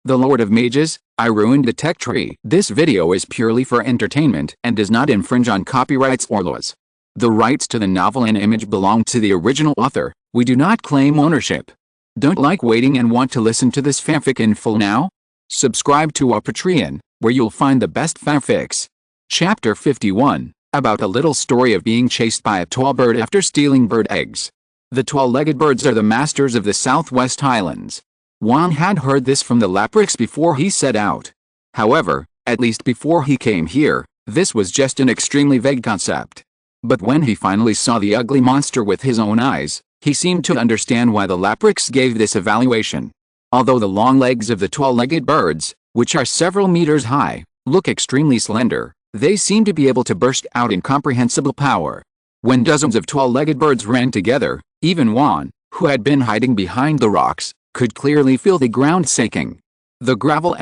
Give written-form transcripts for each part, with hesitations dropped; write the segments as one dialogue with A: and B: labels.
A: The Lord of Mages, I ruined the tech tree. This video is purely for entertainment and does not infringe on copyrights or laws. The rights to the novel and image belong to the original author. We do not claim ownership. Don't like waiting and want to listen to this fanfic in full now? Subscribe to our Patreon, where you'll find the best fanfics. Chapter 51, about a little story of being chased by a tall bird after stealing bird eggs. The tall-legged birds are the masters of the Southwest Highlands. Juan had heard this from the Laprix before he set out. However, at least before he came here, this was just an extremely vague concept. But when he finally saw the ugly monster with his own eyes, he seemed to understand why the Laprix gave this evaluation. Although the long legs of the tall-legged birds, which are several meters high, look extremely slender, they seem to be able to burst out incomprehensible power. When dozens of tall-legged birds ran together, even Juan, who had been hiding behind the rocks, could clearly feel the ground shaking. The gravel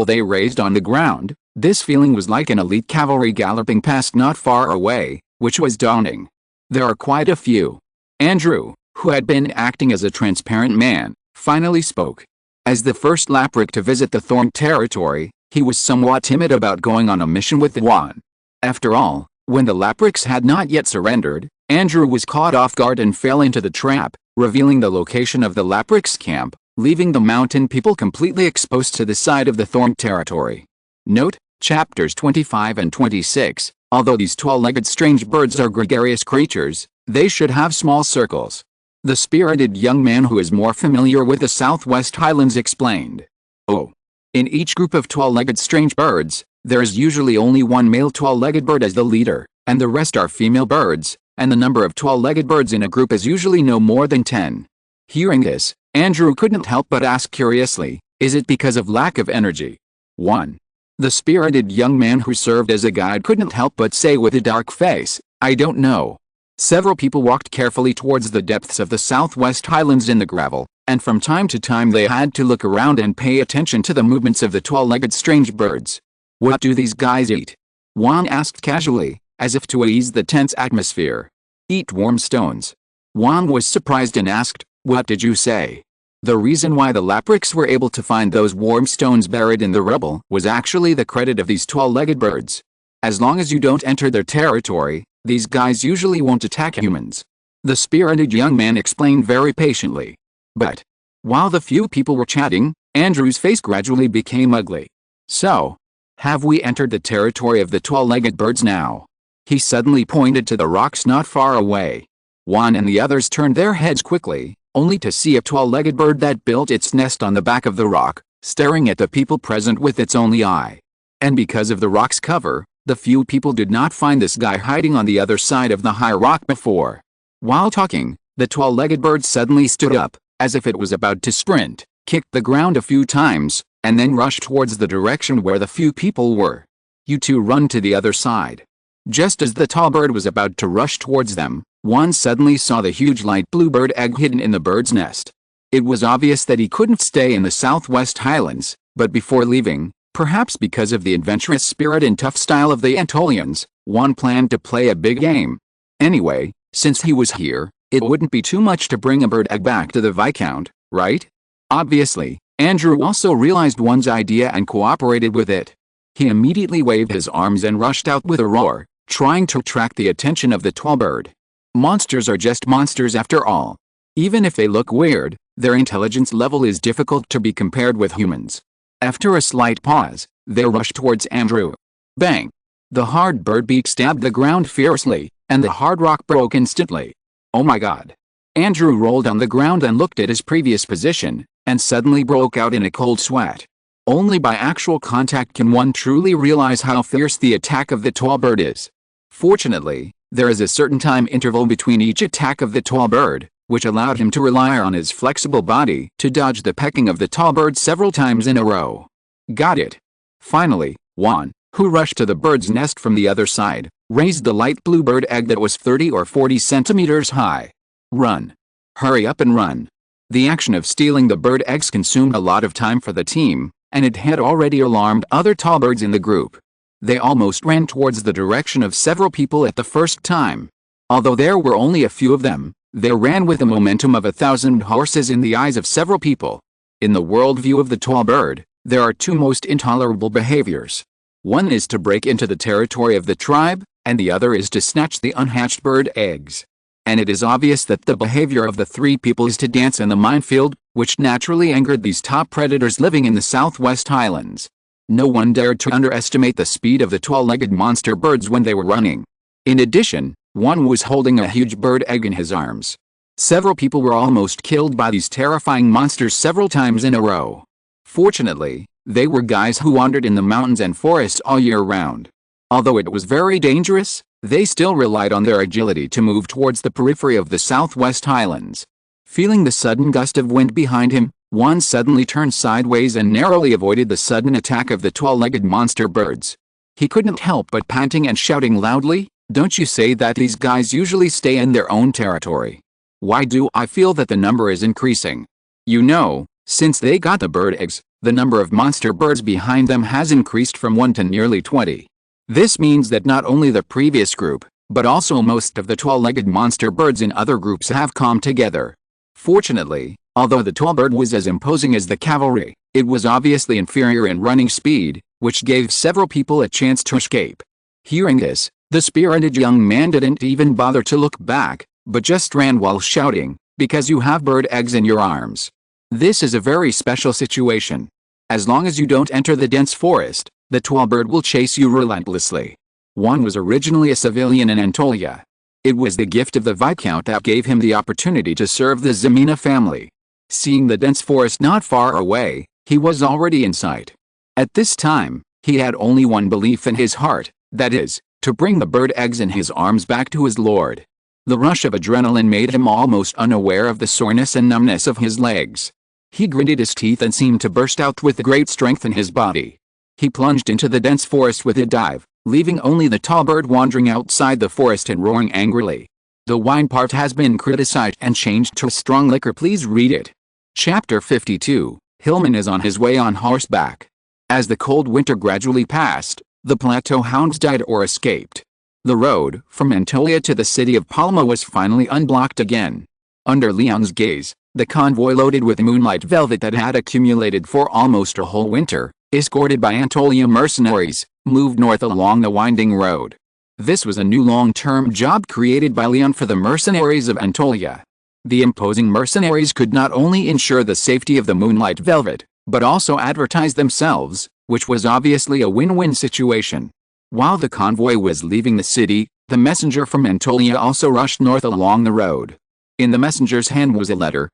A: they raised on the ground, this feeling was like an elite cavalry galloping past not far away, which was daunting. There are quite a few. Andrew, who had been acting as a transparent man, finally spoke. As the first Lapric to visit the Thorn territory, he was somewhat timid about going on a mission with Juan. After all, when the Laprix had not yet surrendered, Andrew was caught off guard and fell into the trap, revealing the location of the Laprix camp, leaving the mountain people completely exposed to the side of the Thorn territory. Note, chapters 25 and 26, although these tall-legged strange birds are gregarious creatures, they should have small circles. The spirited young man who is more familiar with the Southwest Highlands explained. Oh. In each group of tall-legged strange birds, there is usually only one male tall-legged bird as the leader, and the rest are female birds, and the number of tall-legged birds in a group is usually no more than 10. Hearing this, Andrew couldn't help but ask curiously, is it because of lack of energy? 1. The spirited young man who served as a guide couldn't help but say with a dark face, I don't know. Several people walked carefully towards the depths of the Southwest Highlands in the gravel, and from time to time they had to look around and pay attention to the movements of the tall-legged strange birds. What do these guys eat? Juan asked casually, as if to ease the tense atmosphere. Eat warm stones. Juan was surprised and asked, what did you say? The reason why the Laprix were able to find those warm stones buried in the rubble was actually the credit of these tall-legged birds. As long as you don't enter their territory, these guys usually won't attack humans. The spirited young man explained very patiently. But, while the few people were chatting, Andrew's face gradually became ugly. So, have we entered the territory of the tall-legged birds now? He suddenly pointed to the rocks not far away. Juan and the others turned their heads quickly, only to see a tall-legged bird that built its nest on the back of the rock, staring at the people present with its only eye. And because of the rock's cover, the few people did not find this guy hiding on the other side of the high rock before. While talking, the tall-legged bird suddenly stood up, as if it was about to sprint, kicked the ground a few times, and then rushed towards the direction where the few people were. You two run to the other side. Just as the tall bird was about to rush towards them, Juan suddenly saw the huge light blue bird egg hidden in the bird's nest. It was obvious that he couldn't stay in the Southwest Highlands, but before leaving, perhaps because of the adventurous spirit and tough style of the Antolians, Juan planned to play a big game. Anyway, since he was here, it wouldn't be too much to bring a bird egg back to the Viscount, right? Obviously, Andrew also realized Juan's idea and cooperated with it. He immediately waved his arms and rushed out with a roar, trying to attract the attention of the tall bird. Monsters are just monsters after all. Even if they look weird, their intelligence level is difficult to be compared with humans. After a slight pause, they rushed towards Andrew. Bang! The hard bird beak stabbed the ground fiercely, and the hard rock broke instantly. Oh my god. Andrew rolled on the ground and looked at his previous position, and suddenly broke out in a cold sweat. Only by actual contact can one truly realize how fierce the attack of the tall bird is. Fortunately, there is a certain time interval between each attack of the tall bird, which allowed him to rely on his flexible body to dodge the pecking of the tall bird several times in a row. Got it. Finally, Juan, who rushed to the bird's nest from the other side, raised the light blue bird egg that was 30 or 40 centimeters high. Run. Hurry up and run. The action of stealing the bird eggs consumed a lot of time for the team, and it had already alarmed other tall birds in the group. They almost ran towards the direction of several people at the first time. Although there were only a few of them, they ran with the momentum of 1,000 horses in the eyes of several people. In the worldview of the tall bird, There are two most intolerable behaviors. One is to break into the territory of the tribe, and the other is to snatch the unhatched bird eggs. And it is obvious that the behavior of the three people is to dance in the minefield, which naturally angered these top predators living in the Southwest Highlands. No one dared to underestimate the speed of the tall-legged monster birds when they were running. In addition, one was holding a huge bird egg in his arms. Several people were almost killed by these terrifying monsters several times in a row. Fortunately, they were guys who wandered in the mountains and forests all year round. Although it was very dangerous, they still relied on their agility to move towards the periphery of the Southwest Highlands. Feeling the sudden gust of wind behind him, one suddenly turned sideways and narrowly avoided the sudden attack of the tall-legged monster birds. He couldn't help but panting and shouting loudly, "Don't you say that these guys usually stay in their own territory? Why do I feel that the number is increasing? You know, since they got the bird eggs, the number of monster birds behind them has increased from 1 to nearly 20. This means that not only the previous group, but also most of the tall-legged monster birds in other groups have come together." Fortunately, although the tall bird was as imposing as the cavalry, it was obviously inferior in running speed, which gave several people a chance to escape. Hearing this, the spirited young man didn't even bother to look back, but just ran while shouting, "Because you have bird eggs in your arms." This is a very special situation. As long as you don't enter the dense forest, the tall bird will chase you relentlessly. One was originally a civilian in Anatolia. It was the gift of the Viscount that gave him the opportunity to serve the Ximena family. Seeing the dense forest not far away, he was already in sight. At this time, he had only one belief in his heart, that is, to bring the bird eggs in his arms back to his lord. The rush of adrenaline made him almost unaware of the soreness and numbness of his legs. He gritted his teeth and seemed to burst out with great strength in his body. He plunged into the dense forest with a dive, leaving only the tall bird wandering outside the forest and roaring angrily. The wine part has been criticized and changed to strong liquor. Please read it. Chapter 52. Hillman is on his way on horseback. As the cold winter gradually passed, the plateau hounds died or escaped. The road from Anatolia to the city of Palma was finally unblocked again. Under Leon's gaze, the convoy loaded with moonlight velvet that had accumulated for almost a whole winter, escorted by Anatolia mercenaries, moved north along the winding road. This was a new long-term job created by Leon for the mercenaries of Anatolia. The imposing mercenaries could not only ensure the safety of the moonlight velvet, but also advertise themselves, which was obviously a win-win situation. While the convoy was leaving the city, the messenger from Anatolia also rushed north along the road. In the messenger's hand was a letter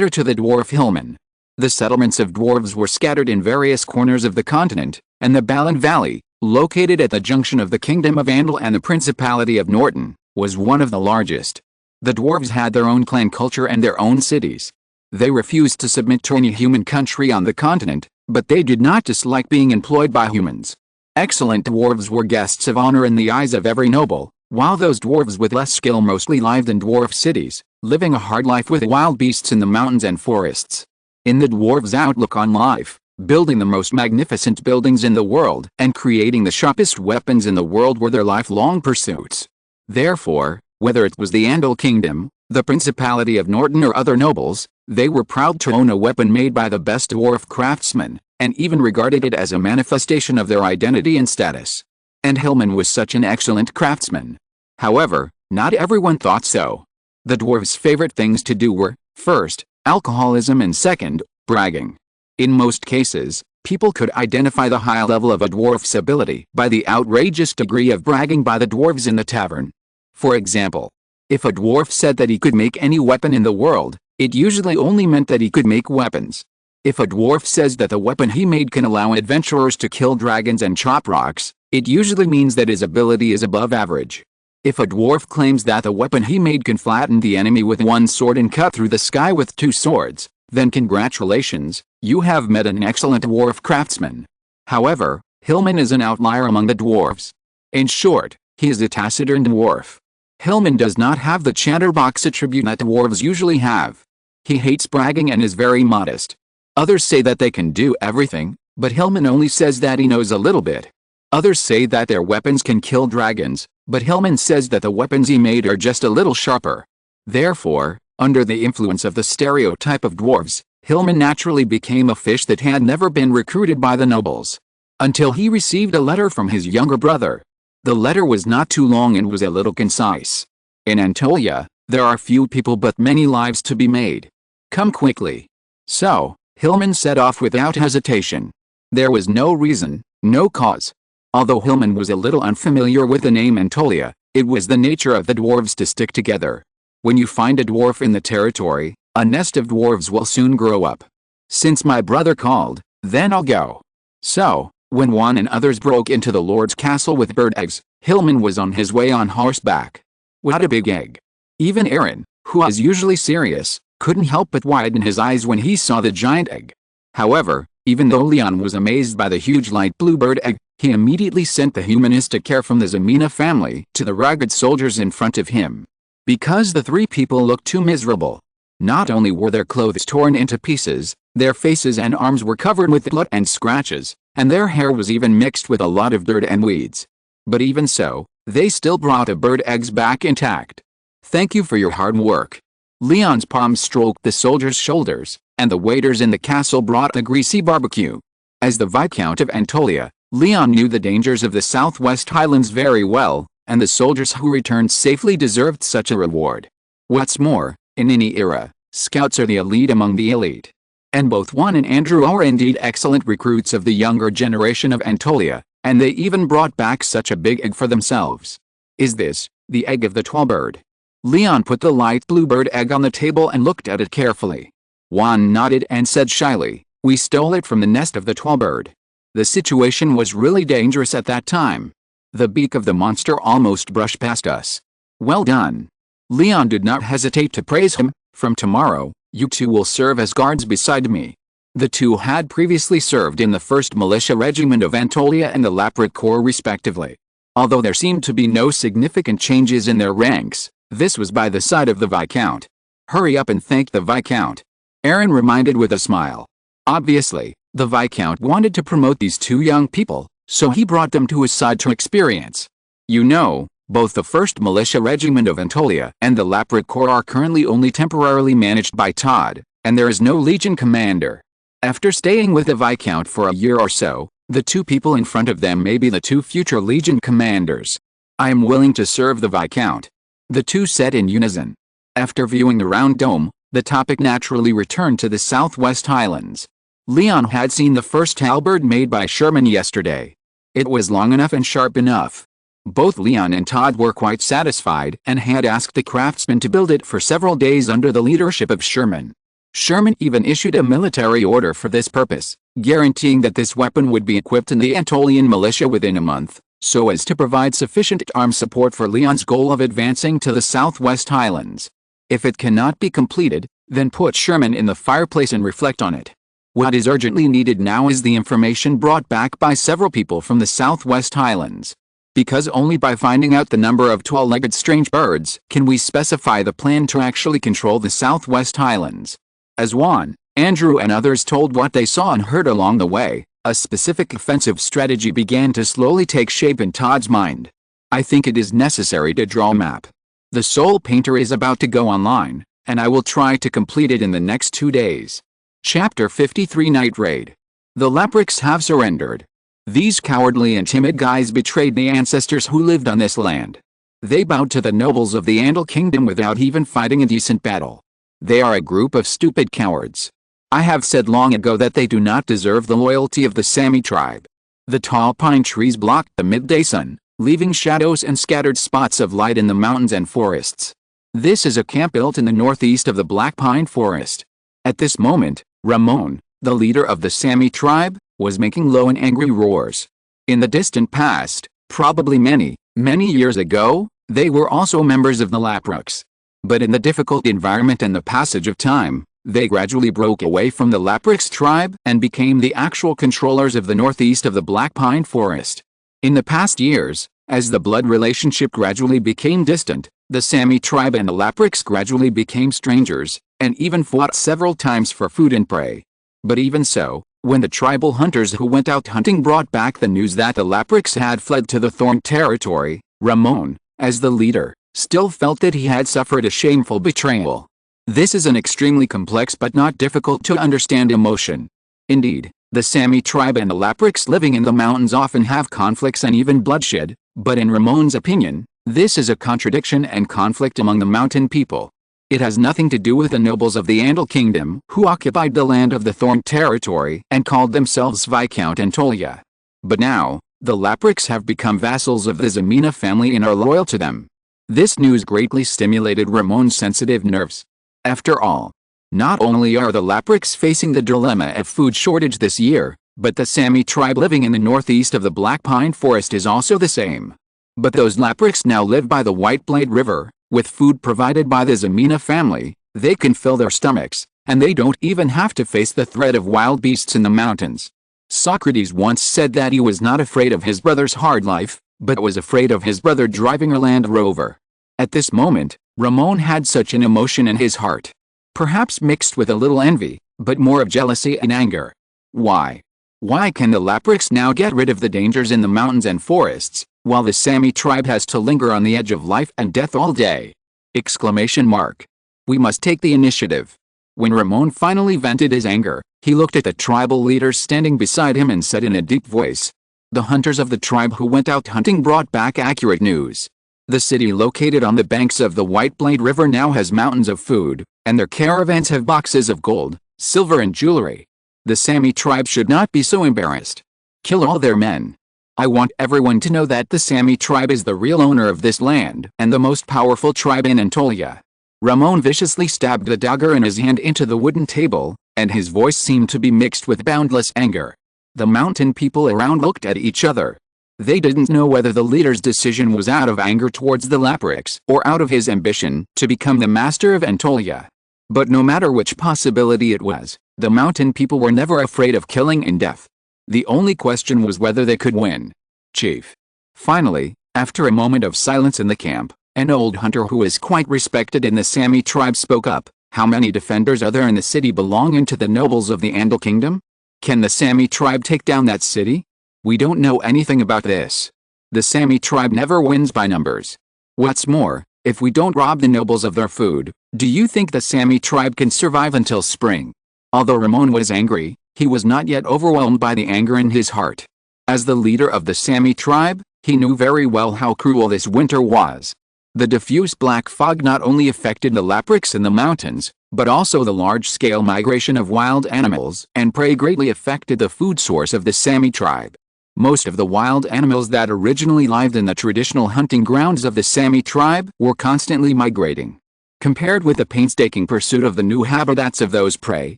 A: to the dwarf Hillman. The settlements of dwarves were scattered in various corners of the continent, and the Balan Valley, located at the junction of the Kingdom of Andal and the Principality of Norton, was one of the largest. The dwarves had their own clan culture and their own cities. They refused to submit to any human country on the continent, but they did not dislike being employed by humans. Excellent dwarves were guests of honor in the eyes of every noble, while those dwarves with less skill mostly lived in dwarf cities, living a hard life with wild beasts in the mountains and forests. In the dwarves' outlook on life, building the most magnificent buildings in the world and creating the sharpest weapons in the world were their lifelong pursuits. Therefore, whether it was the Andal Kingdom, the Principality of Norton or other nobles, they were proud to own a weapon made by the best dwarf craftsmen, and even regarded it as a manifestation of their identity and status. And Hillman was such an excellent craftsman. However, not everyone thought so. The dwarves' favorite things to do were, first, alcoholism and second, bragging. In most cases, people could identify the high level of a dwarf's ability by the outrageous degree of bragging by the dwarves in the tavern. For example, if a dwarf said that he could make any weapon in the world, it usually only meant that he could make weapons. If a dwarf says that the weapon he made can allow adventurers to kill dragons and chop rocks, it usually means that his ability is above average. If a dwarf claims that the weapon he made can flatten the enemy with one sword and cut through the sky with two swords, then congratulations, you have met an excellent dwarf craftsman. However, Hillman is an outlier among the dwarves. In short, he is a taciturn dwarf. Hillman does not have the chatterbox attribute that dwarves usually have. He hates bragging and is very modest. Others say that they can do everything, but Hillman only says that he knows a little bit. Others say that their weapons can kill dragons, but Hillman says that the weapons he made are just a little sharper. Therefore, under the influence of the stereotype of dwarves, Hillman naturally became a fish that had never been recruited by the nobles. Until he received a letter from his younger brother. The letter was not too long and was a little concise. In Antolia, there are few people but many lives to be made. Come quickly. So, Hillman set off without hesitation. There was no reason, no cause. Although Hillman was a little unfamiliar with the name Antolia, it was the nature of the dwarves to stick together. When you find a dwarf in the territory, a nest of dwarves will soon grow up. Since my brother called, then I'll go. So, when Juan and others broke into the Lord's castle with bird eggs, Hillman was on his way on horseback. What a big egg! Even Aaron, who was usually serious, couldn't help but widen his eyes when he saw the giant egg. However, even though Leon was amazed by the huge light blue bird egg, he immediately sent the humanistic care from the Ximena family to the ragged soldiers in front of him. Because the three people looked too miserable. Not only were their clothes torn into pieces, their faces and arms were covered with blood and scratches, and their hair was even mixed with a lot of dirt and weeds. But even so, they still brought the bird eggs back intact. Thank you for your hard work. Leon's palm stroked the soldiers' shoulders, and the waiters in the castle brought the greasy barbecue. As the Viscount of Antolia, Leon knew the dangers of the Southwest Highlands very well, and the soldiers who returned safely deserved such a reward. What's more, in any era, scouts are the elite among the elite. And both Juan and Andrew are indeed excellent recruits of the younger generation of Antolia, and they even brought back such a big egg for themselves. Is this the egg of the tall bird? Leon put the light blue bird egg on the table and looked at it carefully. Juan nodded and said shyly, "We stole it from the nest of the tall bird." The situation was really dangerous at that time. The beak of the monster almost brushed past us. Well done. Leon did not hesitate to praise him. From tomorrow, you two will serve as guards beside me. The two had previously served in the 1st Militia Regiment of Antolia and the Laprit Corps respectively. Although there seemed to be no significant changes in their ranks, this was by the side of the Viscount. Hurry up and thank the Viscount. Aaron reminded with a smile. Obviously, the Viscount wanted to promote these two young people, so he brought them to his side to experience. You know, both the 1st Militia Regiment of Antolia and the Laprit Corps are currently only temporarily managed by Todd, and there is no Legion commander. After staying with the Viscount for a year or so, the two people in front of them may be the two future Legion commanders. I am willing to serve the Viscount. The two said in unison. After viewing the round dome, the topic naturally returned to the Southwest Highlands. Leon had seen the first halberd made by Sherman yesterday. It was long enough and sharp enough. Both Leon and Todd were quite satisfied and had asked the craftsman to build it for several days under the leadership of Sherman. Sherman even issued a military order for this purpose, guaranteeing that this weapon would be equipped in the Antolian militia within a month, so as to provide sufficient arm support for Leon's goal of advancing to the Southwest Highlands. If it cannot be completed, then put Sherman in the fireplace and reflect on it. What is urgently needed now is the information brought back by several people from the Southwest Highlands. Because only by finding out the number of tall-legged strange birds can we specify the plan to actually control the Southwest Highlands. As Juan, Andrew and others told what they saw and heard along the way, a specific offensive strategy began to slowly take shape in Todd's mind. I think it is necessary to draw a map. The Soul Painter is about to go online, and I will try to complete it in the next 2 days. Chapter 53 Night Raid. The Leprechauns have surrendered. These cowardly and timid guys betrayed the ancestors who lived on this land. They bowed to the nobles of the Andal Kingdom without even fighting a decent battle. They are a group of stupid cowards. I have said long ago that they do not deserve the loyalty of the Sami tribe. The tall pine trees blocked the midday sun, leaving shadows and scattered spots of light in the mountains and forests. This is a camp built in the northeast of the Black Pine Forest. At this moment, Ramon, the leader of the Sami tribe, was making low and angry roars. In the distant past, probably many, many years ago, they were also members of the Leprechauns. But in the difficult environment and the passage of time, they gradually broke away from the Leprechauns tribe and became the actual controllers of the northeast of the Black Pine Forest. In the past years, as the blood relationship gradually became distant, the Sami tribe and the Leprechauns gradually became strangers, and even fought several times for food and prey. But even so, when the tribal hunters who went out hunting brought back the news that the Leprechauns had fled to the Thorn territory, Ramon, as the leader, still felt that he had suffered a shameful betrayal. This is an extremely complex but not difficult to understand emotion. Indeed, the Sami tribe and the Laprix living in the mountains often have conflicts and even bloodshed, but in Ramon's opinion, this is a contradiction and conflict among the mountain people. It has nothing to do with the nobles of the Andal kingdom who occupied the land of the Thorn territory and called themselves Viscount Antolia. But now, the Laprix have become vassals of the Ximena family and are loyal to them. This news greatly stimulated Ramon's sensitive nerves. After all, not only are the Laprix facing the dilemma of food shortage this year, but the Sami tribe living in the northeast of the Black Pine Forest is also the same. But those Laprix now live by the White Blade River, with food provided by the Ximena family. They can fill their stomachs, and they don't even have to face the threat of wild beasts in the mountains. Socrates once said that he was not afraid of his brother's hard life, but was afraid of his brother driving a Land Rover. At this moment, Ramon had such an emotion in his heart. Perhaps mixed with a little envy, but more of jealousy and anger. Why? Why can the Laprix now get rid of the dangers in the mountains and forests, while the Sami tribe has to linger on the edge of life and death all day? Exclamation mark. We must take the initiative. When Ramon finally vented his anger, he looked at the tribal leaders standing beside him and said in a deep voice. The hunters of the tribe who went out hunting brought back accurate news. The city located on the banks of the White Blade River now has mountains of food, and their caravans have boxes of gold, silver and jewelry. The Sami tribe should not be so embarrassed. Kill all their men. I want everyone to know that the Sami tribe is the real owner of this land and the most powerful tribe in Antolia. Ramon viciously stabbed the dagger in his hand into the wooden table, and his voice seemed to be mixed with boundless anger. The mountain people around looked at each other. They didn't know whether the leader's decision was out of anger towards the Laprix or out of his ambition to become the master of Antolia. But no matter which possibility it was, the mountain people were never afraid of killing and death. The only question was whether they could win. Chief. Finally, after a moment of silence in the camp, an old hunter who is quite respected in the Sami tribe spoke up. How many defenders are there in the city belonging to the nobles of the Andal kingdom? Can the Sami tribe take down that city? We don't know anything about this. The Sami tribe never wins by numbers. What's more, if we don't rob the nobles of their food, do you think the Sami tribe can survive until spring? Although Ramon was angry, he was not yet overwhelmed by the anger in his heart. As the leader of the Sami tribe, he knew very well how cruel this winter was. The diffuse black fog not only affected the Laprix in the mountains, but also the large-scale migration of wild animals and prey greatly affected the food source of the Sami tribe. Most of the wild animals that originally lived in the traditional hunting grounds of the Sami tribe were constantly migrating. Compared with the painstaking pursuit of the new habitats of those prey,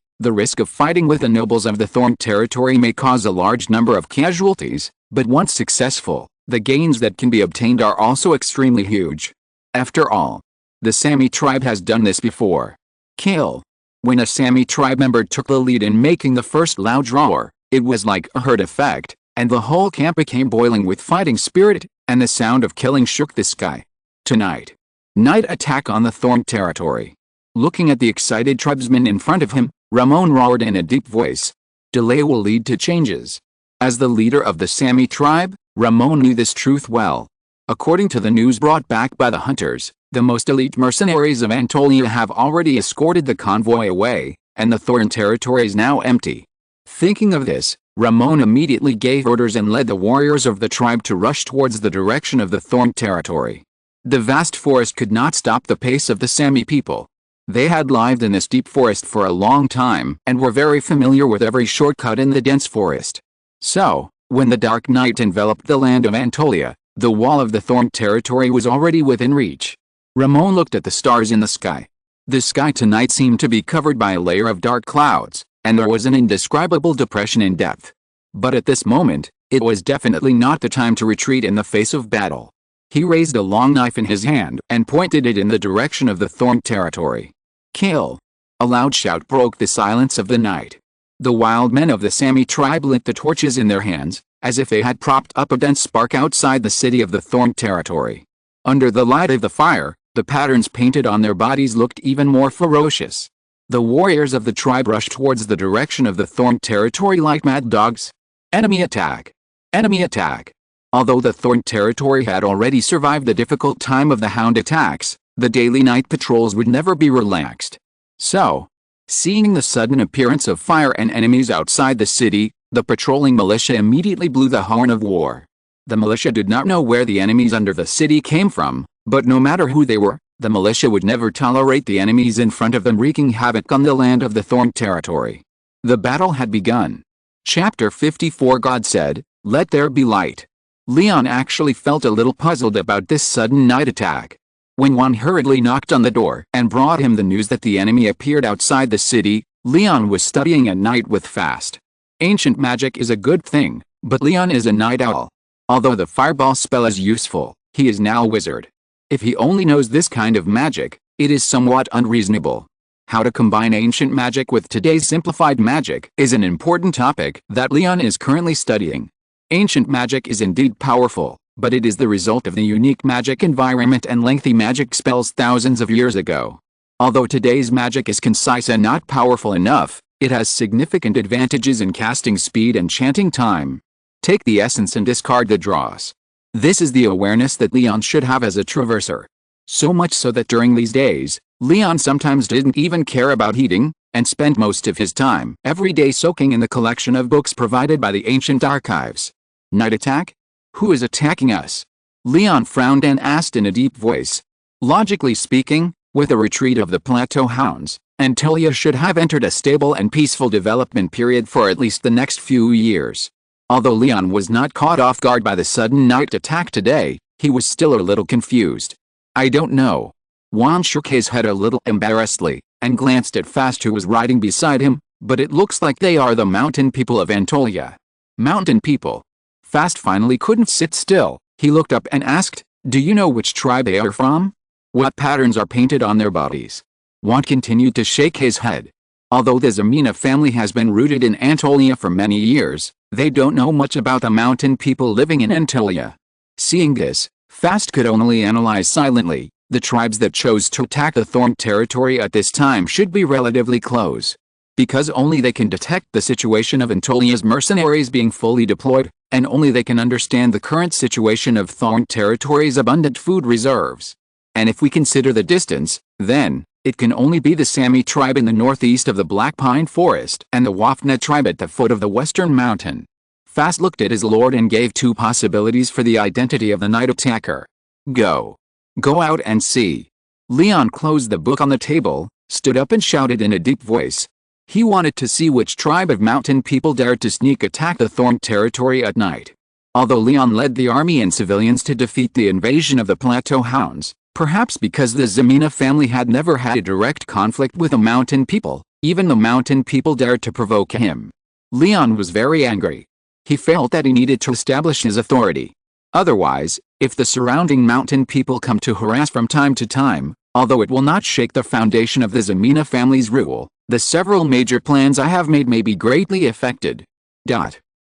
A: the risk of fighting with the nobles of the Thorn territory may cause a large number of casualties, but once successful, the gains that can be obtained are also extremely huge. After all, the Sami tribe has done this before. Kill. When a Sami tribe member took the lead in making the first loud roar, it was like a herd effect, and the whole camp became boiling with fighting spirit, and the sound of killing shook the sky. Tonight. Night attack on the Thorn territory. Looking at the excited tribesmen in front of him, Ramon roared in a deep voice. Delay will lead to changes. As the leader of the Sami tribe, Ramon knew this truth well. According to the news brought back by the hunters, the most elite mercenaries of Antolia have already escorted the convoy away, and the Thorn territory is now empty. Thinking of this, Ramon immediately gave orders and led the warriors of the tribe to rush towards the direction of the Thorn territory. The vast forest could not stop the pace of the Sami people. They had lived in this deep forest for a long time and were very familiar with every shortcut in the dense forest. So, when the dark night enveloped the land of Antolia, the wall of the Thorn territory was already within reach. Ramon looked at the stars in the sky. The sky tonight seemed to be covered by a layer of dark clouds, and there was an indescribable depression in depth. But at this moment, it was definitely not the time to retreat in the face of battle. He raised a long knife in his hand and pointed it in the direction of the Thorn territory. Kill! A loud shout broke the silence of the night. The wild men of the Sami tribe lit the torches in their hands, as if they had propped up a dense spark outside the city of the Thorn territory. Under the light of the fire, the patterns painted on their bodies looked even more ferocious. The warriors of the tribe rushed towards the direction of the Thorn territory like mad dogs. Enemy attack! Enemy attack! Although the Thorn territory had already survived the difficult time of the hound attacks, the daily night patrols would never be relaxed. So, seeing the sudden appearance of fire and enemies outside the city, the patrolling militia immediately blew the horn of war. The militia did not know where the enemies under the city came from, but no matter who they were, the militia would never tolerate the enemies in front of them wreaking havoc on the land of the Thorn territory. The battle had begun. Chapter 54 God said, "Let there be light." Leon actually felt a little puzzled about this sudden night attack. When Juan hurriedly knocked on the door and brought him the news that the enemy appeared outside the city, Leon was studying at night with fast. Ancient magic is a good thing, but Leon is a night owl. Although the fireball spell is useful, he is now a wizard. If he only knows this kind of magic, it is somewhat unreasonable. How to combine ancient magic with today's simplified magic is an important topic that Leon is currently studying. Ancient magic is indeed powerful, but it is the result of the unique magic environment and lengthy magic spells thousands of years ago. Although today's magic is concise and not powerful enough, it has significant advantages in casting speed and chanting time. Take the essence and discard the dross. This is the awareness that Leon should have as a traverser. So much so that during these days, Leon sometimes didn't even care about eating, and spent most of his time every day soaking in the collection of books provided by the ancient archives. Night attack? Who is attacking us? Leon frowned and asked in a deep voice. Logically speaking, with the retreat of the plateau hounds, Antolia should have entered a stable and peaceful development period for at least the next few years. Although Leon was not caught off guard by the sudden night attack today, he was still a little confused. I don't know. Juan shook his head a little embarrassedly, and glanced at Fast who was riding beside him, but it looks like they are the mountain people of Antolia. Mountain people. Fast finally couldn't sit still. He looked up and asked, "Do you know which tribe they are from? What patterns are painted on their bodies?" Juan continued to shake his head. Although the Ximena family has been rooted in Antolia for many years, they don't know much about the mountain people living in Antolia. Seeing this, Fast could only analyze silently. The tribes that chose to attack the Thorn territory at this time should be relatively close. Because only they can detect the situation of Antolia's mercenaries being fully deployed, and only they can understand the current situation of Thorn territory's abundant food reserves. And if we consider the distance, then, it can only be the Sami tribe in the northeast of the Black Pine Forest and the Wafna tribe at the foot of the western mountain. Fast looked at his lord and gave two possibilities for the identity of the night attacker. Go out and see. Leon closed the book on the table, stood up and shouted in a deep voice. He wanted to see which tribe of mountain people dared to sneak attack the Thorn territory at night. Although Leon led the army and civilians to defeat the invasion of the Plateau Hounds, perhaps because the Ximena family had never had a direct conflict with the mountain people, even the mountain people dared to provoke him. Leon was very angry. He felt that he needed to establish his authority. Otherwise, if the surrounding mountain people come to harass from time to time, although it will not shake the foundation of the Ximena family's rule, the several major plans I have made may be greatly affected.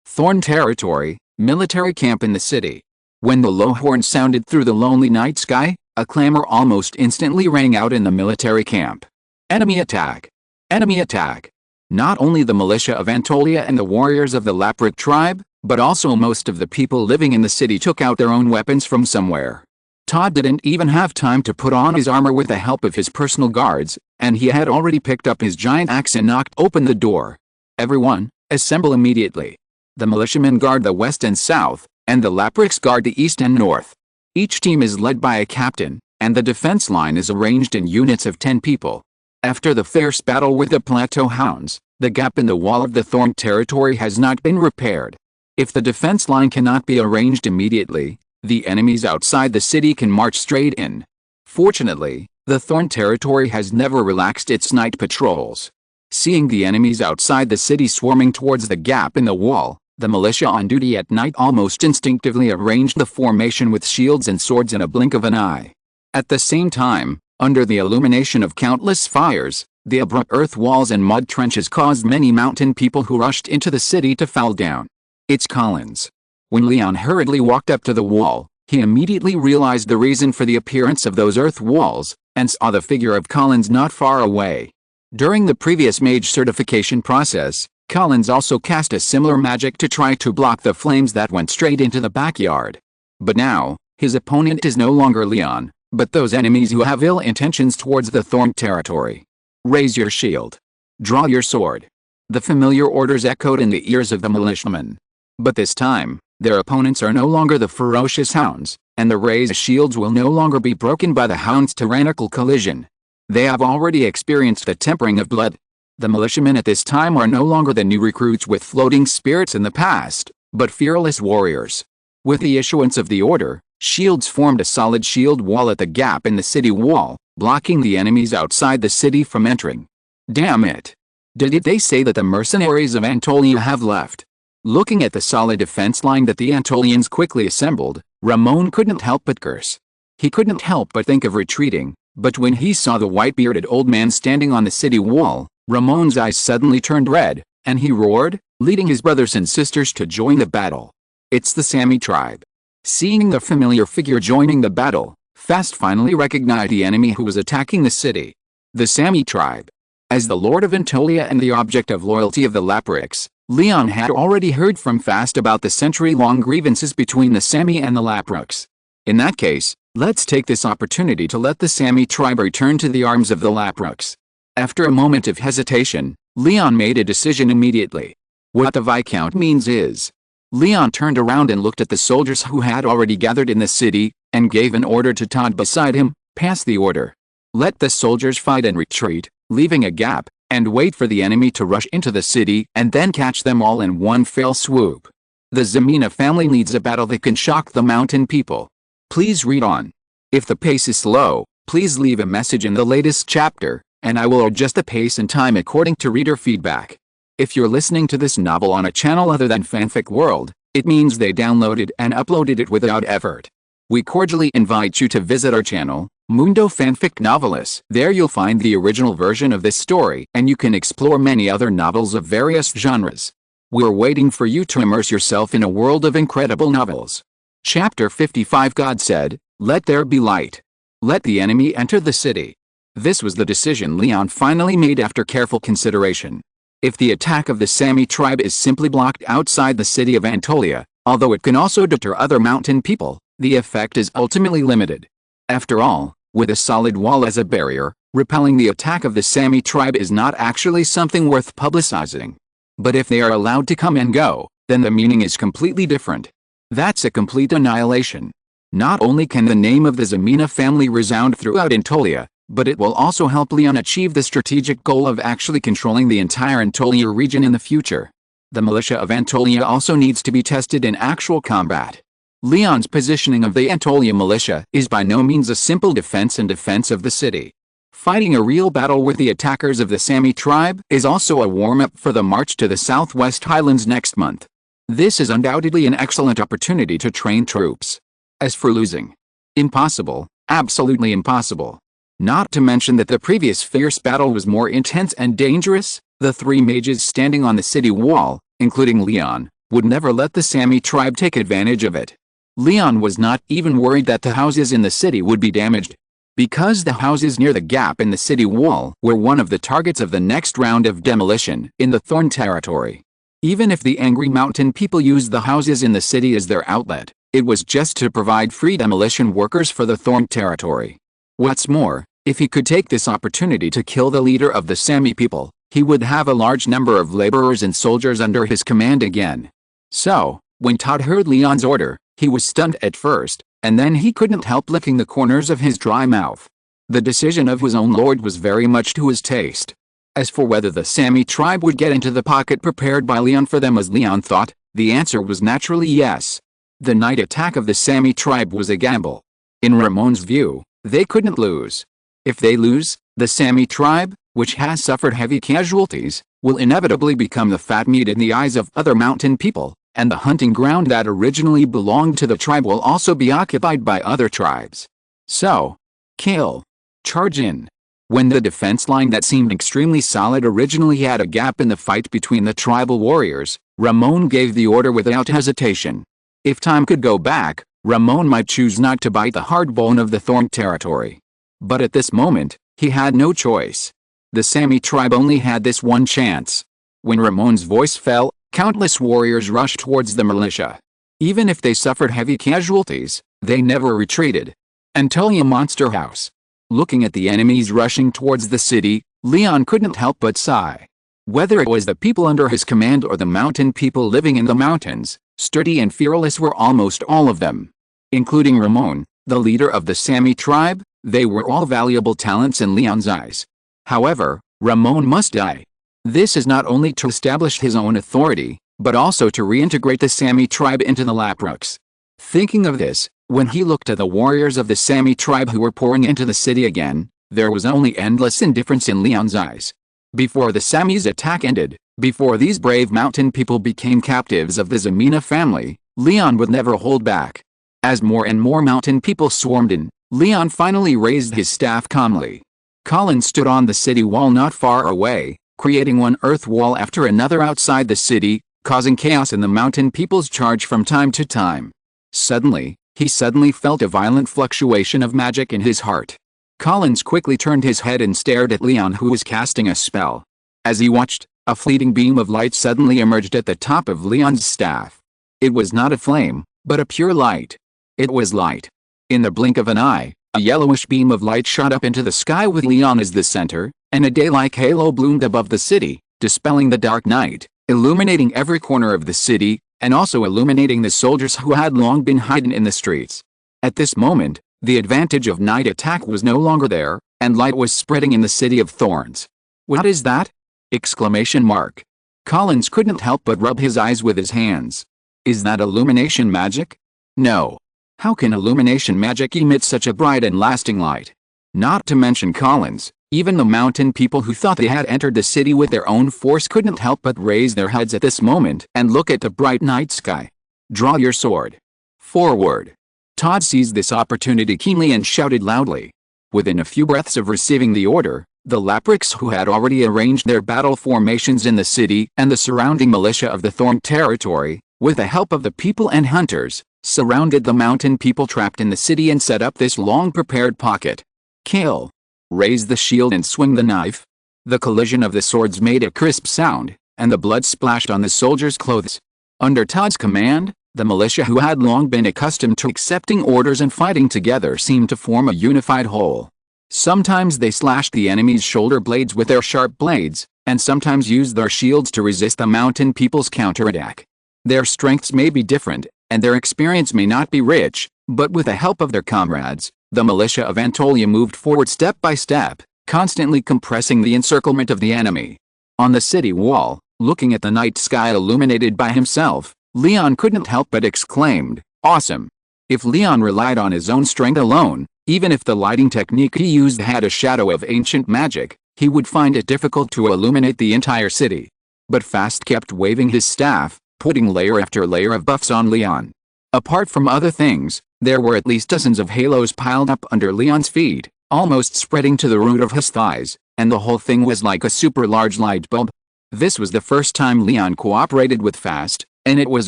A: Thorn territory, military camp in the city. When the low horn sounded through the lonely night sky, a clamor almost instantly rang out in the military camp. Enemy attack! Enemy attack! Not only the militia of Antolia and the warriors of the Laprit tribe, but also most of the people living in the city took out their own weapons from somewhere. Todd didn't even have time to put on his armor with the help of his personal guards, and he had already picked up his giant axe and knocked open the door. Everyone, assemble immediately. The militiamen guard the west and south, and the Laprix guard the east and north. Each team is led by a captain, and the defense line is arranged in units of 10 people. After the fierce battle with the Plateau Hounds, the gap in the wall of the Thorn territory has not been repaired. If the defense line cannot be arranged immediately, the enemies outside the city can march straight in. Fortunately, the Thorn territory has never relaxed its night patrols. Seeing the enemies outside the city swarming towards the gap in the wall, the militia on duty at night almost instinctively arranged the formation with shields and swords in a blink of an eye. At the same time, under the illumination of countless fires, the abrupt earth walls and mud trenches caused many mountain people who rushed into the city to fall down. It's Collins. When Leon hurriedly walked up to the wall, he immediately realized the reason for the appearance of those earth walls, and saw the figure of Collins not far away. During the previous mage certification process, Collins also cast a similar magic to try to block the flames that went straight into the backyard. But now, his opponent is no longer Leon, but those enemies who have ill intentions towards the Thorn territory. Raise your shield. Draw your sword. The familiar orders echoed in the ears of the militiamen. But this time, their opponents are no longer the ferocious hounds, and the raised shields will no longer be broken by the hound's tyrannical collision. They have already experienced the tempering of blood. The militiamen at this time are no longer the new recruits with floating spirits in the past, but fearless warriors. With the issuance of the order, shields formed a solid shield wall at the gap in the city wall, blocking the enemies outside the city from entering. Damn it! Did they say that the mercenaries of Anatolia have left? Looking at the solid defense line that the Anatolians quickly assembled, Ramon couldn't help but curse. He couldn't help but think of retreating, but when he saw the white-bearded old man standing on the city wall, Ramon's eyes suddenly turned red, and he roared, leading his brothers and sisters to join the battle. It's the Sami tribe. Seeing the familiar figure joining the battle, Fast finally recognized the enemy who was attacking the city. The Sami tribe. As the Lord of Anatolia and the object of loyalty of the Laprix, Leon had already heard from Fast about the century-long grievances between the Sami and the Laprix. In that case, let's take this opportunity to let the Sami tribe return to the arms of the Laprix. After a moment of hesitation, Leon made a decision immediately. What the Viscount means is... Leon turned around and looked at the soldiers who had already gathered in the city, and gave an order to Todd beside him, pass the order. Let the soldiers fight and retreat, leaving a gap, and wait for the enemy to rush into the city and then catch them all in one fell swoop. The Ximena family needs a battle that can shock the mountain people. Please read on. If the pace is slow, please leave a message in the latest chapter, and I will adjust the pace and time according to reader feedback. If you're listening to this novel on a channel other than Fanfic World, it means they downloaded and uploaded it without effort. We cordially invite you to visit our channel, Mundo Fanfic Novelis. There you'll find the original version of this story, and you can explore many other novels of various genres. We're waiting for you to immerse yourself in a world of incredible novels. Chapter 55. God said, "Let there be light. Let the enemy enter the city." This was the decision Leon finally made after careful consideration. If the attack of the Sami tribe is simply blocked outside the city of Anatolia, although it can also deter other mountain people, the effect is ultimately limited. After all, with a solid wall as a barrier, repelling the attack of the Sami tribe is not actually something worth publicizing. But if they are allowed to come and go, then the meaning is completely different. That's a complete annihilation. Not only can the name of the Ximena family resound throughout Anatolia, but it will also help Leon achieve the strategic goal of actually controlling the entire Anatolia region in the future. The militia of Anatolia also needs to be tested in actual combat. Leon's positioning of the Anatolia militia is by no means a simple defense of the city. Fighting a real battle with the attackers of the Sami tribe is also a warm-up for the march to the Southwest Highlands next month. This is undoubtedly an excellent opportunity to train troops. As for losing, impossible, absolutely impossible. Not to mention that the previous fierce battle was more intense and dangerous. The three mages standing on the city wall, including Leon, would never let the Sami tribe take advantage of it. Leon was not even worried that the houses in the city would be damaged, because the houses near the gap in the city wall were one of the targets of the next round of demolition in the Thorn territory. Even if the angry mountain people used the houses in the city as their outlet, it was just to provide free demolition workers for the Thorn territory. What's more, if he could take this opportunity to kill the leader of the Sami people, he would have a large number of laborers and soldiers under his command again. So, when Todd heard Leon's order, he was stunned at first, and then he couldn't help licking the corners of his dry mouth. The decision of his own lord was very much to his taste. As for whether the Sami tribe would get into the pocket prepared by Leon for them as Leon thought, the answer was naturally yes. The night attack of the Sami tribe was a gamble. In Ramon's view, they couldn't lose. If they lose, the Sami tribe, which has suffered heavy casualties, will inevitably become the fat meat in the eyes of other mountain people, and the hunting ground that originally belonged to the tribe will also be occupied by other tribes. So, kill. Charge in. When the defense line that seemed extremely solid originally had a gap in the fight between the tribal warriors, Ramon gave the order without hesitation. If time could go back, Ramon might choose not to bite the hard bone of the Thorn territory. But at this moment, he had no choice. The Sami tribe only had this one chance. When Ramon's voice fell, countless warriors rushed towards the militia. Even if they suffered heavy casualties, they never retreated. Anatolia Monster House. Looking at the enemies rushing towards the city, León couldn't help but sigh. Whether it was the people under his command or the mountain people living in the mountains, sturdy and fearless were almost all of them. Including Ramon, the leader of the Sami tribe, they were all valuable talents in León's eyes. However, Ramon must die. This is not only to establish his own authority, but also to reintegrate the Sami tribe into the Laprux. Thinking of this, when he looked at the warriors of the Sami tribe who were pouring into the city again, there was only endless indifference in León's eyes. Before the Sami's attack ended, before these brave mountain people became captives of the Ximena family, León would never hold back. As more and more mountain people swarmed in, León finally raised his staff calmly. Colin stood on the city wall not far away, creating one earth wall after another outside the city, causing chaos in the mountain people's charge from time to time. Suddenly, he felt a violent fluctuation of magic in his heart. Collins quickly turned his head and stared at León, who was casting a spell. As he watched, a fleeting beam of light suddenly emerged at the top of León's staff. It was not a flame, but a pure light. It was light. In the blink of an eye, a yellowish beam of light shot up into the sky with León as the center, and a day-like halo bloomed above the city, dispelling the dark night, illuminating every corner of the city, and also illuminating the soldiers who had long been hidden in the streets. At this moment, the advantage of night attack was no longer there, and light was spreading in the city of thorns. "What is that?" Exclamation mark. Collins couldn't help but rub his eyes with his hands. Is that illumination magic? No. How can illumination magic emit such a bright and lasting light? Not to mention Collins, even the mountain people who thought they had entered the city with their own force couldn't help but raise their heads at this moment and look at the bright night sky. "Draw your sword. Forward." Todd seized this opportunity keenly and shouted loudly. Within a few breaths of receiving the order, the Laprix, who had already arranged their battle formations in the city and the surrounding militia of the Thorn territory, with the help of the people and hunters, surrounded the mountain people trapped in the city and set up this long-prepared pocket. Kill. Raise the shield and swing the knife. The collision of the swords made a crisp sound, and the blood splashed on the soldiers' clothes. Under Todd's command, the militia, who had long been accustomed to accepting orders and fighting together, seemed to form a unified whole. Sometimes they slashed the enemy's shoulder blades with their sharp blades, and sometimes used their shields to resist the mountain people's counterattack. Their strengths may be different, and their experience may not be rich, but with the help of their comrades, the militia of Anatolia moved forward step by step, constantly compressing the encirclement of the enemy. On the city wall, looking at the night sky illuminated by himself, León couldn't help but exclaimed, "Awesome!" If León relied on his own strength alone, even if the lighting technique he used had a shadow of ancient magic, he would find it difficult to illuminate the entire city. But Fast kept waving his staff, putting layer after layer of buffs on León. Apart from other things, there were at least dozens of halos piled up under León's feet, almost spreading to the root of his thighs, and the whole thing was like a super large light bulb. This was the first time León cooperated with Fast, and it was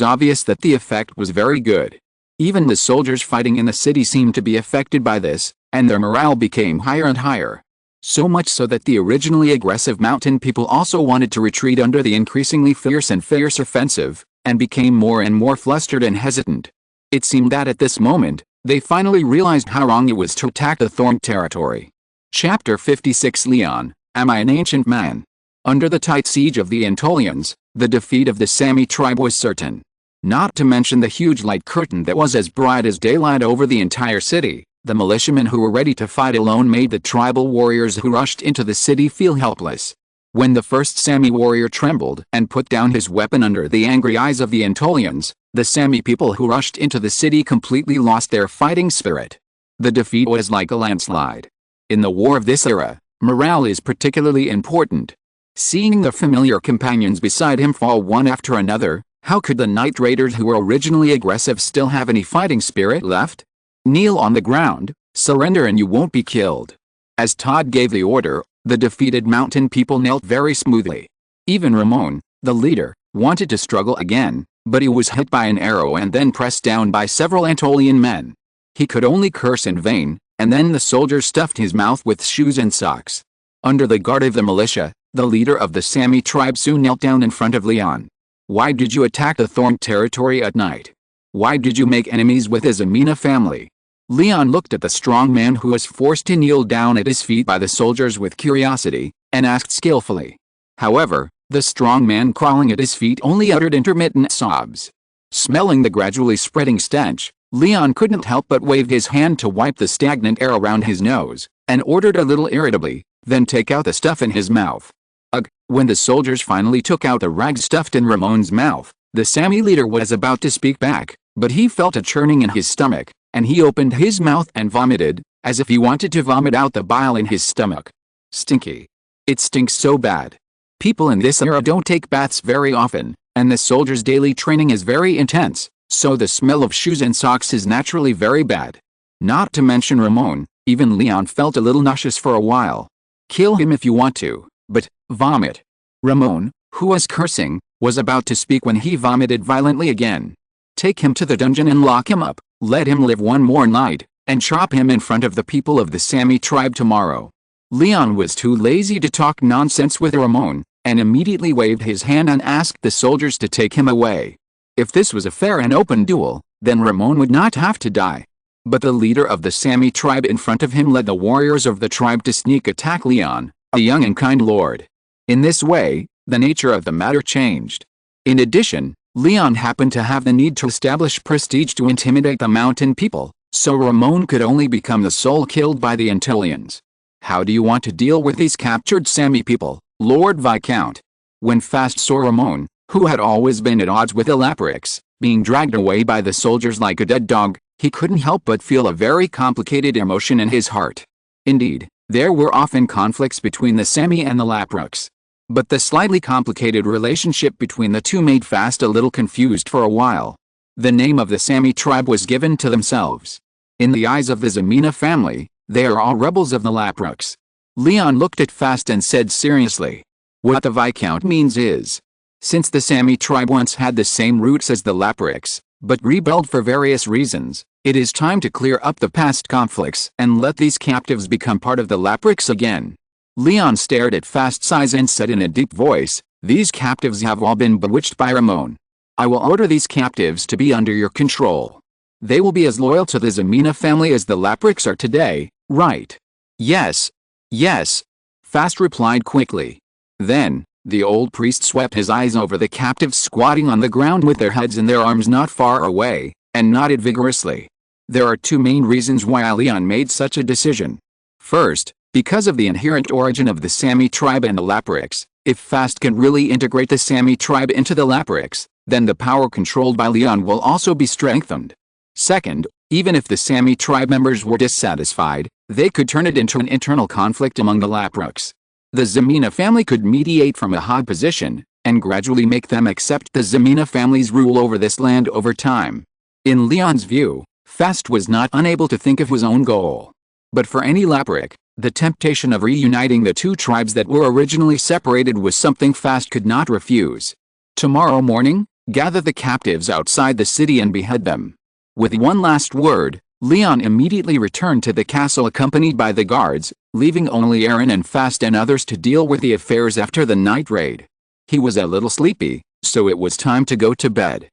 A: obvious that the effect was very good. Even the soldiers fighting in the city seemed to be affected by this, and their morale became higher and higher. So much so that the originally aggressive mountain people also wanted to retreat under the increasingly fierce offensive, and became more and more flustered and hesitant. It seemed that at this moment, they finally realized how wrong it was to attack the Thorn territory. Chapter 56 León, Am I an Ancient Man? Under the tight siege of the Anatolians, the defeat of the Sami tribe was certain. Not to mention the huge light curtain that was as bright as daylight over the entire city, the militiamen who were ready to fight alone made the tribal warriors who rushed into the city feel helpless. When the first Sami warrior trembled and put down his weapon under the angry eyes of the Anatolians, the Sami people who rushed into the city completely lost their fighting spirit. The defeat was like a landslide. In the war of this era, morale is particularly important. Seeing the familiar companions beside him fall one after another, how could the Night Raiders who were originally aggressive still have any fighting spirit left? Kneel on the ground, surrender and you won't be killed. As Todd gave the order, the defeated mountain people knelt very smoothly. Even Ramon, the leader, wanted to struggle again, but he was hit by an arrow and then pressed down by several Anatolian men. He could only curse in vain, and then the soldier stuffed his mouth with shoes and socks. Under the guard of the militia, the leader of the Sami tribe soon knelt down in front of León. Why did you attack the Thorn territory at night? Why did you make enemies with the Ximena family? León looked at the strong man who was forced to kneel down at his feet by the soldiers with curiosity, and asked skillfully. However, the strong man crawling at his feet only uttered intermittent sobs. Smelling the gradually spreading stench, Leon couldn't help but wave his hand to wipe the stagnant air around his nose, and ordered a little irritably, "Then take out the stuff in his mouth." Ugh! When the soldiers finally took out the rag stuffed in Ramon's mouth, the Sami leader was about to speak back, but he felt a churning in his stomach, and he opened his mouth and vomited, as if he wanted to vomit out the bile in his stomach. Stinky. It stinks so bad. People in this era don't take baths very often, and the soldiers' daily training is very intense, so the smell of shoes and socks is naturally very bad. Not to mention Ramon, even Leon felt a little nauseous for a while. Kill him if you want to, but vomit. Ramon, who was cursing, was about to speak when he vomited violently again. Take him to the dungeon and lock him up, let him live one more night, and chop him in front of the people of the Sami tribe tomorrow. Leon was too lazy to talk nonsense with Ramon, and immediately waved his hand and asked the soldiers to take him away. If this was a fair and open duel, then Ramon would not have to die. But the leader of the Sami tribe in front of him led the warriors of the tribe to sneak attack Leon, a young and kind lord. In this way, the nature of the matter changed. In addition, Leon happened to have the need to establish prestige to intimidate the mountain people, so Ramon could only become the soul killed by the Antilleans. How do you want to deal with these captured Sami people, Lord Viscount? When Fast saw Ramon, who had always been at odds with the Laprix, being dragged away by the soldiers like a dead dog, he couldn't help but feel a very complicated emotion in his heart. Indeed, there were often conflicts between the Sami and the Laprix. But the slightly complicated relationship between the two made Fast a little confused for a while. The name of the Sami tribe was given to themselves. In the eyes of the Ximena family, they are all rebels of the Laprix. Leon looked at Fast and said seriously, "What the Viscount means is, since the Sami tribe once had the same roots as the Laprix, but rebelled for various reasons, it is time to clear up the past conflicts and let these captives become part of the Laprix again." Leon stared at Fast's eyes and said in a deep voice, "These captives have all been bewitched by Ramon. I will order these captives to be under your control. They will be as loyal to the Ximena family as the Laprix are today, right?" "Yes. Yes," Fast replied quickly. Then, the old priest swept his eyes over the captives squatting on the ground with their heads in their arms not far away, and nodded vigorously. There are two main reasons why Leon made such a decision. First, because of the inherent origin of the Sami tribe and the Laprix. If Fast can really integrate the Sami tribe into the Laprix, then the power controlled by Leon will also be strengthened. Second, even if the Sami tribe members were dissatisfied, they could turn it into an internal conflict among the Laprix. The Ximena family could mediate from a high position, and gradually make them accept the Ximena family's rule over this land over time. In Leon's view, Fast was not unable to think of his own goal. But for any Laprix, the temptation of reuniting the two tribes that were originally separated was something Fast could not refuse. Tomorrow morning, gather the captives outside the city and behead them. With one last word, Leon immediately returned to the castle accompanied by the guards, leaving only Aaron and Fast and others to deal with the affairs after the night raid. He was a little sleepy, so it was time to go to bed.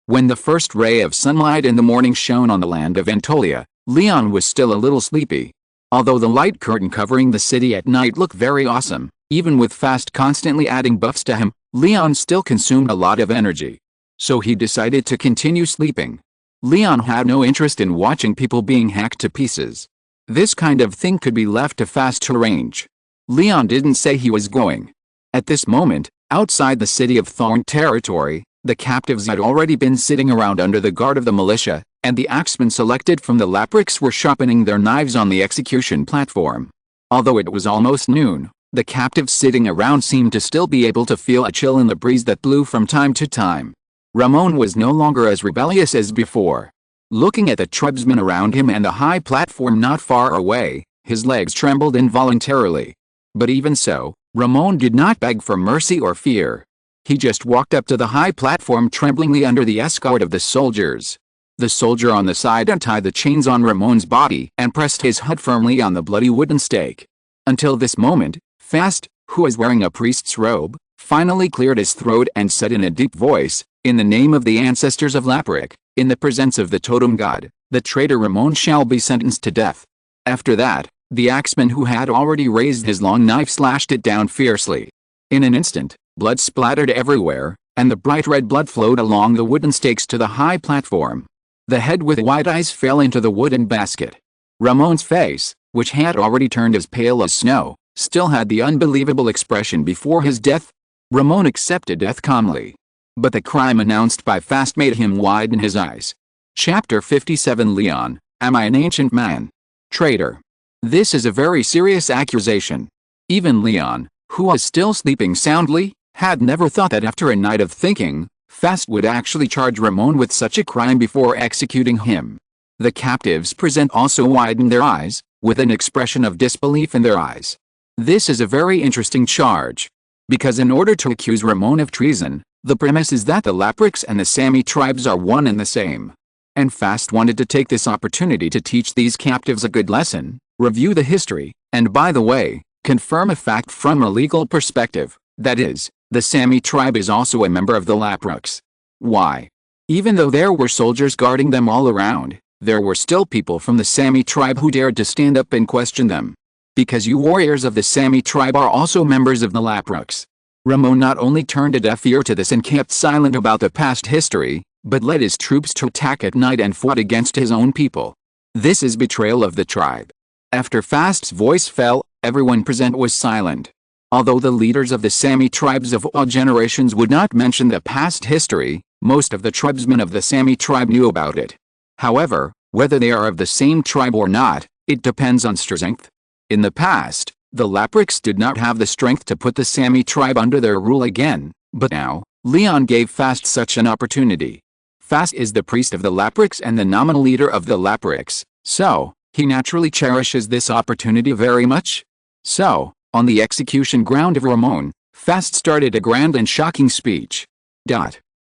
A: When the first ray of sunlight in the morning shone on the land of Anatolia, Leon was still a little sleepy. Although the light curtain covering the city at night looked very awesome, even with Fast constantly adding buffs to him, Leon still consumed a lot of energy. So he decided to continue sleeping. Leon had no interest in watching people being hacked to pieces. This kind of thing could be left to Fast to arrange. Leon didn't say he was going. At this moment, outside the city of Thorn territory, the captives had already been sitting around under the guard of the militia, and the axemen selected from the Laprix were sharpening their knives on the execution platform. Although it was almost noon, the captives sitting around seemed to still be able to feel a chill in the breeze that blew from time to time. Ramon was no longer as rebellious as before. Looking at the tribesmen around him and the high platform not far away, his legs trembled involuntarily. But even so, Ramon did not beg for mercy or fear. He just walked up to the high platform tremblingly under the escort of the soldiers. The soldier on the side untied the chains on Ramon's body and pressed his head firmly on the bloody wooden stake. Until this moment, Fast, who was wearing a priest's robe, finally cleared his throat and said in a deep voice, "In the name of the ancestors of Laprix, in the presence of the totem god, the traitor Ramon shall be sentenced to death." After that, The axeman who had already raised his long knife slashed it down fiercely. In an instant, blood splattered everywhere, and the bright red blood flowed along the wooden stakes to the high platform. The head with wide eyes fell into the wooden basket. Ramon's face, which had already turned as pale as snow, still had the unbelievable expression before his death. Ramon accepted death calmly. But the crime announced by Fast made him widen his eyes. Chapter 57 Leon, am I an ancient man? Traitor. This is a very serious accusation. Even Leon, who was still sleeping soundly, had never thought that after a night of thinking, Fast would actually charge Ramon with such a crime before executing him. The captives present also widened their eyes, with an expression of disbelief in their eyes. This is a very interesting charge. Because in order to accuse Ramon of treason, the premise is that the Laprix and the Sami tribes are one and the same. And Fast wanted to take this opportunity to teach these captives a good lesson, review the history, and by the way, confirm a fact from a legal perspective, that is, the Sami tribe is also a member of the Laprix. Why? Even though there were soldiers guarding them all around, there were still people from the Sami tribe who dared to stand up and question them. Because you warriors of the Sami tribe are also members of the Laprix. Ramon not only turned a deaf ear to this and kept silent about the past history, but led his troops to attack at night and fought against his own people. This is betrayal of the tribe. After Fast's voice fell, everyone present was silent. Although the leaders of the Sami tribes of all generations would not mention the past history, most of the tribesmen of the Sami tribe knew about it. However, whether they are of the same tribe or not, it depends on strength. In the past, the Laprix did not have the strength to put the Sami tribe under their rule again, but now, Leon gave Fast such an opportunity. Fast is the priest of the Laprix and the nominal leader of the Laprix, so, he naturally cherishes this opportunity very much. So, on the execution ground of Ramon, Fast started a grand and shocking speech.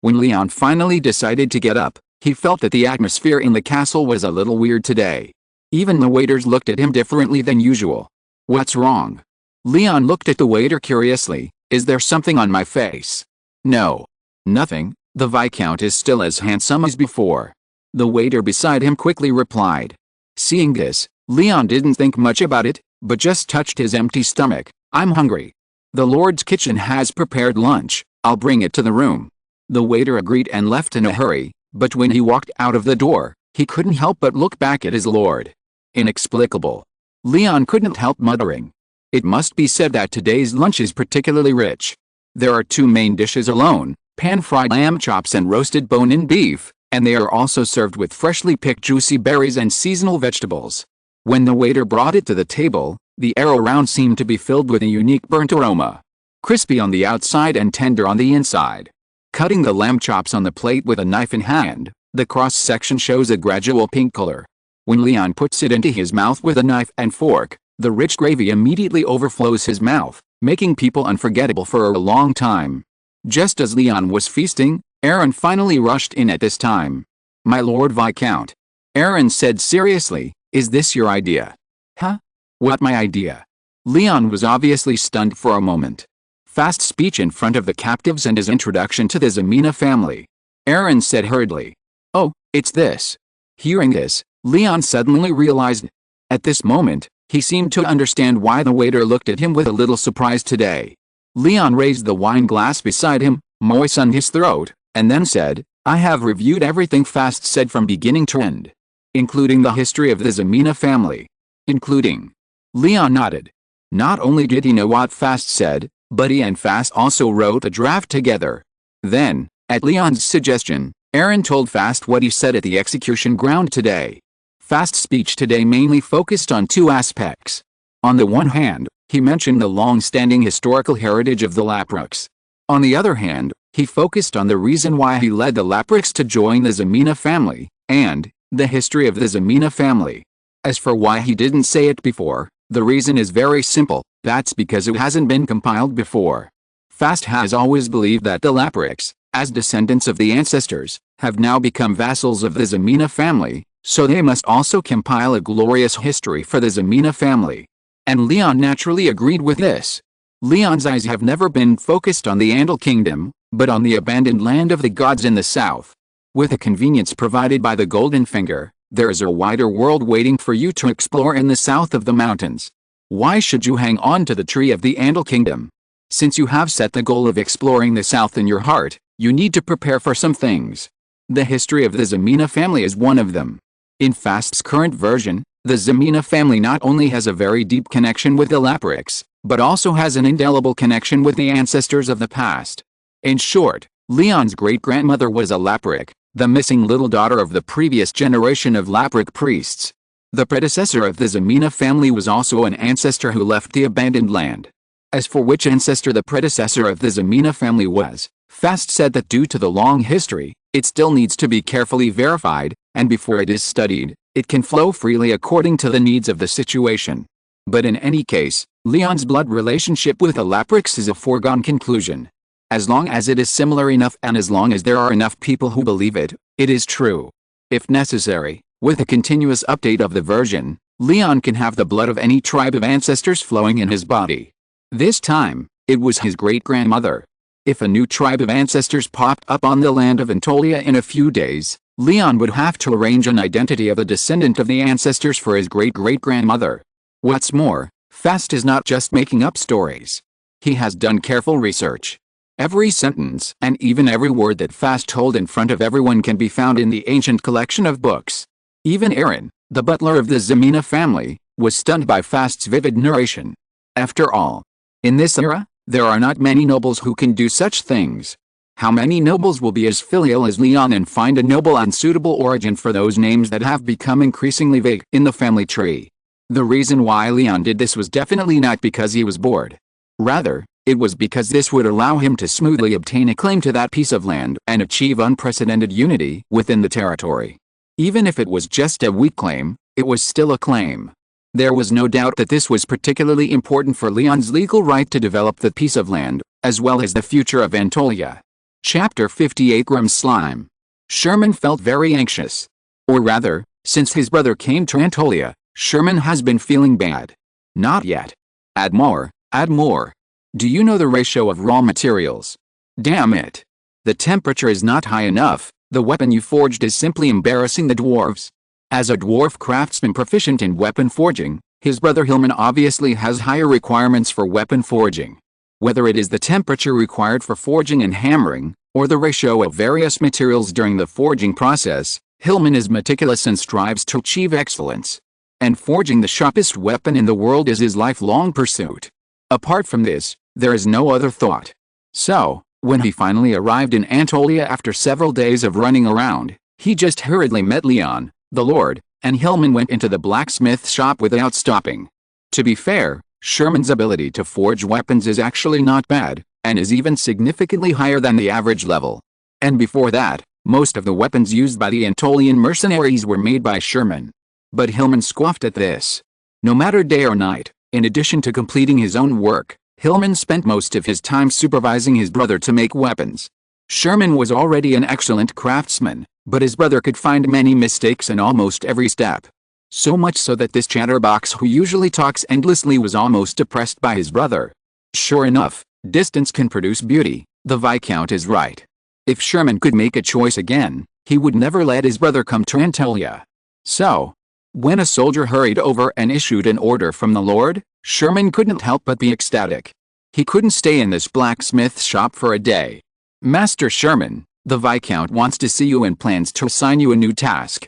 A: When Leon finally decided to get up, he felt that the atmosphere in the castle was a little weird today. Even the waiters looked at him differently than usual. What's wrong? Leon looked at the waiter curiously. Is there something on my face? No. Nothing, the Viscount is still as handsome as before. The waiter beside him quickly replied. Seeing this, Leon didn't think much about it, but just touched his empty stomach. I'm hungry. The Lord's kitchen has prepared lunch, I'll bring it to the room. The waiter agreed and left in a hurry, but when he walked out of the door, he couldn't help but look back at his lord. Inexplicable. Leon couldn't help muttering. It must be said that today's lunch is particularly rich. There are two main dishes alone, pan-fried lamb chops and roasted bone-in beef, and they are also served with freshly picked juicy berries and seasonal vegetables. When the waiter brought it to the table, the air around seemed to be filled with a unique burnt aroma. Crispy on the outside and tender on the inside. Cutting the lamb chops on the plate with a knife in hand, the cross-section shows a gradual pink color. When Leon puts it into his mouth with a knife and fork, the rich gravy immediately overflows his mouth, making people unforgettable for a long time. Just as Leon was feasting, Aaron finally rushed in at this time. My Lord Viscount. Aaron said seriously, is this your idea? Huh? What my idea? Leon was obviously stunned for a moment. Fast speech in front of the captives and his introduction to the Ximena family. Aaron said hurriedly. Oh, it's this. Hearing this, Leon suddenly realized. At this moment, he seemed to understand why the waiter looked at him with a little surprise today. Leon raised the wine glass beside him, moistened his throat, and then said, I have reviewed everything Fast said from beginning to end. Including the history of the Ximena family. Including. Leon nodded. Not only did he know what Fast said, but he and Fast also wrote a draft together. Then, at Leon's suggestion, Aaron told Fast what he said at the execution ground today. Fast's speech today mainly focused on two aspects. On the one hand, he mentioned the long-standing historical heritage of the Laprix. On the other hand, he focused on the reason why he led the Laprix to join the Ximena family, and the history of the Ximena family. As for why he didn't say it before, the reason is very simple, that's because it hasn't been compiled before. Fast has always believed that the Laprix, as descendants of the ancestors, have now become vassals of the Ximena family, so they must also compile a glorious history for the Ximena family. And Leon naturally agreed with this. Leon's eyes have never been focused on the Andal Kingdom, but on the abandoned land of the gods in the south. With the convenience provided by the Golden Finger, There is a wider world waiting for you to explore in the south of the mountains. Why should you hang on to the tree of the Andal Kingdom? Since you have set the goal of exploring the south in your heart, you need to prepare for some things. The history of the Ximena family is one of them. In Fast's current version, the Ximena family not only has a very deep connection with the Laprix, but also has an indelible connection with the ancestors of the past. In short, Leon's great-grandmother was a Lapric, the missing little daughter of the previous generation of Lapric priests. The predecessor of the Ximena family was also an ancestor who left the abandoned land. As for which ancestor the predecessor of the Ximena family was, Fast said that due to the long history, it still needs to be carefully verified, and before it is studied, it can flow freely according to the needs of the situation. But in any case, Leon's blood relationship with the Laprix is a foregone conclusion. As long as it is similar enough and as long as there are enough people who believe it, it is true. If necessary, with a continuous update of the version, Leon can have the blood of any tribe of ancestors flowing in his body. This time, it was his great-grandmother. If a new tribe of ancestors popped up on the land of Anatolia in a few days, Leon would have to arrange an identity of a descendant of the ancestors for his great-great-grandmother. What's more, Fast is not just making up stories. He has done careful research. Every sentence and even every word that Fast told in front of everyone can be found in the ancient collection of books. Even Aaron, the butler of the Ximena family, was stunned by Fast's vivid narration. After all, in this era, there are not many nobles who can do such things. How many nobles will be as filial as Leon and find a noble and suitable origin for those names that have become increasingly vague in the family tree? The reason why Leon did this was definitely not because he was bored. Rather, it was because this would allow him to smoothly obtain a claim to that piece of land and achieve unprecedented unity within the territory. Even if it was just a weak claim, it was still a claim. There was no doubt that this was particularly important for Leon's legal right to develop the piece of land, as well as the future of Anatolia. Chapter 58 Grim Slime. Sherman felt very anxious. Or rather, since his brother came to Anatolia, Sherman has been feeling bad. Not yet. Add more, add more. Do you know the ratio of raw materials? Damn it. The temperature is not high enough, the weapon you forged is simply embarrassing the dwarves. As a dwarf craftsman proficient in weapon forging, his brother Hillman obviously has higher requirements for weapon forging. Whether it is the temperature required for forging and hammering, or the ratio of various materials during the forging process, Hillman is meticulous and strives to achieve excellence. And forging the sharpest weapon in the world is his lifelong pursuit. Apart from this, there is no other thought. So, when he finally arrived in Anatolia after several days of running around, he just hurriedly met Leon, the Lord, and Hillman went into the blacksmith shop without stopping. To be fair, Sherman's ability to forge weapons is actually not bad, and is even significantly higher than the average level. And before that, most of the weapons used by the Anatolian mercenaries were made by Sherman. But Hillman scoffed at this. No matter day or night, in addition to completing his own work, Hillman spent most of his time supervising his brother to make weapons. Sherman was already an excellent craftsman, but his brother could find many mistakes in almost every step. So much so that this chatterbox who usually talks endlessly was almost depressed by his brother. Sure enough, distance can produce beauty, the Viscount is right. If Sherman could make a choice again, he would never let his brother come to Anatolia. So, when a soldier hurried over and issued an order from the Lord, Sherman couldn't help but be ecstatic. He couldn't stay in this blacksmith shop for a day. Master Sherman, the Viscount wants to see you and plans to assign you a new task.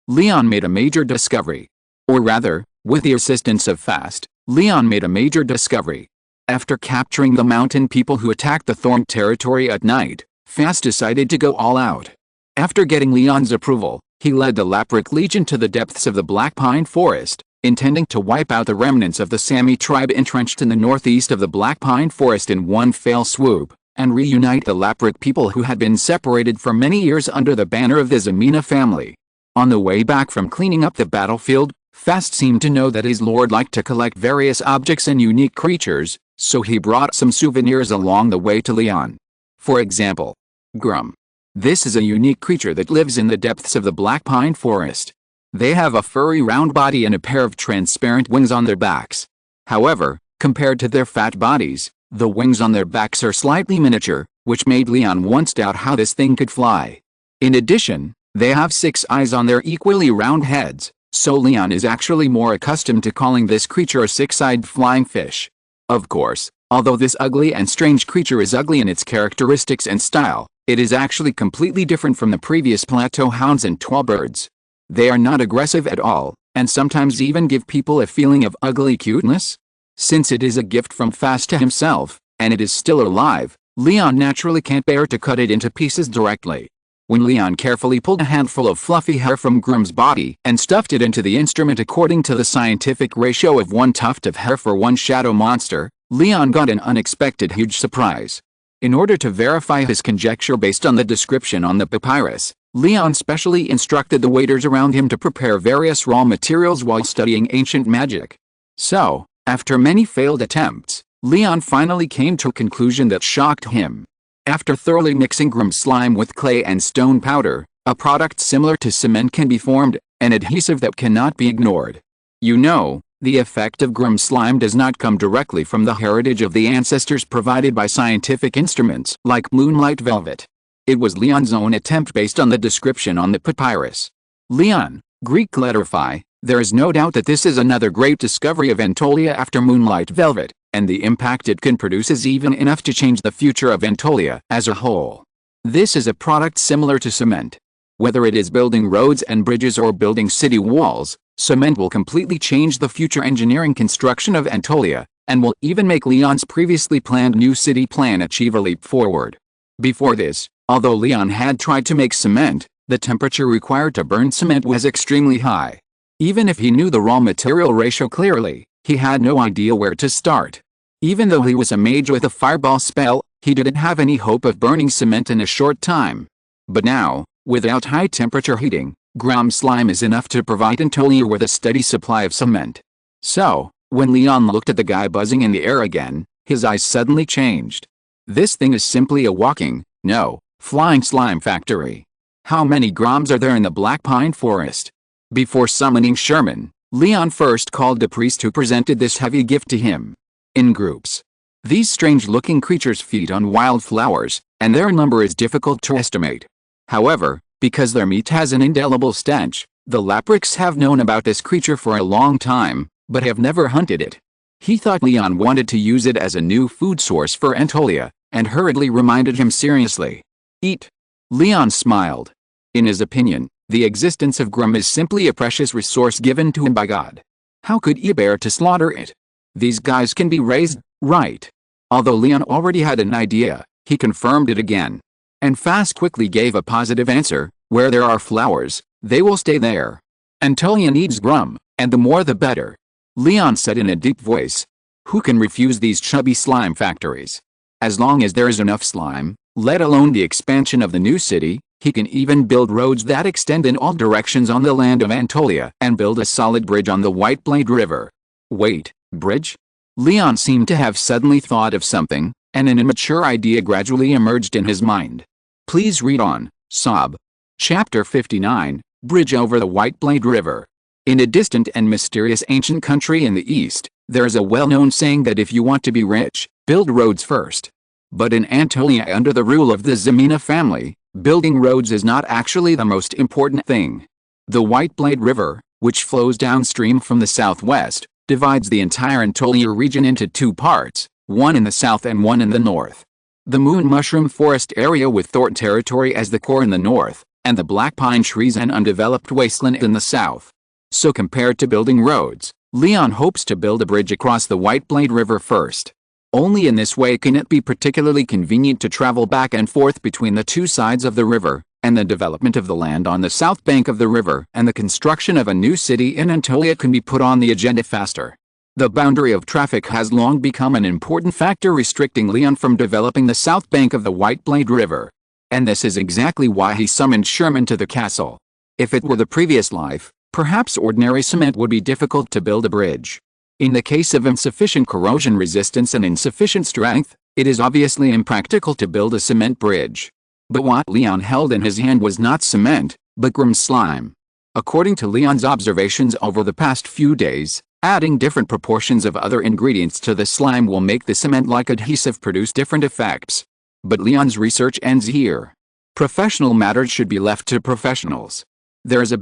A: Leon made a major discovery. Or rather, with the assistance of Fast, Leon made a major discovery. After capturing the mountain people who attacked the Thorn territory at night, Fast decided to go all out. After getting Leon's approval, he led the Lapric Legion to the depths of the Black Pine Forest, intending to wipe out the remnants of the Sami tribe entrenched in the northeast of the Black Pine Forest in one fell swoop, and reunite the Lapric people who had been separated for many years under the banner of the Ximena family. On the way back from cleaning up the battlefield, Fast seemed to know that his lord liked to collect various objects and unique creatures, so he brought some souvenirs along the way to Leon. For example, Gloom. This is a unique creature that lives in the depths of the Black Pine Forest. They have a furry round body and a pair of transparent wings on their backs. However, compared to their fat bodies, the wings on their backs are slightly miniature, which made Leon once doubt how this thing could fly. In addition, They have 6 eyes on their equally round heads, so León is actually more accustomed to calling this creature a 6-eyed flying fish. Of course, although this ugly and strange creature is ugly in its characteristics and style, it is actually completely different from the previous plateau hounds and tall birds. They are not aggressive at all, and sometimes even give people a feeling of ugly cuteness. Since it is a gift from Fasta himself, and it is still alive, León naturally can't bear to cut it into pieces directly. When León carefully pulled a handful of fluffy hair from Gloom's body and stuffed it into the instrument according to the scientific ratio of 1 tuft of hair for 1 shadow monster, León got an unexpected huge surprise. In order to verify his conjecture based on the description on the papyrus, León specially instructed the waiters around him to prepare various raw materials while studying ancient magic. So, after many failed attempts, León finally came to a conclusion that shocked him. After thoroughly mixing Gloom's slime with clay and stone powder, a product similar to cement can be formed, an adhesive that cannot be ignored. You know, the effect of Gloom's slime does not come directly from the heritage of the ancestors provided by scientific instruments like moonlight velvet. It was León's own attempt based on the description on the papyrus. León, Greek letter phi, there is no doubt that this is another great discovery of Anatolia after moonlight velvet, and the impact it can produce is even enough to change the future of Anatolia as a whole. This is a product similar to cement. Whether it is building roads and bridges or building city walls, cement will completely change the future engineering construction of Anatolia, and will even make León's previously planned new city plan achieve a leap forward. Before this, although León had tried to make cement, the temperature required to burn cement was extremely high. Even if he knew the raw material ratio clearly, he had no idea where to start. Even though he was a mage with a fireball spell, he didn't have any hope of burning cement in a short time. But now, without high temperature heating, Gloom slime is enough to provide Anatolia with a steady supply of cement. So, when León looked at the guy buzzing in the air again, his eyes suddenly changed. This thing is simply a walking, no, flying slime factory. How many Glooms are there in the Black Pine Forest? Before summoning Sherman, León first called the priest who presented this heavy gift to him. In groups, these strange-looking creatures feed on wildflowers, and their number is difficult to estimate. However, because their meat has an indelible stench, the Laprics have known about this creature for a long time, but have never hunted it. He thought León wanted to use it as a new food source for Anatolia, and hurriedly reminded him seriously. Eat. León smiled. In his opinion, the existence of Gloom is simply a precious resource given to him by God. How could he bear to slaughter it? These guys can be raised, right? Although León already had an idea, he confirmed it again. And Fast quickly gave a positive answer: where there are flowers, they will stay there. Anatolia needs Gloom, and the more the better. León said in a deep voice. Who can refuse these chubby slime factories? As long as there is enough slime, let alone the expansion of the new city, he can even build roads that extend in all directions on the land of Anatolia and build a solid bridge on the White Blade River. Wait. Bridge? León seemed to have suddenly thought of something, and an immature idea gradually emerged in his mind. Please read on, Sob. Chapter 59, Bridge over the White Blade River. In a distant and mysterious ancient country in the east, there is a well-known saying that if you want to be rich, build roads first. But in Anatolia under the rule of the Ximena family, building roads is not actually the most important thing. The White Blade River, which flows downstream from the southwest, divides the entire Anatolia region into 2 parts, one in the south and one in the north. The Moon Mushroom Forest area with Thorn territory as the core in the north, and the Black Pine trees and undeveloped wasteland in the south. So compared to building roads, León hopes to build a bridge across the White Blade River first. Only in this way can it be particularly convenient to travel back and forth between the 2 sides of the river, and the development of the land on the south bank of the river and the construction of a new city in Anatolia can be put on the agenda faster. The boundary of traffic has long become an important factor restricting León from developing the south bank of the White Blade River. And this is exactly why he summoned Sherman to the castle. If it were the previous life, perhaps ordinary cement would be difficult to build a bridge. In the case of insufficient corrosion resistance and insufficient strength, it is obviously impractical to build a cement bridge. But what León held in his hand was not cement, but Gloom slime. According to León's observations over the past few days, adding different proportions of other ingredients to the slime will make the cement-like adhesive produce different effects. But León's research ends here. Professional matters should be left to professionals. There's a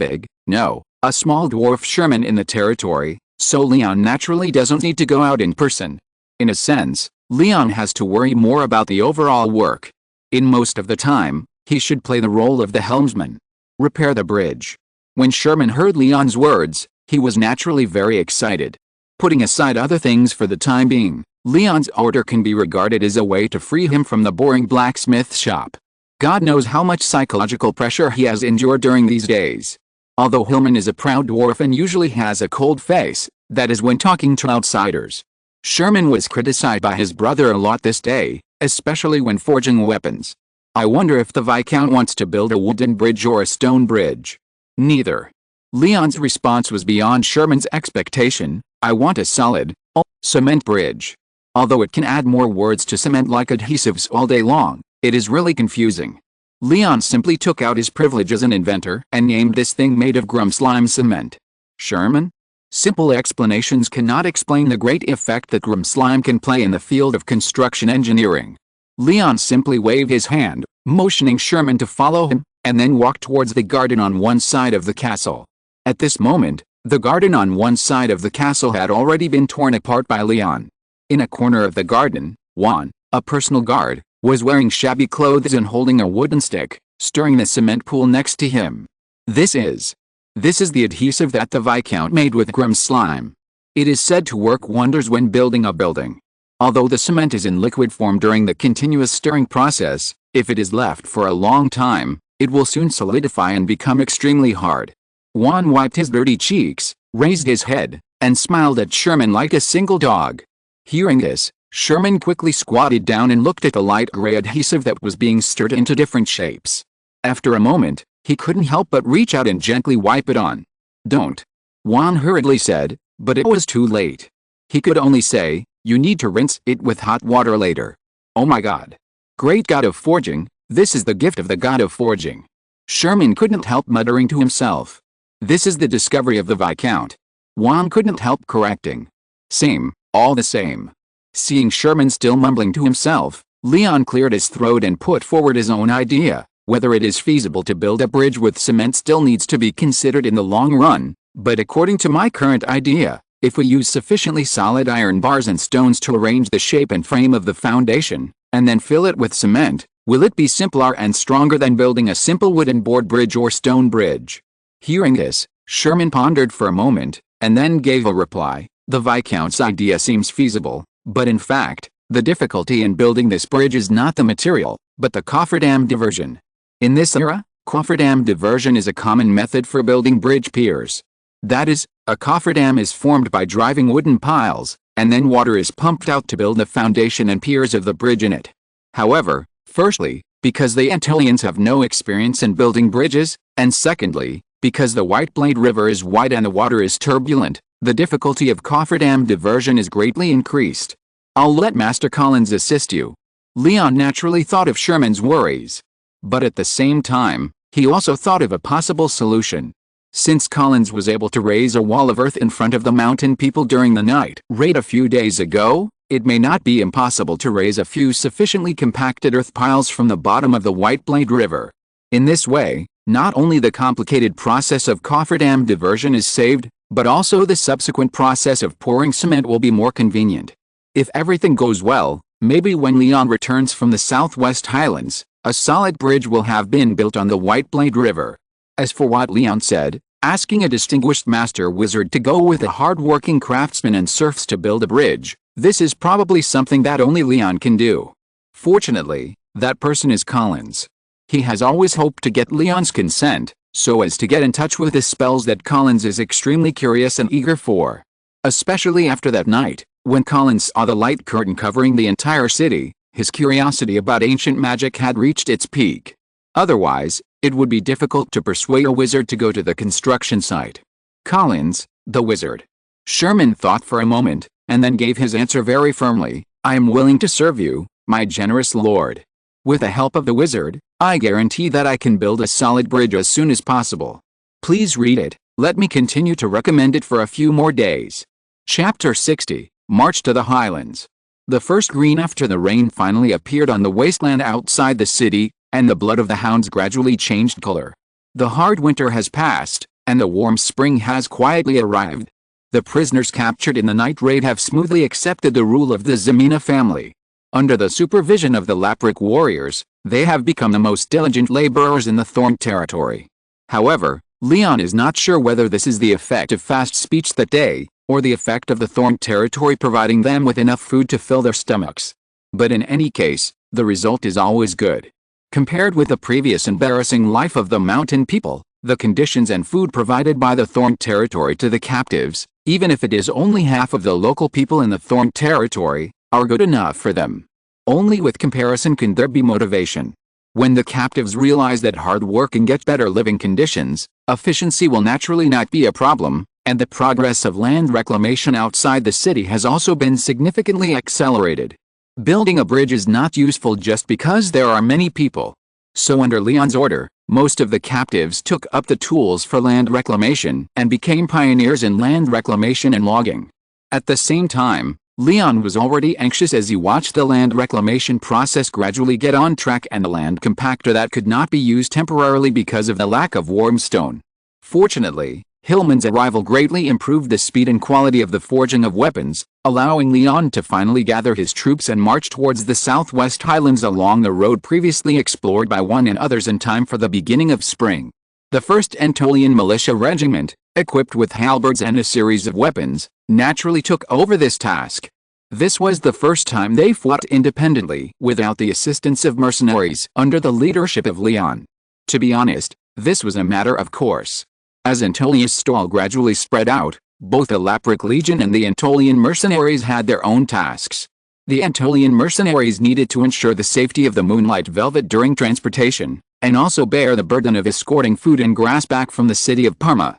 A: small dwarf Sherman in the territory, so Leon naturally doesn't need to go out in person. In a sense, Leon has to worry more about the overall work. In most of the time, he should play the role of the helmsman. Repair the bridge. When Sherman heard Leon's words, he was naturally very excited. Putting aside other things for the time being, Leon's order can be regarded as a way to free him from the boring blacksmith shop. God knows how much psychological pressure he has endured during these days. Although Hillman is a proud dwarf and usually has a cold face, that is when talking to outsiders. Sherman was criticized by his brother a lot this day, especially when forging weapons. I wonder if the Viscount wants to build a wooden bridge or a stone bridge. Neither. Leon's response was beyond Sherman's expectation. I want a solid, cement bridge. Although it can add more words to cement like adhesives all day long, it is really confusing. Leon simply took out his privilege as an inventor and named this thing made of Gloom slime cement. Sherman? Simple explanations cannot explain the great effect that Gloom slime can play in the field of construction engineering. Leon simply waved his hand, motioning Sherman to follow him, and then walked towards the garden on one side of the castle. At this moment, the garden on one side of the castle had already been torn apart by Leon. In a corner of the garden, Juan, a personal guard, was wearing shabby clothes and holding a wooden stick, stirring the cement pool next to him. This is the adhesive that the Viscount made with Gloom slime. It is said to work wonders when building a building. Although the cement is in liquid form during the continuous stirring process, if it is left for a long time, it will soon solidify and become extremely hard. Juan wiped his dirty cheeks, raised his head, and smiled at Sherman like a single dog. Hearing this, Sherman quickly squatted down and looked at the light gray adhesive that was being stirred into different shapes. After a moment, he couldn't help but reach out and gently wipe it on. Don't. Juan hurriedly said, but it was too late. He could only say, you need to rinse it with hot water later. Oh my God. Great God of forging, this is the gift of the God of forging. Sherman couldn't help muttering to himself. This is the discovery of the Viscount. Juan couldn't help correcting. Same, all the same. Seeing Sherman still mumbling to himself, Leon cleared his throat and put forward his own idea. Whether it is feasible to build a bridge with cement still needs to be considered in the long run, but according to my current idea, if we use sufficiently solid iron bars and stones to arrange the shape and frame of the foundation, and then fill it with cement, will it be simpler and stronger than building a simple wooden board bridge or stone bridge? Hearing this, Sherman pondered for a moment, and then gave a reply. The Viscount's idea seems feasible, but in fact, the difficulty in building this bridge is not the material, but the cofferdam diversion. In this era, cofferdam diversion is a common method for building bridge piers. That is, a cofferdam is formed by driving wooden piles, and then water is pumped out to build the foundation and piers of the bridge in it. However, firstly, because the Antilleans have no experience in building bridges, and secondly, because the White Blade River is wide and the water is turbulent, the difficulty of cofferdam diversion is greatly increased. I'll let Master Collins assist you. Leon naturally thought of Sherman's worries. But at the same time, he also thought of a possible solution. Since Collins was able to raise a wall of earth in front of the mountain people during the night raid a few days ago, it may not be impossible to raise a few sufficiently compacted earth piles from the bottom of the White Blade River. In this way, not only the complicated process of cofferdam diversion is saved, but also the subsequent process of pouring cement will be more convenient. If everything goes well, maybe when Leon returns from the Southwest Highlands, a solid bridge will have been built on the White Blade River. As for what Leon said, asking a distinguished master wizard to go with a hard-working craftsman and serfs to build a bridge, this is probably something that only Leon can do. Fortunately, that person is Collins. He has always hoped to get Leon's consent, so as to get in touch with the spells that Collins is extremely curious and eager for. Especially after that night, when Collins saw the light curtain covering the entire city, his curiosity about ancient magic had reached its peak. Otherwise, it would be difficult to persuade a wizard to go to the construction site. Collins, the wizard. Sherman thought for a moment, and then gave his answer very firmly. I am willing to serve you, my generous lord. With the help of the wizard, I guarantee that I can build a solid bridge as soon as possible. Please read it. Let me continue to recommend it for a few more days. Chapter 60, March to the Highlands. The first green after the rain finally appeared on the wasteland outside the city, and the blood of the hounds gradually changed color. The hard winter has passed, and the warm spring has quietly arrived. The prisoners captured in the night raid have smoothly accepted the rule of the Ximena family. Under the supervision of the Laprik warriors, they have become the most diligent laborers in the Thorn territory. However, Leon is not sure whether this is the effect of fast speech that day, or the effect of the Thorn territory providing them with enough food to fill their stomachs. But in any case, the result is always good. Compared with the previous embarrassing life of the mountain people, the conditions and food provided by the Thorn territory to the captives, even if it is only half of the local people in the Thorn territory, are good enough for them. Only with comparison can there be motivation. When the captives realize that hard work can get better living conditions, efficiency will naturally not be a problem, and the progress of land reclamation outside the city has also been significantly accelerated. Building a bridge is not useful just because there are many people. So under Leon's order, most of the captives took up the tools for land reclamation and became pioneers in land reclamation and logging. At the same time, Leon was already anxious as he watched the land reclamation process gradually get on track and the land compactor that could not be used temporarily because of the lack of warm stone. Fortunately, Hillman's arrival greatly improved the speed and quality of the forging of weapons, allowing Leon to finally gather his troops and march towards the southwest highlands along the road previously explored by one and others in time for the beginning of spring. The 1st Antolian Militia Regiment, equipped with halberds and a series of weapons, naturally took over this task. This was the first time they fought independently without the assistance of mercenaries under the leadership of Leon. To be honest, this was a matter of course. As Antolia's stall gradually spread out, both the Laprik Legion and the Antolian mercenaries had their own tasks. The Antolian mercenaries needed to ensure the safety of the Moonlight Velvet during transportation, and also bear the burden of escorting food and grass back from the city of Parma.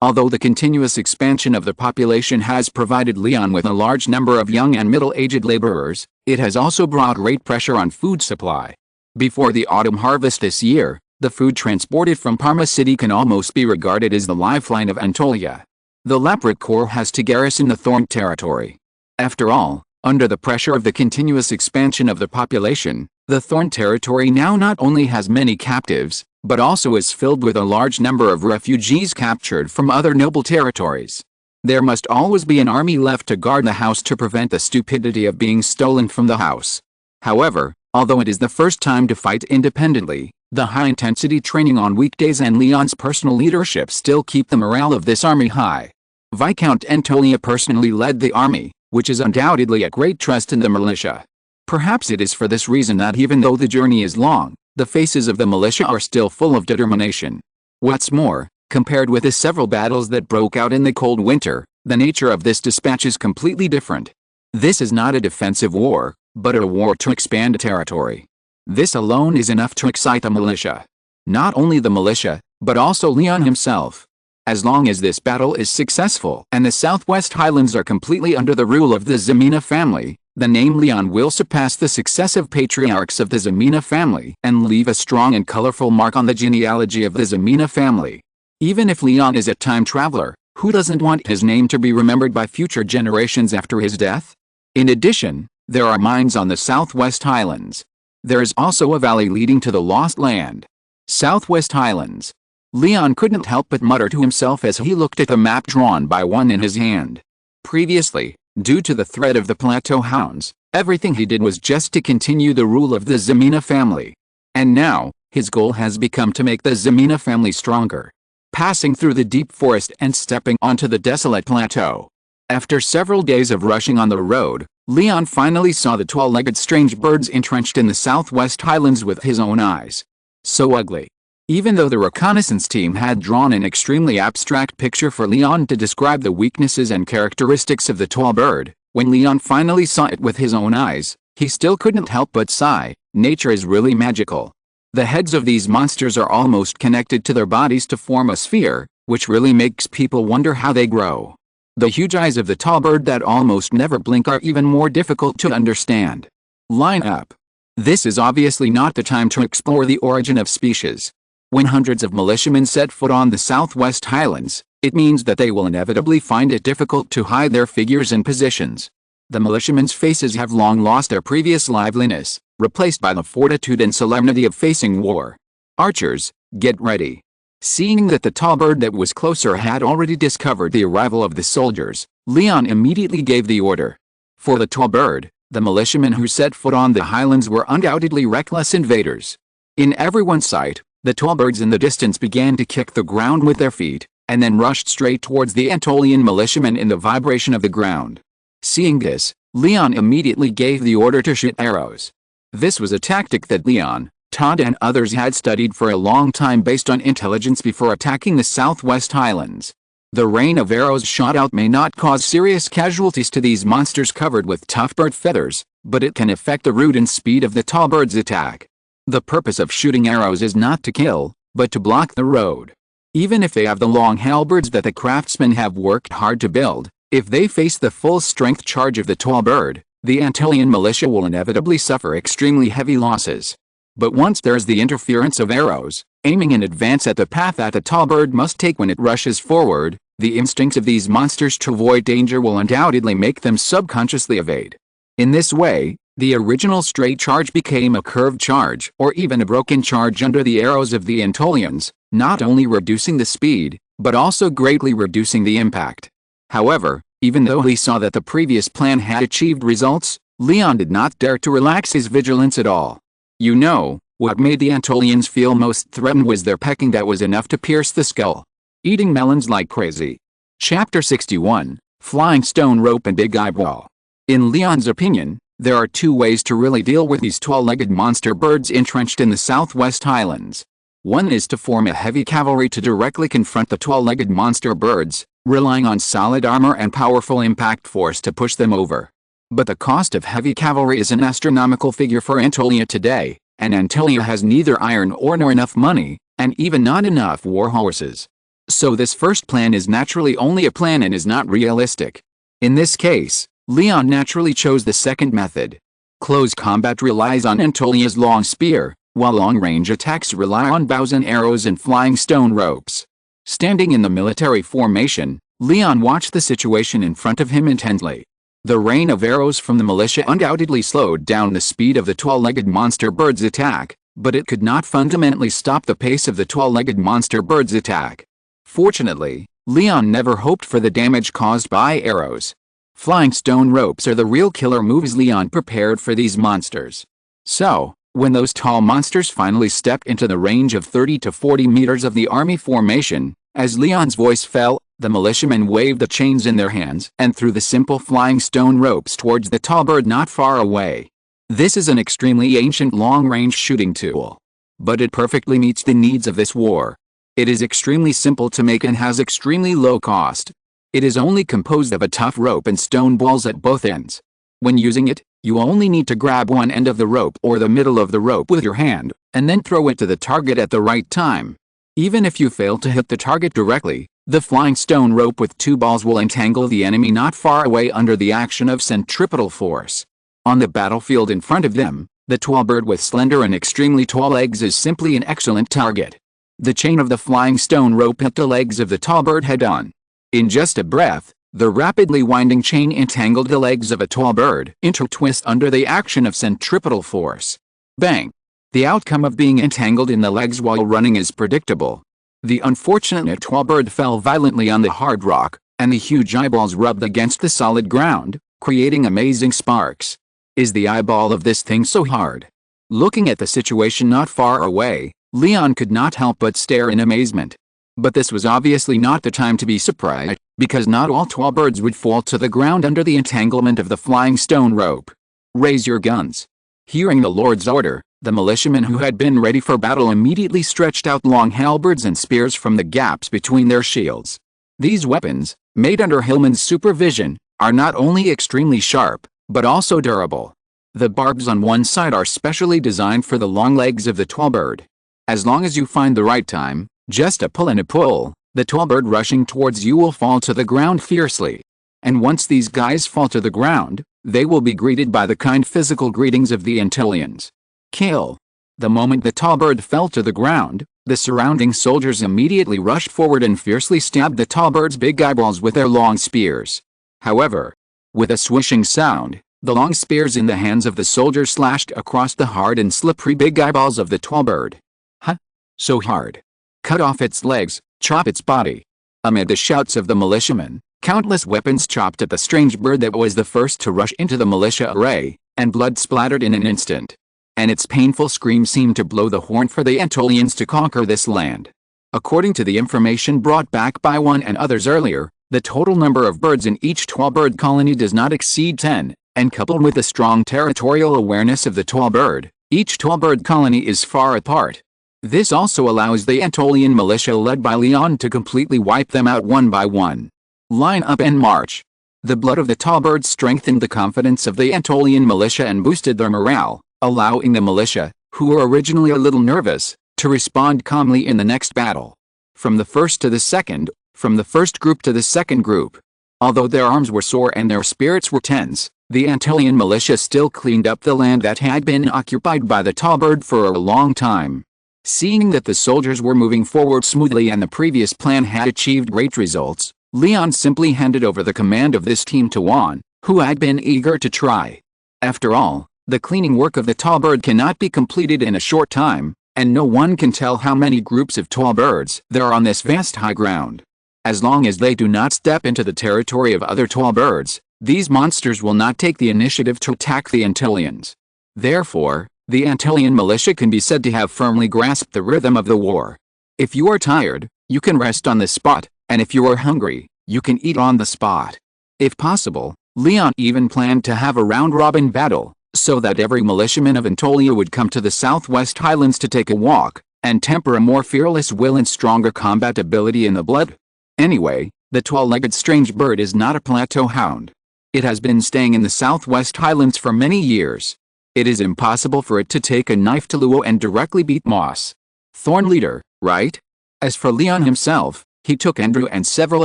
A: Although the continuous expansion of the population has provided Leon with a large number of young and middle-aged laborers, it has also brought great pressure on food supply. Before the autumn harvest this year, the food transported from Parma city can almost be regarded as the lifeline of Antolia. The Laprik Corps has to garrison the Thorn territory. After all, under the pressure of the continuous expansion of the population, the Thorn territory now not only has many captives, but also is filled with a large number of refugees captured from other noble territories. There must always be an army left to guard the house to prevent the stupidity of being stolen from the house. However, although it is the first time to fight independently, the high-intensity training on weekdays and Leon's personal leadership still keep the morale of this army high. Viscount Antolia personally led the army, which is undoubtedly a great trust in the militia. Perhaps it is for this reason that even though the journey is long, the faces of the militia are still full of determination. What's more, compared with the several battles that broke out in the cold winter, the nature of this dispatch is completely different. This is not a defensive war, but a war to expand a territory. This alone is enough to excite a militia. Not only the militia, but also Leon himself. As long as this battle is successful and the Southwest Highlands are completely under the rule of the Ximena family, the name Leon will surpass the successive patriarchs of the Ximena family and leave a strong and colorful mark on the genealogy of the Ximena family. Even if Leon is a time traveler, who doesn't want his name to be remembered by future generations after his death? In addition, there are mines on the Southwest Highlands. There is also a valley leading to the Lost Land. Southwest Highlands. Leon couldn't help but mutter to himself as he looked at the map drawn by one in his hand. Previously, due to the threat of the Plateau Hounds, everything he did was just to continue the rule of the Ximena family. And now, his goal has become to make the Ximena family stronger. Passing through the deep forest and stepping onto the desolate plateau. After several days of rushing on the road, Leon finally saw the tall-legged strange birds entrenched in the Southwest Highlands with his own eyes. So ugly. Even though the reconnaissance team had drawn an extremely abstract picture for Leon to describe the weaknesses and characteristics of the tall bird, when Leon finally saw it with his own eyes, he still couldn't help but sigh. Nature is really magical. The heads of these monsters are almost connected to their bodies to form a sphere, which really makes people wonder how they grow. The huge eyes of the tall bird that almost never blink are even more difficult to understand. Line up. This is obviously not the time to explore the origin of species. When hundreds of militiamen set foot on the Southwest Highlands, it means that they will inevitably find it difficult to hide their figures and positions. The militiamen's faces have long lost their previous liveliness, replaced by the fortitude and solemnity of facing war. Archers, get ready. Seeing that the tall bird that was closer had already discovered the arrival of the soldiers, León immediately gave the order. For the tall bird, the militiamen who set foot on the highlands were undoubtedly reckless invaders. In everyone's sight, the tall birds in the distance began to kick the ground with their feet, and then rushed straight towards the Antolian militiamen in the vibration of the ground. Seeing this, León immediately gave the order to shoot arrows. This was a tactic that León, Todd and others had studied for a long time based on intelligence before attacking the southwest highlands. The rain of arrows shot out may not cause serious casualties to these monsters covered with tough bird feathers, but it can affect the route and speed of the tall bird's attack. The purpose of shooting arrows is not to kill, but to block the road. Even if they have the long halberds that the craftsmen have worked hard to build, if they face the full strength charge of the tall bird, the Antolian militia will inevitably suffer extremely heavy losses. But once there's the interference of arrows, aiming in advance at the path that the tall bird must take when it rushes forward, the instincts of these monsters to avoid danger will undoubtedly make them subconsciously evade. In this way, the original straight charge became a curved charge or even a broken charge under the arrows of the Antolians, not only reducing the speed, but also greatly reducing the impact. However, even though he saw that the previous plan had achieved results, León did not dare to relax his vigilance at all. You know, what made the Antolians feel most threatened was their pecking that was enough to pierce the skull. Eating melons like crazy. Chapter 61, Flying Stone Rope and Big Eyeball. In León's opinion, there are two ways to really deal with these tall-legged monster birds entrenched in the southwest highlands. One is to form a heavy cavalry to directly confront the tall-legged monster birds, relying on solid armor and powerful impact force to push them over. But the cost of heavy cavalry is an astronomical figure for Anatolia today, and Anatolia has neither iron ore nor enough money, and even not enough war horses. So this first plan is naturally only a plan and is not realistic. In this case, León naturally chose the second method. Close combat relies on Antolia's long spear, while long-range attacks rely on bows and arrows and flying stone ropes. Standing in the military formation, León watched the situation in front of him intently. The rain of arrows from the militia undoubtedly slowed down the speed of the tall-legged monster bird's attack, but it could not fundamentally stop the pace of the tall-legged monster bird's attack. Fortunately, León never hoped for the damage caused by arrows. Flying stone ropes are the real killer moves León prepared for these monsters. So, when those tall monsters finally stepped into the range of 30 to 40 meters of the army formation, as León's voice fell, the militiamen waved the chains in their hands and threw the simple flying stone ropes towards the tall bird not far away. This is an extremely ancient long-range shooting tool. But it perfectly meets the needs of this war. It is extremely simple to make and has extremely low cost. It is only composed of a tough rope and stone balls at both ends. When using it, you only need to grab one end of the rope or the middle of the rope with your hand, and then throw it to the target at the right time. Even if you fail to hit the target directly, the flying stone rope with two balls will entangle the enemy not far away under the action of centripetal force. On the battlefield in front of them, the tall bird with slender and extremely tall legs is simply an excellent target. The chain of the flying stone rope hit the legs of the tall bird head-on. In just a breath, the rapidly winding chain entangled the legs of a tall bird, intertwist under the action of centripetal force. Bang! The outcome of being entangled in the legs while running is predictable. The unfortunate tall bird fell violently on the hard rock, and the huge eyeballs rubbed against the solid ground, creating amazing sparks. Is the eyeball of this thing so hard? Looking at the situation not far away, León could not help but stare in amazement. But this was obviously not the time to be surprised, because not all tall birds would fall to the ground under the entanglement of the flying stone rope. Raise your guns. Hearing the Lord's order, the militiamen who had been ready for battle immediately stretched out long halberds and spears from the gaps between their shields. These weapons, made under Hillman's supervision, are not only extremely sharp, but also durable. The barbs on one side are specially designed for the long legs of the tall bird. As long as you find the right time, just a pull and a pull, the tall bird rushing towards you will fall to the ground fiercely. And once these guys fall to the ground, they will be greeted by the kind physical greetings of the Antolians. Kill. The moment the tall bird fell to the ground, the surrounding soldiers immediately rushed forward and fiercely stabbed the tall bird's big eyeballs with their long spears. However, With a swishing sound, the long spears in the hands of the soldiers slashed across the hard and slippery big eyeballs of the tall bird. Huh? So hard. Cut off its legs, chop its body. Amid the shouts of the militiamen, countless weapons chopped at the strange bird that was the first to rush into the militia array, and blood splattered in an instant. And its painful scream seemed to blow the horn for the Antolians to conquer this land. According to the information brought back by one and others earlier, the total number of birds in each tall bird colony does not exceed 10, and coupled with the strong territorial awareness of the tall bird, each tall bird colony is far apart. This also allows the Antolian militia led by León to completely wipe them out one by one. Line up and march. The blood of the tall bird strengthened the confidence of the Antolian militia and boosted their morale, allowing the militia, who were originally a little nervous, to respond calmly in the next battle. From the first to the second, from the first group to the second group. Although their arms were sore and their spirits were tense, the Antolian militia still cleaned up the land that had been occupied by the tall bird for a long time. Seeing that the soldiers were moving forward smoothly and the previous plan had achieved great results, León simply handed over the command of this team to Juan, who had been eager to try. After all, the cleaning work of the tall bird cannot be completed in a short time, and no one can tell how many groups of tall birds there are on this vast high ground. As long as they do not step into the territory of other tall birds, these monsters will not take the initiative to attack the Antolians. Therefore, the Antolian militia can be said to have firmly grasped the rhythm of the war. If you are tired, you can rest on the spot, and if you are hungry, you can eat on the spot. If possible, León even planned to have a round-robin battle, so that every militiaman of Anatolia would come to the southwest highlands to take a walk, and temper a more fearless will and stronger combat ability in the blood. Anyway, the tall-legged strange bird is not a plateau hound. It has been staying in the southwest highlands for many years. It is impossible for it to take a knife to Luo and directly beat Moss. Thorn leader, right? As for León himself, he took Andrew and several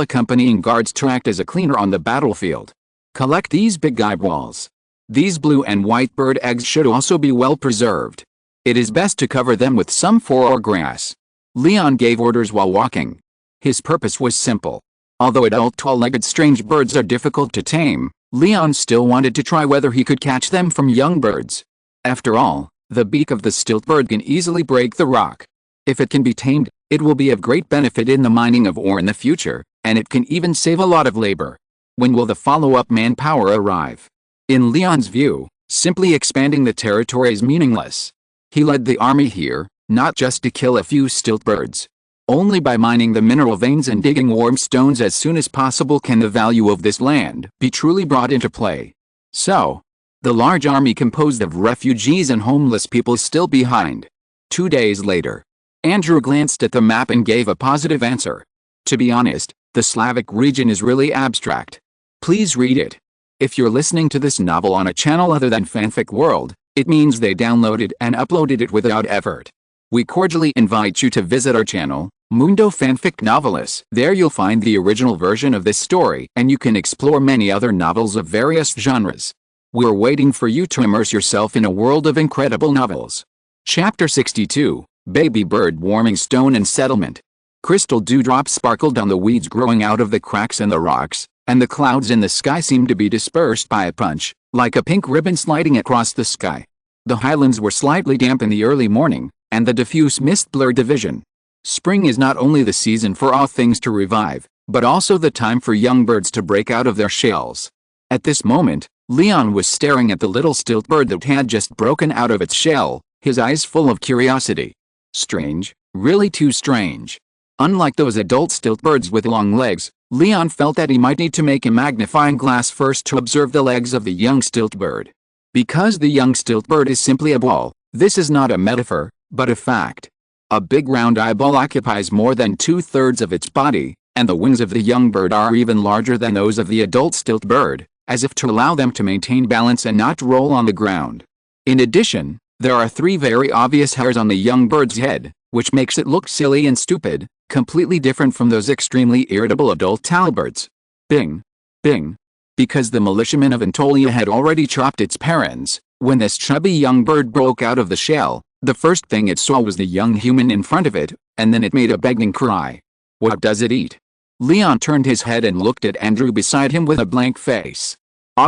A: accompanying guards to act as a cleaner on the battlefield. Collect these big eyeballs. These blue and white bird eggs should also be well preserved. It is best to cover them with some fur or grass. León gave orders while walking. His purpose was simple. Although adult tall-legged strange birds are difficult to tame, León still wanted to try whether he could catch them from young birds. After all, the beak of the stilt bird can easily break the rock. If it can be tamed, it will be of great benefit in the mining of ore in the future, and it can even save a lot of labor. When will the follow-up manpower arrive? In León's view, simply expanding the territory is meaningless. He led the army here, not just to kill a few stilt birds. Only by mining the mineral veins and digging warm stones as soon as possible can the value of this land be truly brought into play. So, the large army composed of refugees and homeless people still behind. 2 days later, Andrew glanced at the map and gave a positive answer. To be honest, the Slavic region is really abstract. Please read it. If you're listening to this novel on a channel other than Fanfic World, it means they downloaded and uploaded it without effort. We cordially invite you to visit our channel, Mundo Fanfic Novelis. There you'll find the original version of this story, and you can explore many other novels of various genres. We're waiting for you to immerse yourself in a world of incredible novels. Chapter 62, Baby Bird Warming Stone and Settlement. Crystal dewdrops sparkled on the weeds growing out of the cracks in the rocks, and the clouds in the sky seemed to be dispersed by a punch, like a pink ribbon sliding across the sky. The highlands were slightly damp in the early morning, and the diffuse mist blurred the vision. Spring is not only the season for all things to revive, but also the time for young birds to break out of their shells. At this moment, León was staring at the little stilt bird that had just broken out of its shell, his eyes full of curiosity. Strange, really too strange. Unlike those adult stilt birds with long legs, León felt that he might need to make a magnifying glass first to observe the legs of the young stilt bird. Because the young stilt bird is simply a ball, this is not a metaphor, but a fact. A big round eyeball occupies more than 2/3 of its body, and the wings of the young bird are even larger than those of the adult stilt bird, as if to allow them to maintain balance and not roll on the ground. In addition, there are 3 very obvious hairs on the young bird's head, which makes it look silly and stupid, completely different from those extremely irritable adult talbirds. Bing! Bing! Because the militiamen of Anatolia had already chopped its parents, when this chubby young bird broke out of the shell, the first thing it saw was the young human in front of it, and then it made a begging cry. What does it eat? León turned his head and looked at Andrew beside him with a blank face.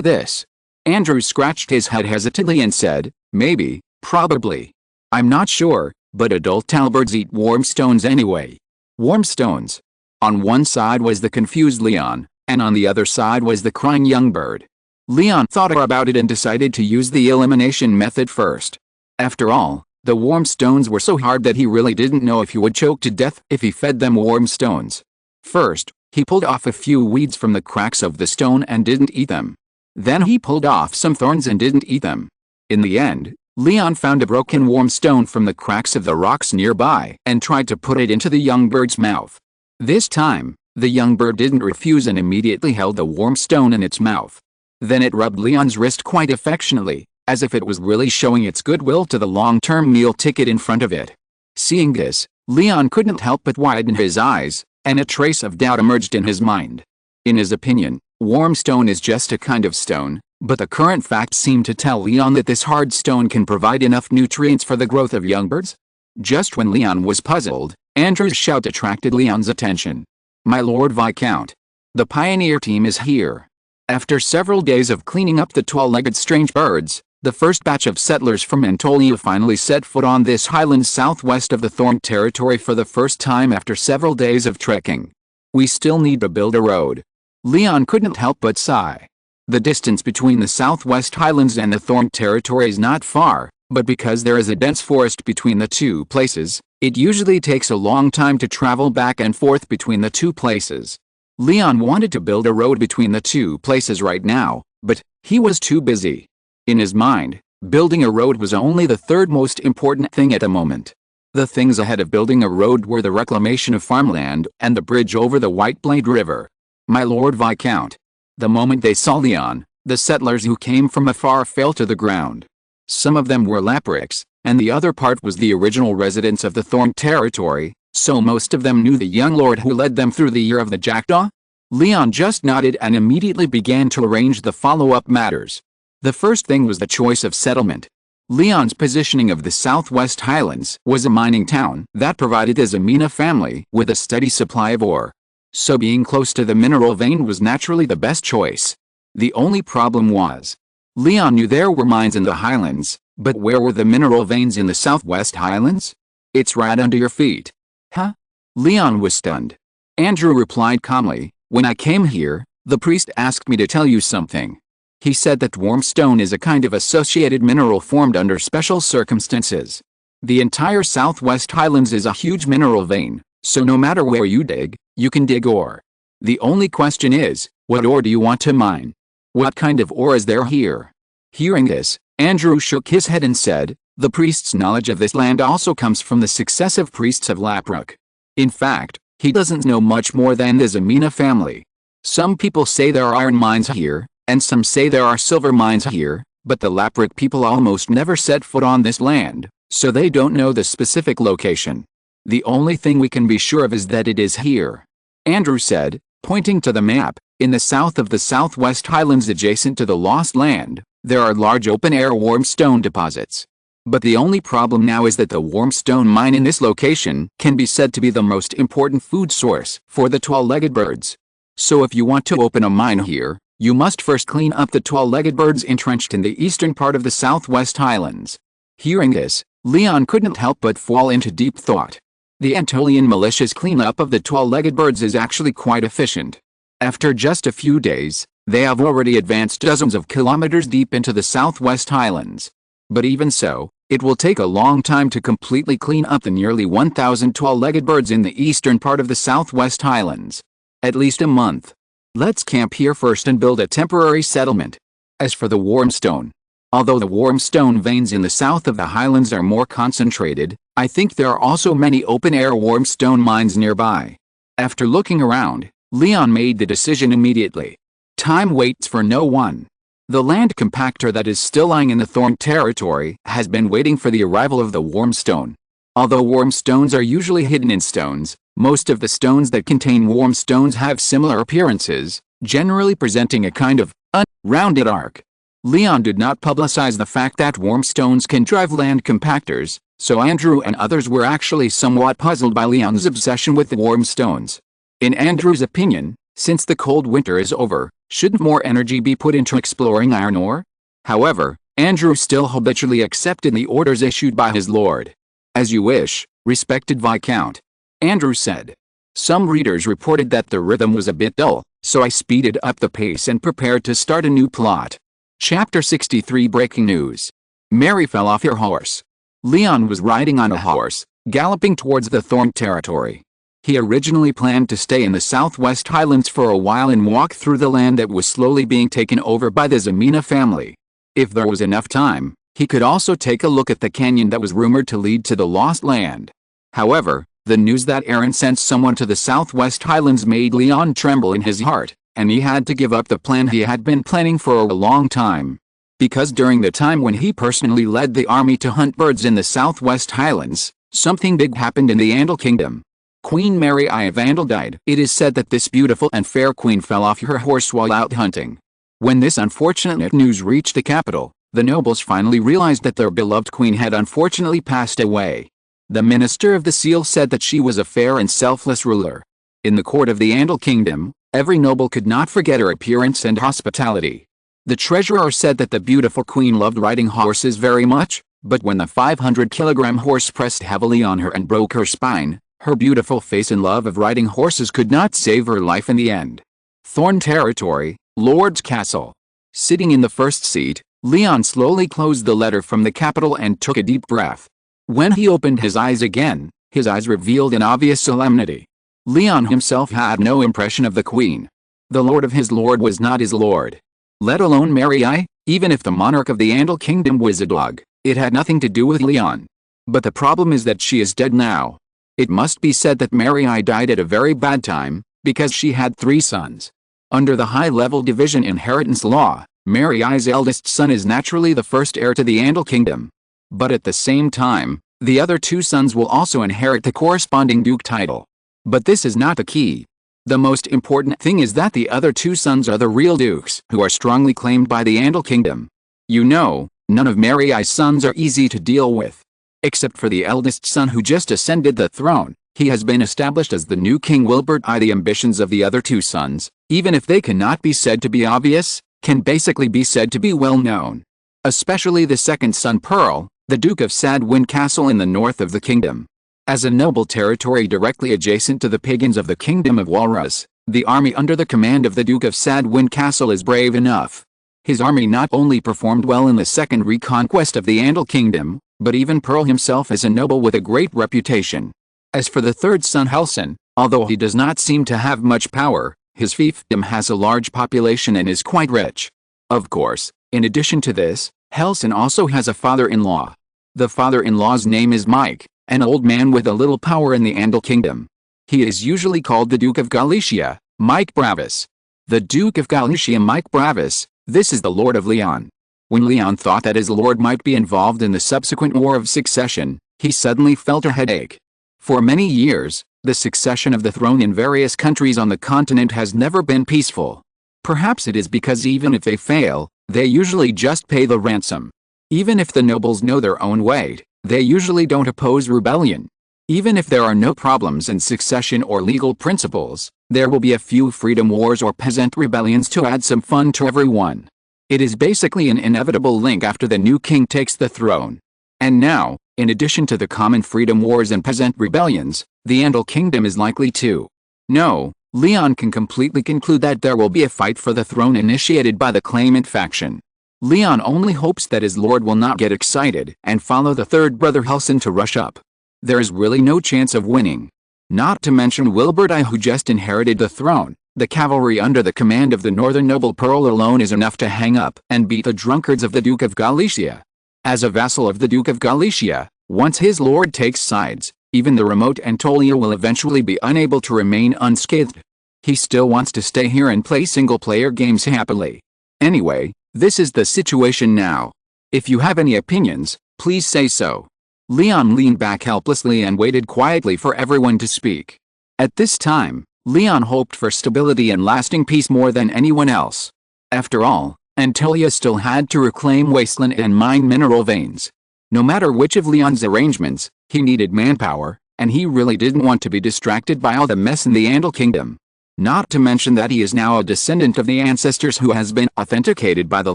A: This. Andrew scratched his head hesitantly and said, maybe, probably. I'm not sure, but adult talbirds eat warm stones anyway. Warm stones. On one side was the confused Leon, and on the other side was the crying young bird. Leon thought about it and decided to use the elimination method first. After all, the warm stones were so hard that he really didn't know if he would choke to death if he fed them warm stones. First, he pulled off a few weeds from the cracks of the stone and didn't eat them. Then he pulled off some thorns and didn't eat them. In the end, Leon found a broken warm stone from the cracks of the rocks nearby and tried to put it into the young bird's mouth. This time, the young bird didn't refuse and immediately held the warm stone in its mouth. Then it rubbed Leon's wrist quite affectionately, as if it was really showing its goodwill to the long-term meal ticket in front of it. Seeing this, Leon couldn't help but widen his eyes, and a trace of doubt emerged in his mind. In his opinion, warm stone is just a kind of stone, but the current facts seem to tell Leon that this hard stone can provide enough nutrients for the growth of young birds. Just when Leon was puzzled, Andrew's shout attracted Leon's attention. "My Lord Viscount! The pioneer team is here." After several days of cleaning up the tall-legged strange birds, the first batch of settlers from Anatolia finally set foot on this highland southwest of the Thorn territory for the first time after several days of trekking. "We still need to build a road." Leon couldn't help but sigh. The distance between the southwest highlands and the Thorn territory is not far, but because there is a dense forest between the two places, it usually takes a long time to travel back and forth between the two places. Leon wanted to build a road between the two places right now, but he was too busy. In his mind, building a road was only the third most important thing at the moment. The things ahead of building a road were the reclamation of farmland and the bridge over the White Blade River. "My Lord Viscount." The moment they saw Leon, the settlers who came from afar fell to the ground. Some of them were Lapricks, and the other part was the original residents of the Thorn territory, so most of them knew the young lord who led them through the year of the jackdaw. Leon just nodded and immediately began to arrange the follow-up matters. The first thing was the choice of settlement. Leon's positioning of the Southwest Highlands was a mining town that provided the Ximena family with a steady supply of ore. So being close to the mineral vein was naturally the best choice. The only problem was, Leon knew there were mines in the highlands, but where were the mineral veins in the Southwest Highlands? "It's right under your feet." "Huh?" Leon was stunned. Andrew replied calmly, "When I came here, the priest asked me to tell you something. He said that warm stone is a kind of associated mineral formed under special circumstances. The entire Southwest Highlands is a huge mineral vein, so no matter where you dig, you can dig ore. The only question is, what ore do you want to mine? What kind of ore is there here?" Hearing this, Andrew shook his head and said, "The priest's knowledge of this land also comes from the successive priests of Laprook. In fact, he doesn't know much more than the Ximena family. Some people say there are iron mines here, and some say there are silver mines here, but the Laprook people almost never set foot on this land, so they don't know the specific location. The only thing we can be sure of is that it is here." Andrew said, pointing to the map. "In the south of the Southwest Highlands adjacent to the Lost Land, there are large open-air warm stone deposits. But the only problem now is that the warm stone mine in this location can be said to be the most important food source for the tall-legged birds. So if you want to open a mine here, you must first clean up the tall-legged birds entrenched in the eastern part of the Southwest Highlands." Hearing this, Leon couldn't help but fall into deep thought. The Anatolian militia's cleanup of the tall-legged birds is actually quite efficient. After just a few days, they have already advanced dozens of kilometers deep into the Southwest Highlands. But even so, it will take a long time to completely clean up the nearly 1,000 tall-legged birds in the eastern part of the Southwest Highlands. At least a month. Let's camp here first and build a temporary settlement. As for the warm stone, although the warm stone veins in the south of the highlands are more concentrated, I think there are also many open-air warm stone mines nearby. After looking around, Leon made the decision immediately. Time waits for no one. The land compactor that is still lying in the Thorn territory has been waiting for the arrival of the warm stone. Although warm stones are usually hidden in stones, most of the stones that contain warm stones have similar appearances, generally presenting a kind of rounded arc. Leon did not publicize the fact that warm stones can drive land compactors, so Andrew and others were actually somewhat puzzled by Leon's obsession with the warm stones. In Andrew's opinion, Since the cold winter is over, shouldn't more energy be put into exploring iron ore? However, Andrew still habitually accepted the orders issued by his lord. As you wish, respected Viscount, Andrew said. Some readers reported that the rhythm was a bit dull, so I speeded up the pace and prepared to start a new plot. Chapter 63 Breaking News. Mary fell off her horse. Leon was riding on a horse, galloping towards the Thorn territory. He originally planned to stay in the Southwest Highlands for a while and walk through the land that was slowly being taken over by the Ximena family. If there was enough time, he could also take a look at the canyon that was rumored to lead to the Lost Land. However, the news that Aaron sent someone to the Southwest Highlands made Leon tremble in his heart, and he had to give up the plan he had been planning for a long time. Because during the time when he personally led the army to hunt birds in the Southwest Highlands, something big happened in the Andal Kingdom. Queen Mary I of Andal died. It is said that this beautiful and fair queen fell off her horse while out hunting. When this unfortunate news reached the capital, the nobles finally realized that their beloved queen had unfortunately passed away. The minister of the seal said that she was a fair and selfless ruler. In the court of the Andal Kingdom, every noble could not forget her appearance and hospitality. The treasurer said that the beautiful queen loved riding horses very much, but when the 500-kilogram horse pressed heavily on her and broke her spine, her beautiful face and love of riding horses could not save her life in the end. Thorn territory, Lord's Castle. Sitting in the first seat, Leon slowly closed the letter from the capital and took a deep breath. When he opened his eyes again, his eyes revealed an obvious solemnity. Leon himself had no impression of the queen. The lord of his lord was not his lord. Let alone Mary I, even if the monarch of the Andal Kingdom was a dog, it had nothing to do with Leon. But the problem is that she is dead now. It must be said that Mary I died at a very bad time, because she had 3 sons. Under the high-level division inheritance law, Mary I's eldest son is naturally the first heir to the Andal Kingdom. But at the same time, the other 2 sons will also inherit the corresponding duke title. But this is not the key. The most important thing is that the other 2 sons are the real dukes who are strongly claimed by the Andal Kingdom. You know, none of Mary I's sons are easy to deal with. Except for the eldest son who just ascended the throne, he has been established as the new King Wilbert I. The ambitions of the other 2 sons, even if they cannot be said to be obvious, can basically be said to be well known. Especially the second son Pearl, the Duke of Sadwin Castle in the north of the kingdom. As a noble territory directly adjacent to the pagans of the Kingdom of Walrus, the army under the command of the Duke of Sadwin Castle is brave enough. His army not only performed well in the second reconquest of the Andal Kingdom, but even Pearl himself is a noble with a great reputation. As for the third son Helson, although he does not seem to have much power, his fiefdom has a large population and is quite rich. Of course, in addition to this, Helson also has a father-in-law. The father-in-law's name is Mike, an old man with a little power in the Andal Kingdom. He is usually called the Duke of Galicia, Mike Bravis. The Duke of Galicia Mike Bravis, this is the Lord of Leon. When Leon thought that his lord might be involved in the subsequent War of Succession, he suddenly felt a headache. For many years, the succession of the throne in various countries on the continent has never been peaceful. Perhaps it is because even if they fail, they usually just pay the ransom. Even if the nobles know their own weight, they usually don't oppose rebellion. Even if there are no problems in succession or legal principles, there will be a few freedom wars or peasant rebellions to add some fun to everyone. It is basically an inevitable link after the new king takes the throne. And now, in addition to the common freedom wars and peasant rebellions, the Andal Kingdom is likely to. No, Leon can completely conclude that there will be a fight for the throne initiated by the claimant faction. Leon only hopes that his lord will not get excited and follow the third brother Helson to rush up. There is really no chance of winning. Not to mention Wilbert I, who just inherited the throne. The cavalry under the command of the northern noble Pearl alone is enough to hang up and beat the drunkards of the Duke of Galicia. As a vassal of the Duke of Galicia, once his lord takes sides, even the remote Antolia will eventually be unable to remain unscathed. He still wants to stay here and play single-player games happily. Anyway, this is the situation now. If you have any opinions, please say so. Leon leaned back helplessly and waited quietly for everyone to speak. At this time, Leon hoped for stability and lasting peace more than anyone else. After all, Antolia still had to reclaim wasteland and mine mineral veins. No matter which of Leon's arrangements, he needed manpower, and he really didn't want to be distracted by all the mess in the Andal Kingdom. Not to mention that he is now a descendant of the ancestors who has been authenticated by the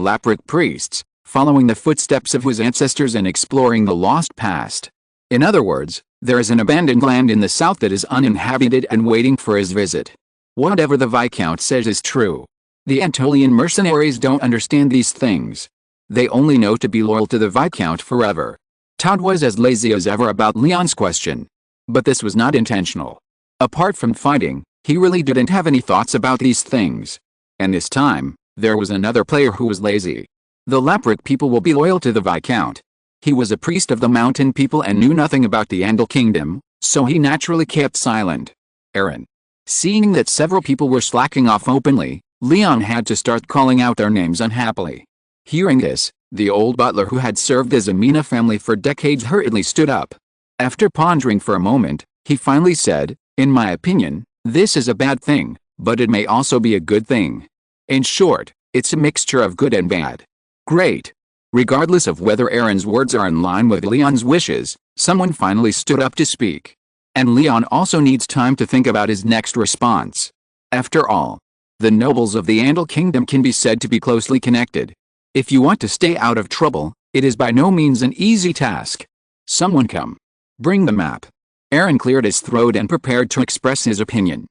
A: Laprik priests, following the footsteps of his ancestors and exploring the lost past. In other words, there is an abandoned land in the south that is uninhabited and waiting for his visit. Whatever the Viscount says is true. The Antolian mercenaries don't understand these things. They only know to be loyal to the Viscount forever. Todd was as lazy as ever about Leon's question. But this was not intentional. Apart from fighting, he really didn't have any thoughts about these things. And this time, there was another player who was lazy. The Laprik people will be loyal to the Viscount. He was a priest of the mountain people and knew nothing about the Andal kingdom, so he naturally kept silent. Aaron. Seeing that several people were slacking off openly, Leon had to start calling out their names unhappily. Hearing this, the old butler who had served the Ximena family for decades hurriedly stood up. After pondering for a moment, he finally said, "In my opinion, this is a bad thing, but it may also be a good thing. In short, it's a mixture of good and bad." Great. Regardless of whether Aaron's words are in line with Leon's wishes, someone finally stood up to speak. And Leon also needs time to think about his next response. After all, the nobles of the Andal kingdom can be said to be closely connected. If you want to stay out of trouble, it is by no means an easy task. Someone come. Bring the map. Aaron cleared his throat and prepared to express his opinion.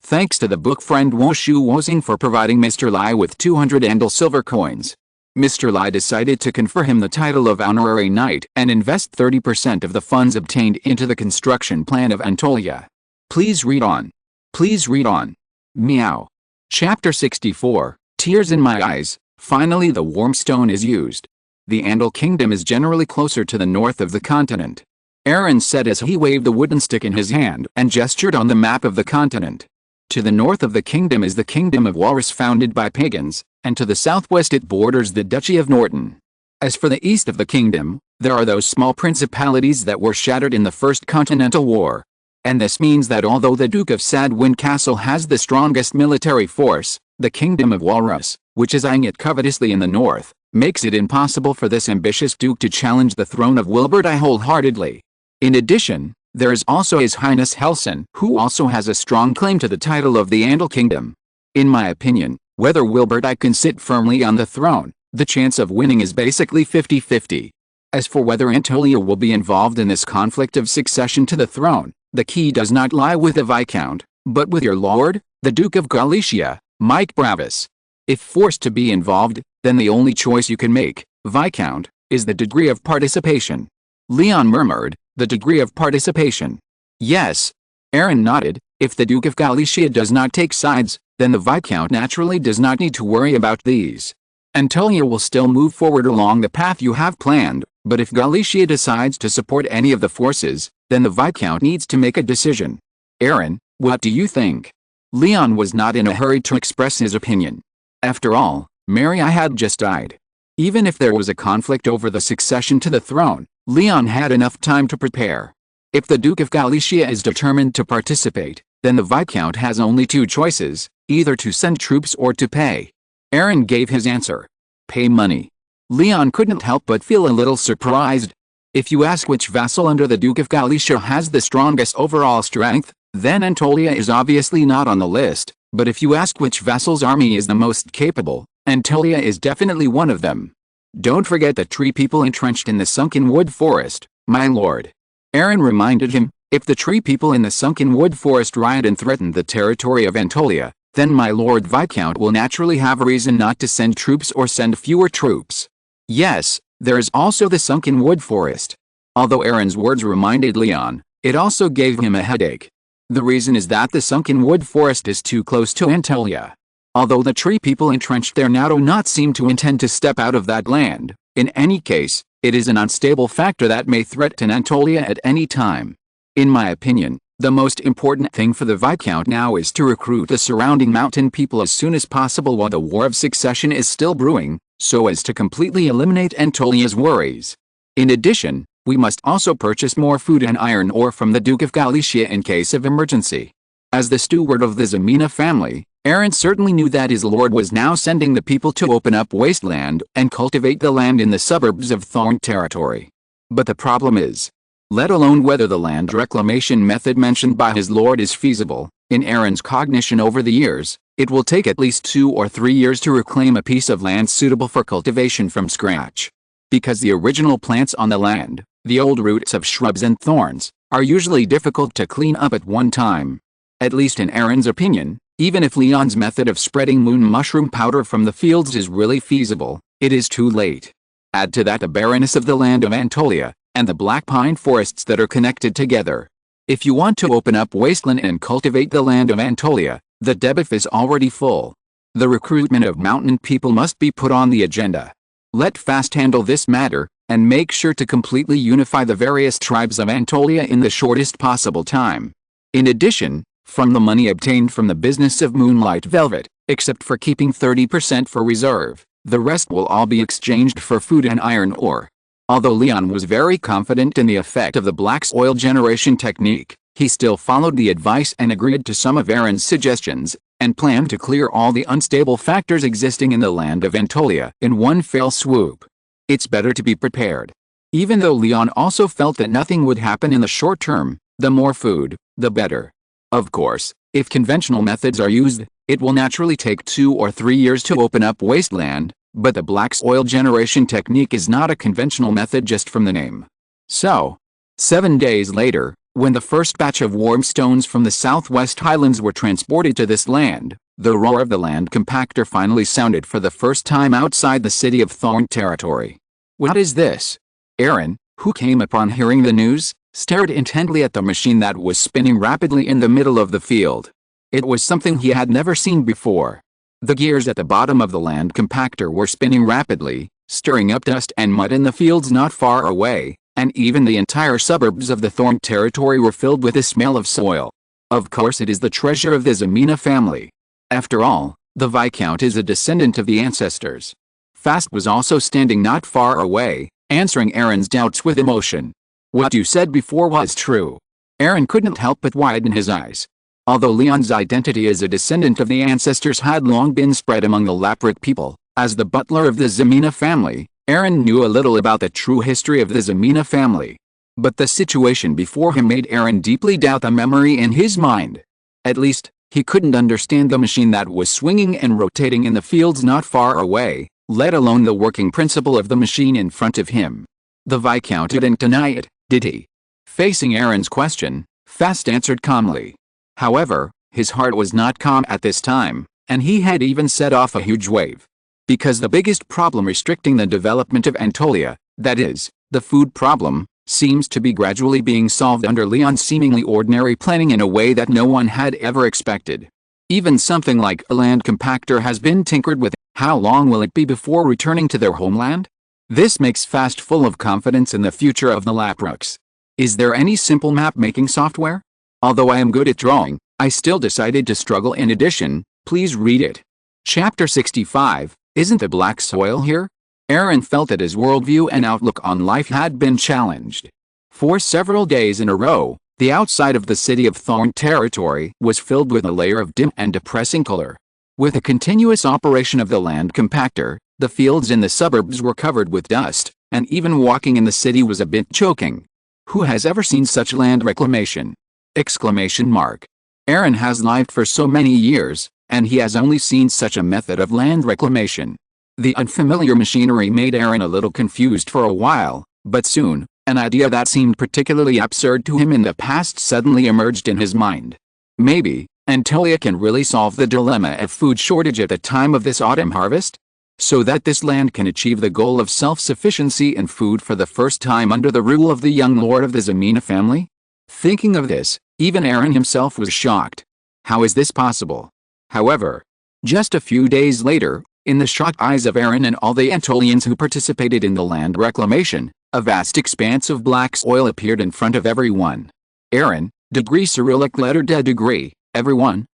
A: Thanks to the book friend Woshu Wosing for providing Mr. Lai with 200 Andal silver coins. Mr. Lai decided to confer him the title of Honorary Knight and invest 30% of the funds obtained into the construction plan of Antolia. Please read on. Please read on. Meow. Chapter 64, Tears in My Eyes. Finally the warm stone is used. The Andal kingdom is generally closer to the north of the continent. Aaron said as he waved the wooden stick in his hand and gestured on the map of the continent. To the north of the kingdom is the Kingdom of Walrus founded by pagans, and to the southwest it borders the Duchy of Norton. As for the east of the kingdom, there are those small principalities that were shattered in the First Continental War. And this means that although the Duke of Sadwin Castle has the strongest military force, the Kingdom of Walrus, which is eyeing it covetously in the north, makes it impossible for this ambitious duke to challenge the throne of Wilbert I wholeheartedly. In addition, there is also His Highness Helson, who also has a strong claim to the title of the Andal kingdom. In my opinion, whether Wilbert I can sit firmly on the throne, the chance of winning is basically 50-50. As for whether Antolia will be involved in this conflict of succession to the throne, the key does not lie with the Viscount, but with your lord, the Duke of Galicia, Mike Bravis. If forced to be involved, then the only choice you can make, Viscount, is the degree of participation. Leon murmured, "The degree of participation." Yes. Aaron nodded. If the Duke of Galicia does not take sides, then the Viscount naturally does not need to worry about these. Antolia will still move forward along the path you have planned, but if Galicia decides to support any of the forces, then the Viscount needs to make a decision. Aaron, what do you think? Leon was not in a hurry to express his opinion. After all, Mary I had just died. Even if there was a conflict over the succession to the throne, Leon had enough time to prepare. If the Duke of Galicia is determined to participate, then the Viscount has only two choices, either to send troops or to pay. Aaron gave his answer. Pay money. Leon couldn't help but feel a little surprised. If you ask which vassal under the Duke of Galicia has the strongest overall strength, then Antolia is obviously not on the list, but if you ask which vassal's army is the most capable, Antolia is definitely one of them. Don't forget the tree people entrenched in the sunken wood forest, my lord. Aaron reminded him, if the tree people in the sunken wood forest riot and threaten the territory of Antolia, then my lord Viscount will naturally have a reason not to send troops or send fewer troops. Yes, there is also the sunken wood forest. Although Aaron's words reminded Leon, it also gave him a headache. The reason is that the sunken wood forest is too close to Antolia. Although the tree people entrenched there now do not seem to intend to step out of that land, in any case, it is an unstable factor that may threaten Antolia at any time. In my opinion, the most important thing for the Viscount now is to recruit the surrounding mountain people as soon as possible while the War of Succession is still brewing, so as to completely eliminate Antolia's worries. In addition, we must also purchase more food and iron ore from the Duke of Galicia in case of emergency. As the steward of the Ximena family, Aaron certainly knew that his lord was now sending the people to open up wasteland and cultivate the land in the suburbs of Thorn territory. But the problem is, let alone whether the land reclamation method mentioned by his lord is feasible. In Aaron's cognition over the years, it will take at least 2 or 3 years to reclaim a piece of land suitable for cultivation from scratch. Because the original plants on the land, the old roots of shrubs and thorns, are usually difficult to clean up at one time. At least in Aaron's opinion, even if Leon's method of spreading moon mushroom powder from the fields is really feasible, it is too late. Add to that the barrenness of the land of Anatolia, and the black pine forests that are connected together. If you want to open up wasteland and cultivate the land of Anatolia, the debuff is already full. The recruitment of mountain people must be put on the agenda. Let Fast handle this matter, and make sure to completely unify the various tribes of Anatolia in the shortest possible time. In addition, from the money obtained from the business of Moonlight Velvet, except for keeping 30% for reserve, the rest will all be exchanged for food and iron ore. Although Leon was very confident in the effect of the black soil generation technique, he still followed the advice and agreed to some of Aaron's suggestions, and planned to clear all the unstable factors existing in the land of Anatolia in one fell swoop. It's better to be prepared. Even though Leon also felt that nothing would happen in the short term, the more food, the better. Of course, if conventional methods are used, it will naturally take 2 or 3 years to open up wasteland, but the black soil generation technique is not a conventional method just from the name. So, 7 days later, when the first batch of warm stones from the southwest highlands were transported to this land, the roar of the land compactor finally sounded for the first time outside the city of Thorn territory. What is this? Aaron, who came upon hearing the news, stared intently at the machine that was spinning rapidly in the middle of the field. It was something he had never seen before. The gears at the bottom of the land compactor were spinning rapidly, stirring up dust and mud in the fields not far away, and even the entire suburbs of the Thorn territory were filled with the smell of soil. Of course it is the treasure of the Ximena family. After all, the Viscount is a descendant of the ancestors. Fast was also standing not far away, answering Aaron's doubts with emotion. What you said before was true. Aaron couldn't help but widen his eyes. Although Leon's identity as a descendant of the ancestors had long been spread among the Laprik people, as the butler of the Ximena family, Aaron knew a little about the true history of the Ximena family. But the situation before him made Aaron deeply doubt the memory in his mind. At least, he couldn't understand the machine that was swinging and rotating in the fields not far away, let alone the working principle of the machine in front of him. The Viscount didn't deny it, did he? Facing Aaron's question, Fast answered calmly. However, his heart was not calm at this time, and he had even set off a huge wave. Because the biggest problem restricting the development of Anatolia, that is, the food problem, seems to be gradually being solved under Leon's seemingly ordinary planning in a way that no one had ever expected. Even something like a land compactor has been tinkered with. How long will it be before returning to their homeland? This makes Fast full of confidence in the future of the Laprooks. Is there any simple map-making software? Although I am good at drawing, I still decided to struggle. In addition, please read it. Chapter 65, Isn't the black soil here? Aaron felt that his worldview and outlook on life had been challenged. For several days in a row, the outside of the city of Thorn territory was filled with a layer of dim and depressing color. With the continuous operation of the land compactor, the fields in the suburbs were covered with dust, and even walking in the city was a bit choking. Who has ever seen such land reclamation? Exclamation mark. Aaron has lived for so many years, and he has only seen such a method of land reclamation. The unfamiliar machinery made Aaron a little confused for a while, but soon, an idea that seemed particularly absurd to him in the past suddenly emerged in his mind. Maybe, Anatolia can really solve the dilemma of food shortage at the time of this autumn harvest? So that this land can achieve the goal of self-sufficiency in food for the first time under the rule of the young lord of the Ximena family? Thinking of this, even Aaron himself was shocked. How is this possible? However, just a few days later, in the shocked eyes of Aaron and all the Anatolians who participated in the land reclamation, a vast expanse of black soil appeared in front of everyone. Aaron, degree Cyrillic letter de degree, everyone,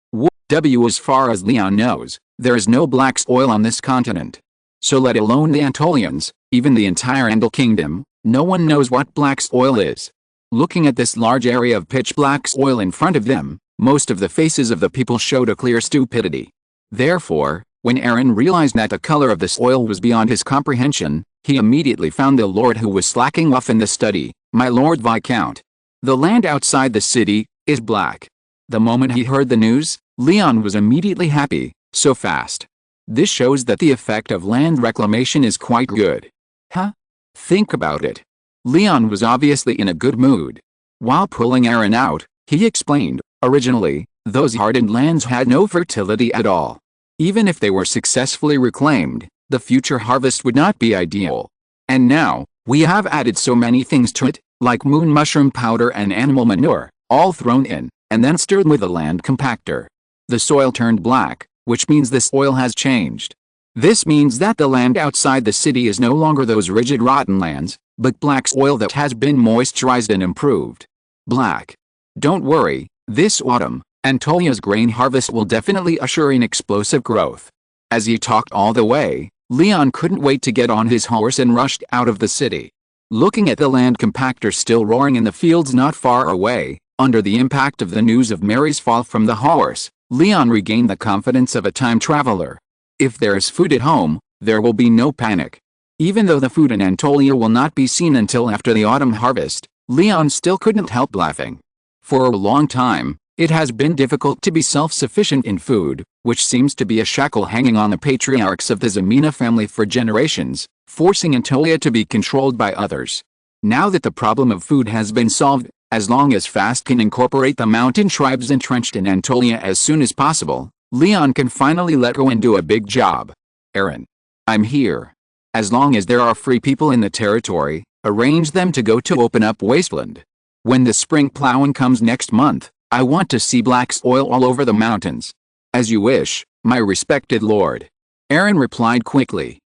A: W. As far as Leon knows, there is no black soil on this continent. So let alone the Anatolians, even the entire Andal kingdom, no one knows what black soil is. Looking at this large area of pitch black soil in front of them, most of the faces of the people showed a clear stupidity. Therefore, when Aaron realized that the color of the soil was beyond his comprehension, he immediately found the lord who was slacking off in the study, "My Lord Viscount, the land outside the city is black." The moment he heard the news, Leon was immediately happy. So fast. This shows that the effect of land reclamation is quite good. Huh? Think about it. Leon was obviously in a good mood. While pulling Aaron out, he explained, originally, those hardened lands had no fertility at all. Even if they were successfully reclaimed, the future harvest would not be ideal. And now, we have added so many things to it, like moon mushroom powder and animal manure, all thrown in, and then stirred with a land compactor. The soil turned black, which means the soil has changed. This means that the land outside the city is no longer those rigid rotten lands, but black soil that has been moisturized and improved. Black. Don't worry, this autumn, Antolia's grain harvest will definitely usher in explosive growth. As he talked all the way, Leon couldn't wait to get on his horse and rushed out of the city. Looking at the land compactor still roaring in the fields not far away, under the impact of the news of Mary's fall from the horse, Leon regained the confidence of a time traveler. If there is food at home, there will be no panic. Even though the food in Antolia will not be seen until after the autumn harvest, Leon still couldn't help laughing. For a long time, it has been difficult to be self-sufficient in food, which seems to be a shackle hanging on the patriarchs of the Ximena family for generations, forcing Antolia to be controlled by others. Now that the problem of food has been solved, as long as Fast can incorporate the mountain tribes entrenched in Antolia as soon as possible, Leon can finally let go and do a big job. Aaron. I'm here. As long as there are free people in the territory, arrange them to go to open up wasteland. When the spring plowing comes next month, I want to see black soil all over the mountains. As you wish, my respected lord. Aaron replied quickly.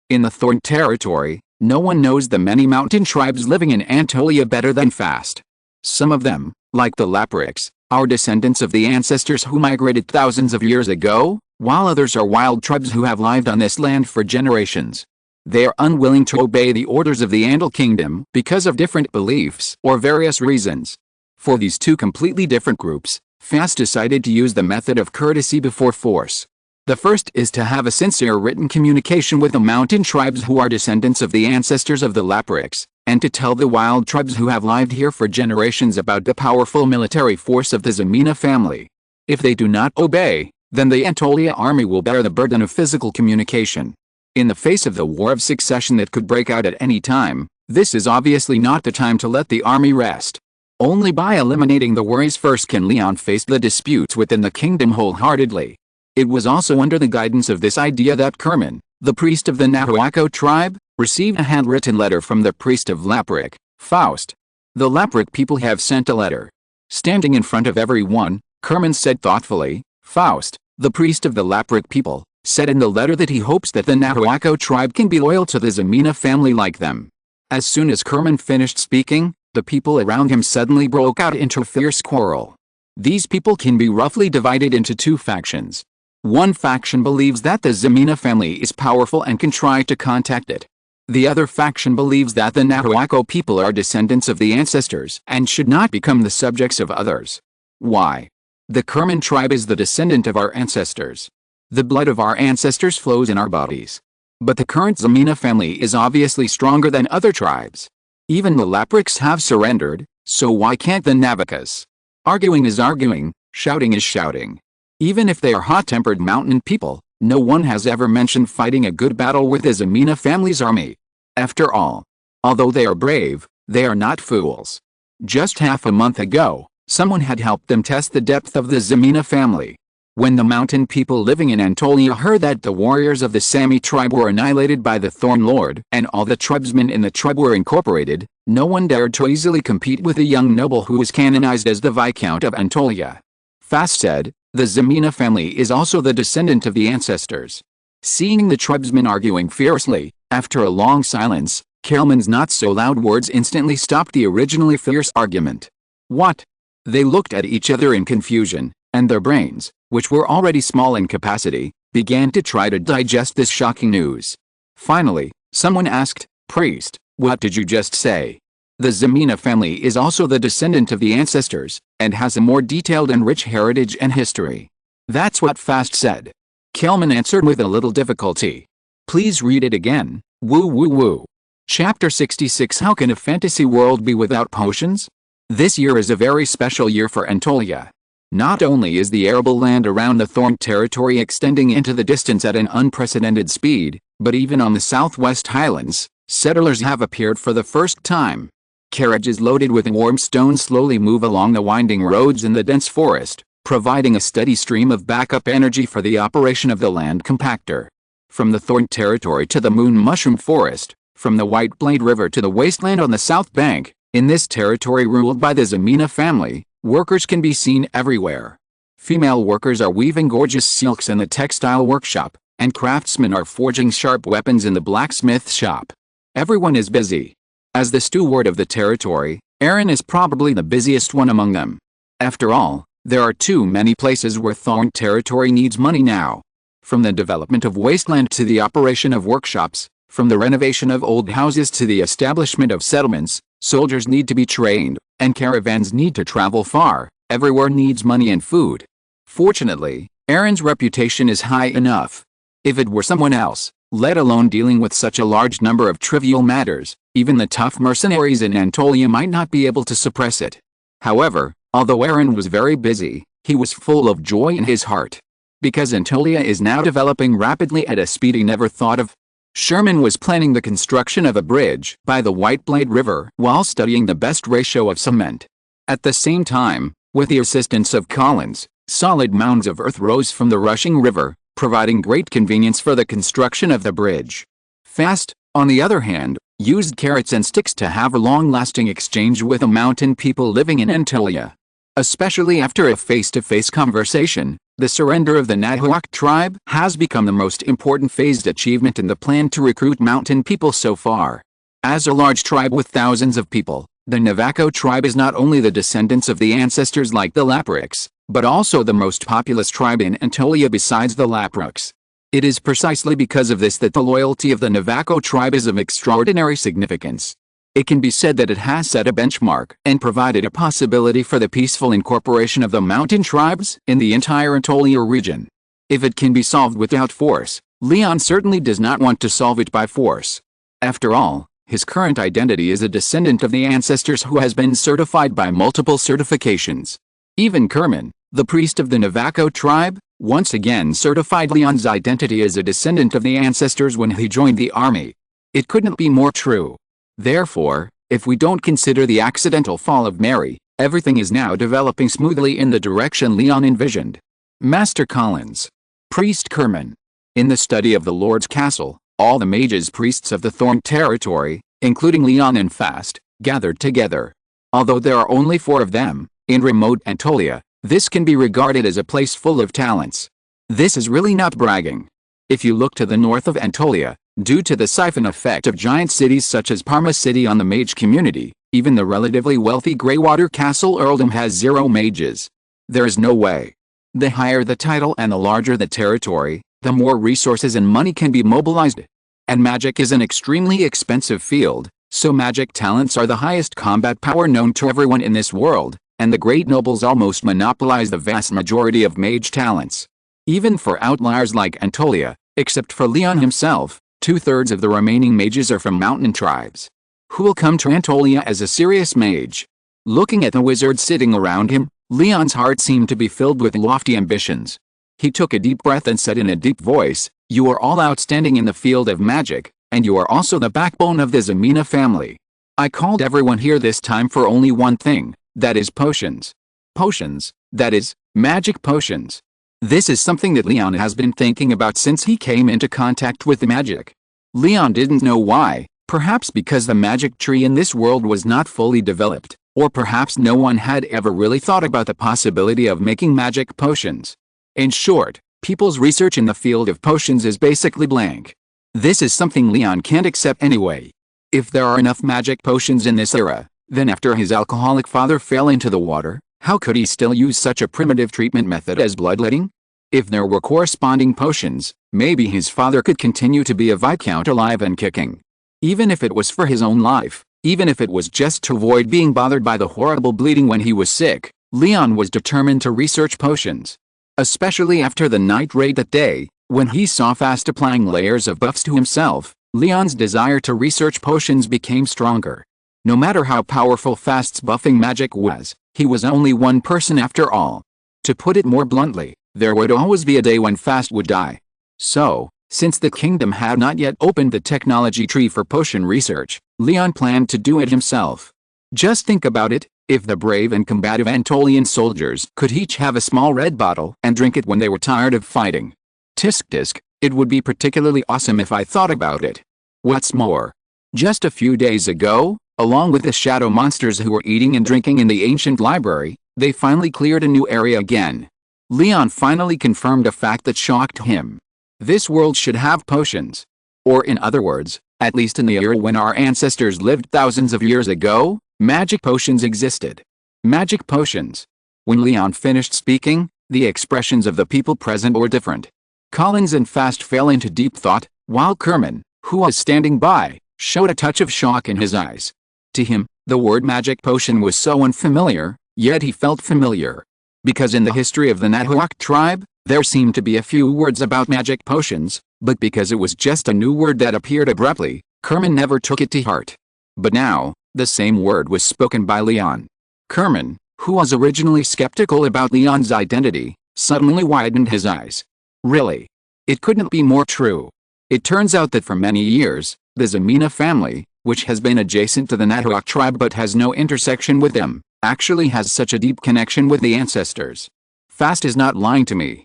A: In the Thorn territory, no one knows the many mountain tribes living in Antolia better than Fast. Some of them, like the Laprix, are descendants of the ancestors who migrated thousands of years ago, while others are wild tribes who have lived on this land for generations. They are unwilling to obey the orders of the Andal Kingdom because of different beliefs or various reasons. For these two completely different groups, Fast decided to use the method of courtesy before force. The first is to have a sincere written communication with the mountain tribes who are descendants of the ancestors of the Laprix, and to tell the wild tribes who have lived here for generations about the powerful military force of the Ximena family. If they do not obey, then the Antolia army will bear the burden of physical communication. In the face of the war of succession that could break out at any time, this is obviously not the time to let the army rest. Only by eliminating the worries first can Leon face the disputes within the kingdom wholeheartedly. It was also under the guidance of this idea that Kerman, the priest of the Nahuaco tribe, received a handwritten letter from the priest of Lapric, Faust. The Lapric people have sent a letter. Standing in front of everyone, Kerman said thoughtfully, Faust, the priest of the Lapric people, said in the letter that he hopes that the Nahuaco tribe can be loyal to the Ximena family like them. As soon as Kerman finished speaking, the people around him suddenly broke out into a fierce quarrel. These people can be roughly divided into two factions. One faction believes that the Ximena family is powerful and can try to contact it. The other faction believes that the Nahuaco people are descendants of the ancestors and should not become the subjects of others. Why? The Kerman tribe is the descendant of our ancestors. The blood of our ancestors flows in our bodies. But the current Ximena family is obviously stronger than other tribes. Even the Laprix have surrendered, so why can't the Navicas? Arguing is arguing, shouting is shouting. Even if they are hot-tempered mountain people, no one has ever mentioned fighting a good battle with the Ximena family's army. After all, although they are brave, they are not fools. Just half a month ago, someone had helped them test the depth of the Ximena family. When the mountain people living in Antolia heard that the warriors of the Sami tribe were annihilated by the Thorn Lord and all the tribesmen in the tribe were incorporated, no one dared to easily compete with the young noble who was canonized as the Viscount of Antolia. Fast said, the Ximena family is also the descendant of the ancestors. Seeing the tribesmen arguing fiercely, after a long silence, Kelman's not-so-loud words instantly stopped the originally fierce argument. What? They looked at each other in confusion, and their brains, which were already small in capacity, began to try to digest this shocking news. Finally, someone asked, Priest, what did you just say? The Ximena family is also the descendant of the ancestors, and has a more detailed and rich heritage and history. That's what Fast said. Kelman answered with a little difficulty. Please read it again, woo woo woo. Chapter 66 How can a fantasy world be without potions? This year is a very special year for Anatolia. Not only is the arable land around the Thorn territory extending into the distance at an unprecedented speed, but even on the southwest highlands, settlers have appeared for the first time. Carriages loaded with warm stone slowly move along the winding roads in the dense forest, providing a steady stream of backup energy for the operation of the land compactor. From the Thorn territory to the Moon Mushroom Forest, from the White Blade River to the wasteland on the south bank, in this territory ruled by the Ximena family, workers can be seen everywhere. Female workers are weaving gorgeous silks in the textile workshop, and craftsmen are forging sharp weapons in the blacksmith shop. Everyone is busy. As the steward of the territory, Aaron is probably the busiest one among them. After all, there are too many places where Thorn territory needs money now. From the development of wasteland to the operation of workshops, from the renovation of old houses to the establishment of settlements, soldiers need to be trained, and caravans need to travel far. Everywhere needs money and food. Fortunately, Aaron's reputation is high enough. If it were someone else, let alone dealing with such a large number of trivial matters, even the tough mercenaries in Anatolia might not be able to suppress it. However, although Aaron was very busy, he was full of joy in his heart. Because Anatolia is now developing rapidly at a speed he never thought of. Sherman was planning the construction of a bridge by the White Blade River while studying the best ratio of cement. At the same time, with the assistance of Collins, solid mounds of earth rose from the rushing river, providing great convenience for the construction of the bridge. Fast, on the other hand, used carrots and sticks to have a long-lasting exchange with the mountain people living in Anatolia. Especially after a face-to-face conversation, the surrender of the Nahua tribe has become the most important phased achievement in the plan to recruit mountain people so far. As a large tribe with thousands of people, the Navajo tribe is not only the descendants of the ancestors like the Laprix, but also the most populous tribe in Anatolia besides the Laprix. It is precisely because of this that the loyalty of the Navajo tribe is of extraordinary significance. It can be said that it has set a benchmark and provided a possibility for the peaceful incorporation of the mountain tribes in the entire Anatolia region. If it can be solved without force, Leon certainly does not want to solve it by force. After all, his current identity is a descendant of the ancestors who has been certified by multiple certifications. Even Kerman, the priest of the Navajo tribe, once again certified Leon's identity as a descendant of the ancestors when he joined the army. It couldn't be more true. Therefore, if we don't consider the accidental fall of Mary, everything is now developing smoothly in the direction Leon envisioned. Master Collins. Priest Kerman. In the study of the Lord's castle, all the mages priests of the Thorn territory, including Leon and Fast, gathered together. Although there are only 4 of them, in remote Anatolia, this can be regarded as a place full of talents. This is really not bragging. If you look to the north of Anatolia, due to the siphon effect of giant cities such as Parma City on the mage community, even the relatively wealthy Greywater Castle earldom has 0 mages. There is no way. The higher the title and the larger the territory, the more resources and money can be mobilized. And magic is an extremely expensive field, so magic talents are the highest combat power known to everyone in this world, and the great nobles almost monopolize the vast majority of mage talents. Even for outliers like Anatolia, except for Leon himself, 2/3 of the remaining mages are from mountain tribes. Who will come to Anatolia as a serious mage? Looking at the wizards sitting around him, Leon's heart seemed to be filled with lofty ambitions. He took a deep breath and said in a deep voice, "You are all outstanding in the field of magic, and you are also the backbone of the Ximena family. I called everyone here this time for only one thing, that is potions. Potions, that is, magic potions." This is something that Leon has been thinking about since he came into contact with the magic. Leon didn't know why, perhaps because the magic tree in this world was not fully developed, or perhaps no one had ever really thought about the possibility of making magic potions. In short, people's research in the field of potions is basically blank. This is something Leon can't accept anyway. If there are enough magic potions in this era, then after his alcoholic father fell into the water, how could he still use such a primitive treatment method as bloodletting? If there were corresponding potions, maybe his father could continue to be a viscount alive and kicking. Even if it was for his own life, even if it was just to avoid being bothered by the horrible bleeding when he was sick, Leon was determined to research potions. Especially after the night raid that day, when he saw Fast applying layers of buffs to himself, Leon's desire to research potions became stronger. No matter how powerful Fast's buffing magic was, he was only one person after all. To put it more bluntly, there would always be a day when Fast would die. So, since the kingdom had not yet opened the technology tree for potion research, Leon planned to do it himself. Just think about it, if the brave and combative Antolian soldiers could each have a small red bottle and drink it when they were tired of fighting. Tisk tisk, it would be particularly awesome if I thought about it. What's more, just a few days ago, along with the shadow monsters who were eating and drinking in the ancient library, they finally cleared a new area again. Leon finally confirmed a fact that shocked him. This world should have potions. Or in other words, at least in the era when our ancestors lived thousands of years ago, magic potions existed. Magic potions. When Leon finished speaking, the expressions of the people present were different. Collins and Fast fell into deep thought, while Kerman, who was standing by, showed a touch of shock in his eyes. To him, the word magic potion was so unfamiliar, yet he felt familiar. Because in the history of the Nahua tribe, there seemed to be a few words about magic potions, but because it was just a new word that appeared abruptly, Kerman never took it to heart. But now, the same word was spoken by Leon. Kerman, who was originally skeptical about Leon's identity, suddenly widened his eyes. Really? It couldn't be more true. It turns out that for many years, the Ximena family, which has been adjacent to the Nahua tribe but has no intersection with them, actually has such a deep connection with the ancestors. Fast is not lying to me.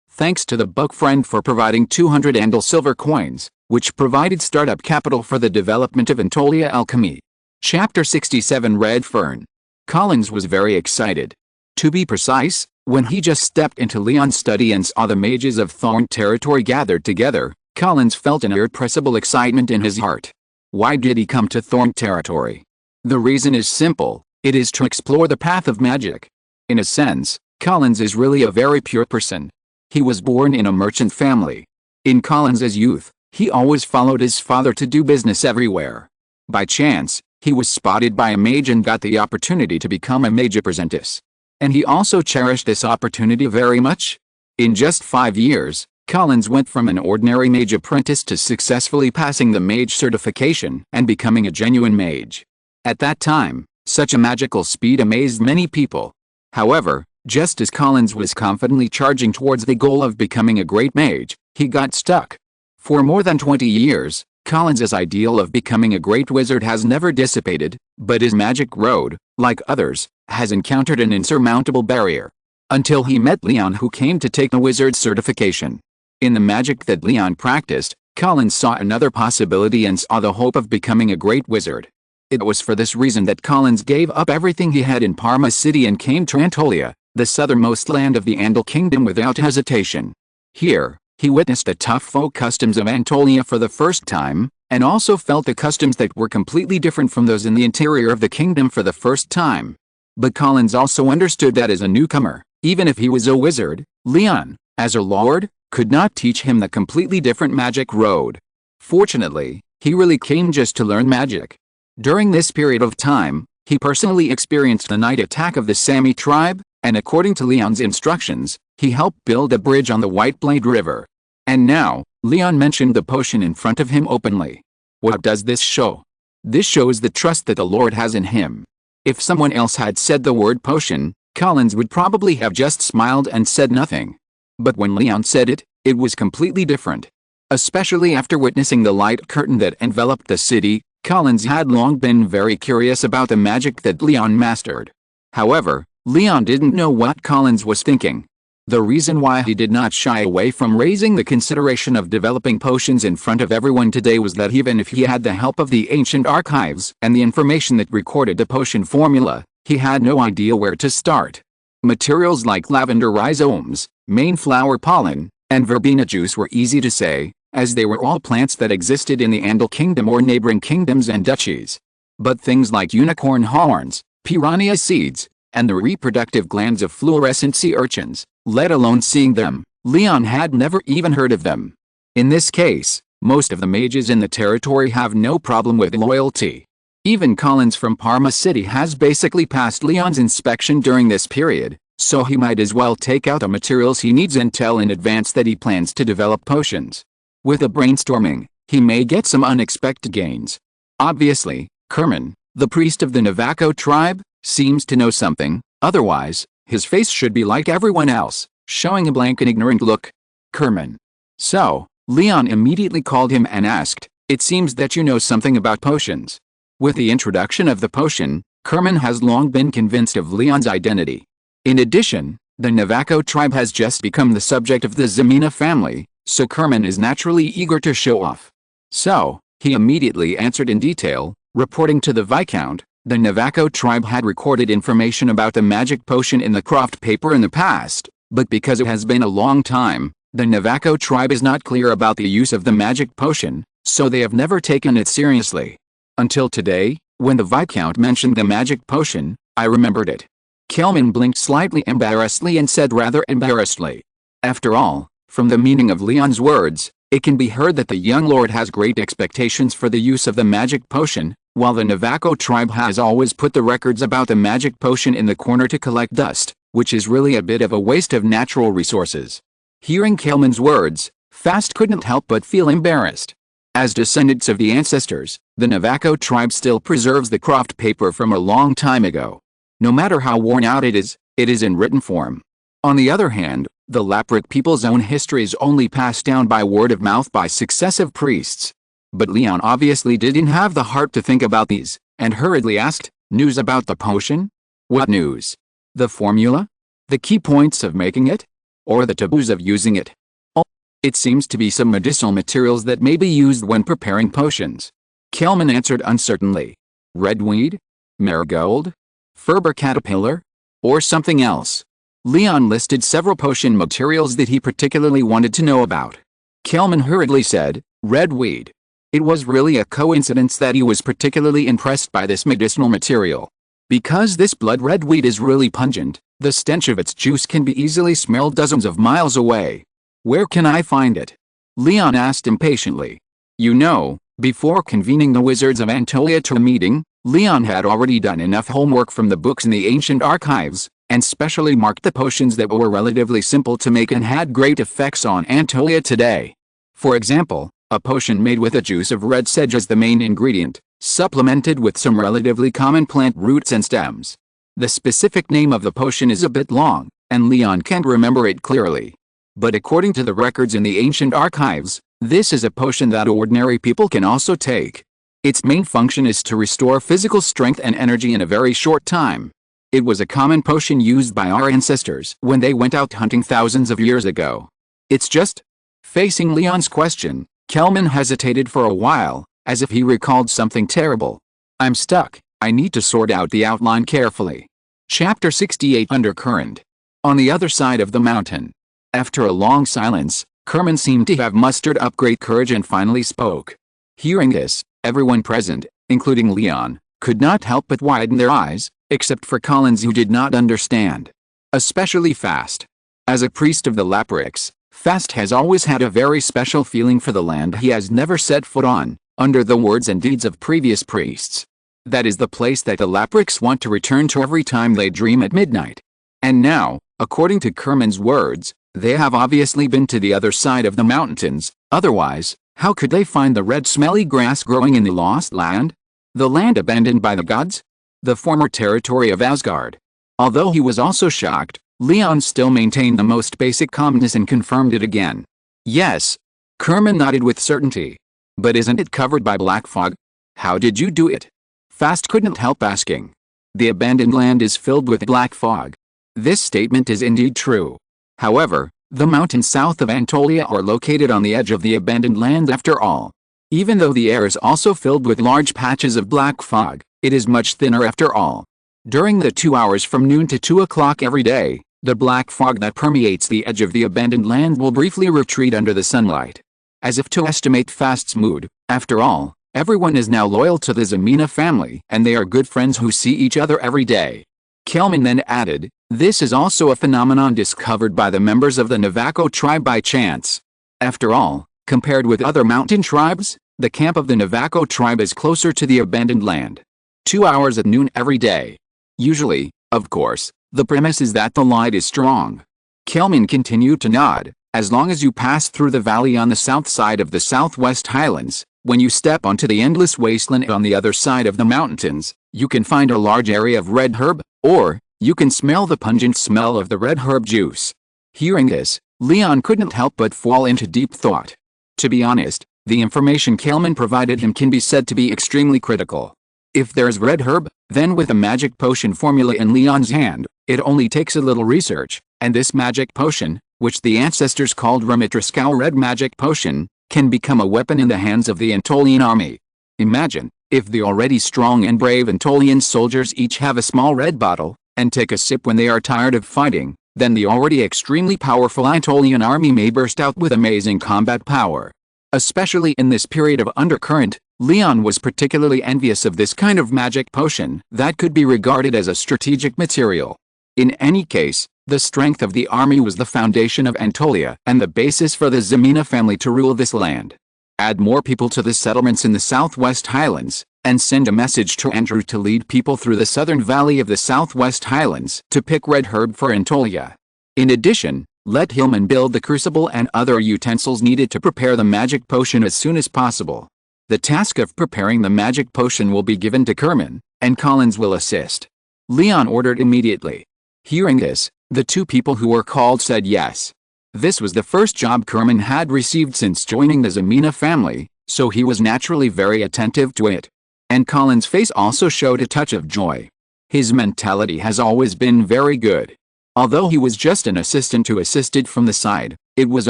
A: Thanks to the bug friend for providing 200 Andal silver coins, which provided startup capital for the development of Antolia alchemy. Chapter 67 Red Fern. Collins was very excited. To be precise, when he just stepped into Leon's study and saw the mages of Thorn territory gathered together, Collins felt an irrepressible excitement in his heart. Why did he come to Thorn territory? The reason is simple, it is to explore the path of magic. In a sense, Collins is really a very pure person. He was born in a merchant family. In Collins's youth, he always followed his father to do business everywhere. By chance, he was spotted by a mage and got the opportunity to become a mage apprentice. And he also cherished this opportunity very much. In just 5 years, Collins went from an ordinary mage apprentice to successfully passing the mage certification and becoming a genuine mage. At that time, such a magical speed amazed many people. However, just as Collins was confidently charging towards the goal of becoming a great mage, he got stuck. For more than 20 years, Collins's ideal of becoming a great wizard has never dissipated, but his magic road, like others, has encountered an insurmountable barrier. Until he met Leon, who came to take the wizard certification. In the magic that Leon practiced, Collins saw another possibility and saw the hope of becoming a great wizard. It was for this reason that Collins gave up everything he had in Parma City and came to Antolia, the southernmost land of the Andal Kingdom, without hesitation. Here, he witnessed the tough folk customs of Antolia for the first time, and also felt the customs that were completely different from those in the interior of the kingdom for the first time. But Collins also understood that as a newcomer, even if he was a wizard, Leon, as a lord, could not teach him the completely different magic road. Fortunately, he really came just to learn magic. During this period of time, he personally experienced the night attack of the Sami tribe, and according to Leon's instructions, he helped build a bridge on the White Blade River. And now, Leon mentioned the potion in front of him openly. What does this show? This shows the trust that the Lord has in him. If someone else had said the word potion, Collins would probably have just smiled and said nothing. But when Leon said it, it was completely different. Especially after witnessing the light curtain that enveloped the city, Collins had long been very curious about the magic that Leon mastered. However, Leon didn't know what Collins was thinking. The reason why he did not shy away from raising the consideration of developing potions in front of everyone today was that even if he had the help of the ancient archives and the information that recorded the potion formula, he had no idea where to start. Materials like lavender rhizomes, main flower pollen, and verbena juice were easy to say, as they were all plants that existed in the Andal Kingdom or neighboring kingdoms and duchies. But things like unicorn horns, piranha seeds, and the reproductive glands of fluorescent sea urchins, let alone seeing them, Leon had never even heard of them. In this case, most of the mages in the territory have no problem with loyalty. Even Collins from Parma City has basically passed Leon's inspection during this period, so he might as well take out the materials he needs and tell in advance that he plans to develop potions. With a brainstorming, he may get some unexpected gains. Obviously, Kerman, the priest of the Navajo tribe, seems to know something, otherwise, his face should be like everyone else, showing a blank and ignorant look. Kerman. So, León immediately called him and asked, "It seems that you know something about potions." With the introduction of the potion, Kerman has long been convinced of León's identity. In addition, the Navajo tribe has just become the subject of the Ximena family, so Kerman is naturally eager to show off. So, he immediately answered in detail, reporting to the Viscount. The Navajo tribe had recorded information about the magic potion in the Croft paper in the past, but because it has been a long time, the Navajo tribe is not clear about the use of the magic potion, so they have never taken it seriously. Until today, when the Viscount mentioned the magic potion, I remembered it. Kelman blinked slightly embarrassedly and said rather embarrassedly. After all, from the meaning of León's words, it can be heard that the young lord has great expectations for the use of the magic potion, while the Navajo tribe has always put the records about the magic potion in the corner to collect dust, which is really a bit of a waste of natural resources. Hearing Kelman's words, Fast couldn't help but feel embarrassed. As descendants of the ancestors, the Navajo tribe still preserves the Croft paper from a long time ago. No matter how worn out it is in written form. On the other hand, the Laprik people's own history is only passed down by word of mouth by successive priests. But León obviously didn't have the heart to think about these, and hurriedly asked, "News about the potion? What news? The formula? The key points of making it? Or the taboos of using it?" "Oh, it seems to be some medicinal materials that may be used when preparing potions." Kelman answered uncertainly. "Redweed? Marigold? Ferber caterpillar? Or something else?" León listed several potion materials that he particularly wanted to know about. Kelman hurriedly said, "Redweed." It was really a coincidence that he was particularly impressed by this medicinal material. Because this blood redweed is really pungent, the stench of its juice can be easily smelled dozens of miles away. "Where can I find it?" León asked impatiently. You know, before convening the Wizards of Antolia to a meeting, León had already done enough homework from the books in the ancient archives, and specially marked the potions that were relatively simple to make and had great effects on Antolia today. For example, a potion made with the juice of red sedge as the main ingredient, supplemented with some relatively common plant roots and stems. The specific name of the potion is a bit long, and León can't remember it clearly. But according to the records in the ancient archives, this is a potion that ordinary people can also take. Its main function is to restore physical strength and energy in a very short time. It was a common potion used by our ancestors when they went out hunting thousands of years ago. It's just... Facing León's question, Kelman hesitated for a while, as if he recalled something terrible. "I'm stuck. I need to sort out the outline carefully." Chapter 68 Undercurrent. On the other side of the mountain. After a long silence, Kerman seemed to have mustered up great courage and finally spoke. Hearing this, everyone present, including León, could not help but widen their eyes, except for Collins, who did not understand. Especially Fast. As a priest of the Lapriks, Fast has always had a very special feeling for the land he has never set foot on, under the words and deeds of previous priests. That is the place that the Lapriks want to return to every time they dream at midnight. And now, according to Kerman's words, they have obviously been to the other side of the mountains, otherwise, how could they find the red smelly grass growing in the lost land? The land abandoned by the gods? The former territory of Asgard. Although he was also shocked, León still maintained the most basic calmness and confirmed it again. "Yes." Kerman nodded with certainty. "But isn't it covered by black fog? How did you do it?" Fast couldn't help asking. "The abandoned land is filled with black fog." This statement is indeed true. However, the mountains south of Antolia are located on the edge of the abandoned land after all. Even though the air is also filled with large patches of black fog, it is much thinner after all. During the 2 hours from noon to 2 o'clock every day, the black fog that permeates the edge of the abandoned land will briefly retreat under the sunlight. As if to estimate Fast's mood, after all, everyone is now loyal to the Ximena family and they are good friends who see each other every day. Kelman then added, "This is also a phenomenon discovered by the members of the Navajo tribe by chance. After all, compared with other mountain tribes, the camp of the Navajo tribe is closer to the abandoned land. 2 hours at noon every day. Usually, of course, the premise is that the light is strong." Kelman continued to nod, As long as you pass through the valley on the south side of the Southwest Highlands, when you step onto the endless wasteland on the other side of the mountains, you can find a large area of red herb, or you can smell the pungent smell of the red herb juice. Hearing this, Leon couldn't help but fall into deep thought. To be honest, the information Kalman provided him can be said to be extremely critical. If there's red herb, then with a magic potion formula in Leon's hand, it only takes a little research, and this magic potion, which the ancestors called Ramitraskau Red Magic Potion, can become a weapon in the hands of the Antolian army. Imagine, if the already strong and brave Antolian soldiers each have a small red bottle, and take a sip when they are tired of fighting, then the already extremely powerful Antolian army may burst out with amazing combat power. Especially in this period of undercurrent, Leon was particularly envious of this kind of magic potion that could be regarded as a strategic material. In any case, the strength of the army was the foundation of Anatolia and the basis for the Ximena family to rule this land. Add more people to the settlements in the Southwest Highlands, and send a message to Andrew to lead people through the southern valley of the Southwest Highlands to pick red herb for Anatolia. In addition, let Hillman build the crucible and other utensils needed to prepare the magic potion as soon as possible. The task of preparing the magic potion will be given to Kerman, and Collins will assist. Leon ordered immediately. Hearing this, the two people who were called said yes. This was the first job Kerman had received since joining the Ximena family, so he was naturally very attentive to it. And Collins' face also showed a touch of joy. His mentality has always been very good. Although he was just an assistant who assisted from the side, it was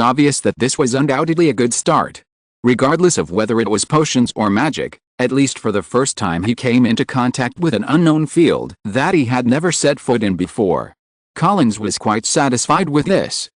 A: obvious that this was undoubtedly a good start. Regardless of whether it was potions or magic, at least for the first time he came into contact with an unknown field that he had never set foot in before. Collins was quite satisfied with this.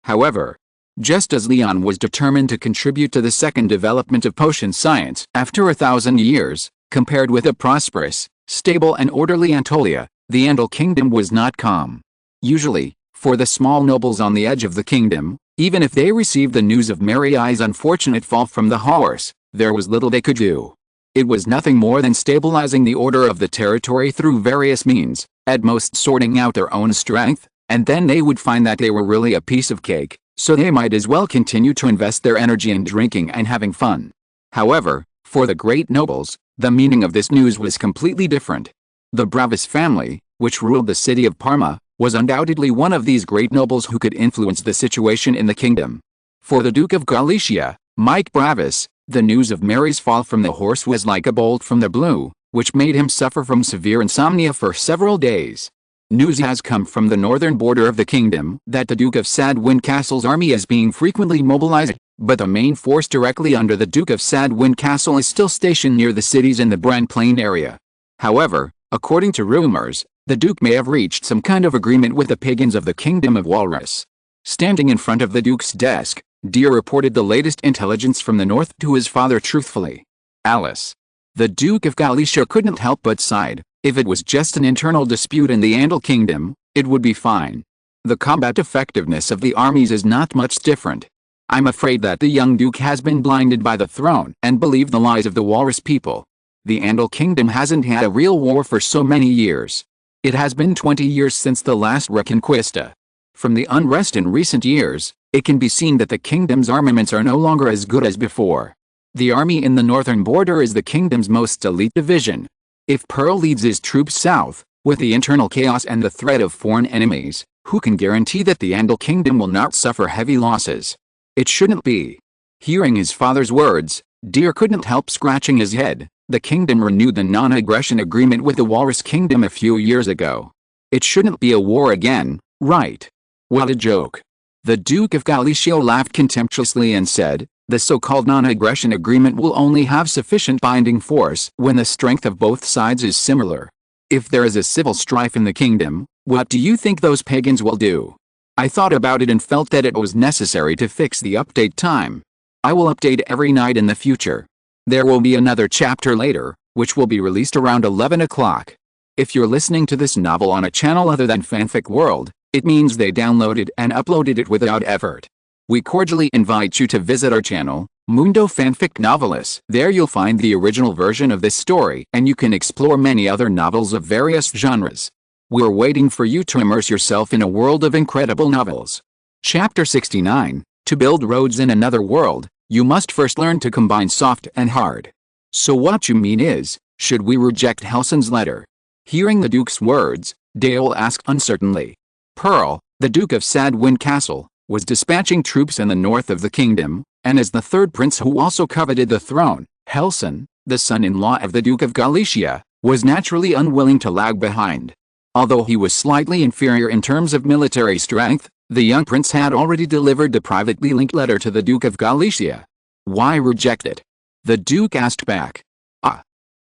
A: However, just as Leon was determined to contribute to the second development of potion science after 1,000 years, compared with a prosperous, stable and orderly Anatolia, the Andal kingdom was not calm. Usually, for the small nobles on the edge of the kingdom, even if they received the news of Mariai's unfortunate fall from the horse, there was little they could do. It was nothing more than stabilizing the order of the territory through various means, at most sorting out their own strength, and then they would find that they were really a piece of cake, so they might as well continue to invest their energy in drinking and having fun. However, for the great nobles, the meaning of this news was completely different. The Bravis family, which ruled the city of Parma, was undoubtedly one of these great nobles who could influence the situation in the kingdom. For the Duke of Galicia, Mike Bravis, the news of Mary's fall from the horse was like a bolt from the blue, which made him suffer from severe insomnia for several days. News has come from the northern border of the kingdom that the Duke of Sadwin Castle's army is being frequently mobilized, but the main force directly under the Duke of Sadwin Castle is still stationed near the cities in the Brent Plain area. However, according to rumors, the Duke may have reached some kind of agreement with the pagans of the Kingdom of Walrus. Standing in front of the Duke's desk, Deer reported the latest intelligence from the north to his father truthfully. Alice. The Duke of Galicia couldn't help but sighed. If it was just an internal dispute in the Andal kingdom, it would be fine. The combat effectiveness of the armies is not much different. I'm afraid that the young Duke has been blinded by the throne and believed the lies of the Walrus people. The Andal kingdom hasn't had a real war for so many years. It has been 20 years since the last Reconquista. From the unrest in recent years, it can be seen that the kingdom's armaments are no longer as good as before. The army in the northern border is the kingdom's most elite division. If Pearl leads his troops south, with the internal chaos and the threat of foreign enemies, who can guarantee that the Andal kingdom will not suffer heavy losses? It shouldn't be. Hearing his father's words, Deer couldn't help scratching his head. The kingdom renewed the non-aggression agreement with the Walrus kingdom a few years ago. It shouldn't be a war again, right? What a joke. The Duke of Galicia laughed contemptuously and said, the so-called non-aggression agreement will only have sufficient binding force when the strength of both sides is similar. If there is a civil strife in the kingdom, what do you think those pagans will do? I thought about it and felt that it was necessary to fix the update time. I will update every night in the future. There will be another chapter later, which will be released around 11 o'clock. If you're listening to this novel on a channel other than Fanfic World, it means they downloaded and uploaded it without effort. We cordially invite you to visit our channel, Mundo Fanfic Novelis. There you'll find the original version of this story and you can explore many other novels of various genres. We're waiting for you to immerse yourself in a world of incredible novels. Chapter 69. To build roads in another world, you must first learn to combine soft and hard. So what you mean is, should we reject Helson's letter? Hearing the Duke's words, Dale asked uncertainly. Pearl, the Duke of Sadwind Castle, was dispatching troops in the north of the kingdom, and as the third prince who also coveted the throne, Helson, the son-in-law of the Duke of Galicia, was naturally unwilling to lag behind. Although he was slightly inferior in terms of military strength, the young prince had already delivered the privately linked letter to the Duke of Galicia. Why reject it? The Duke asked back.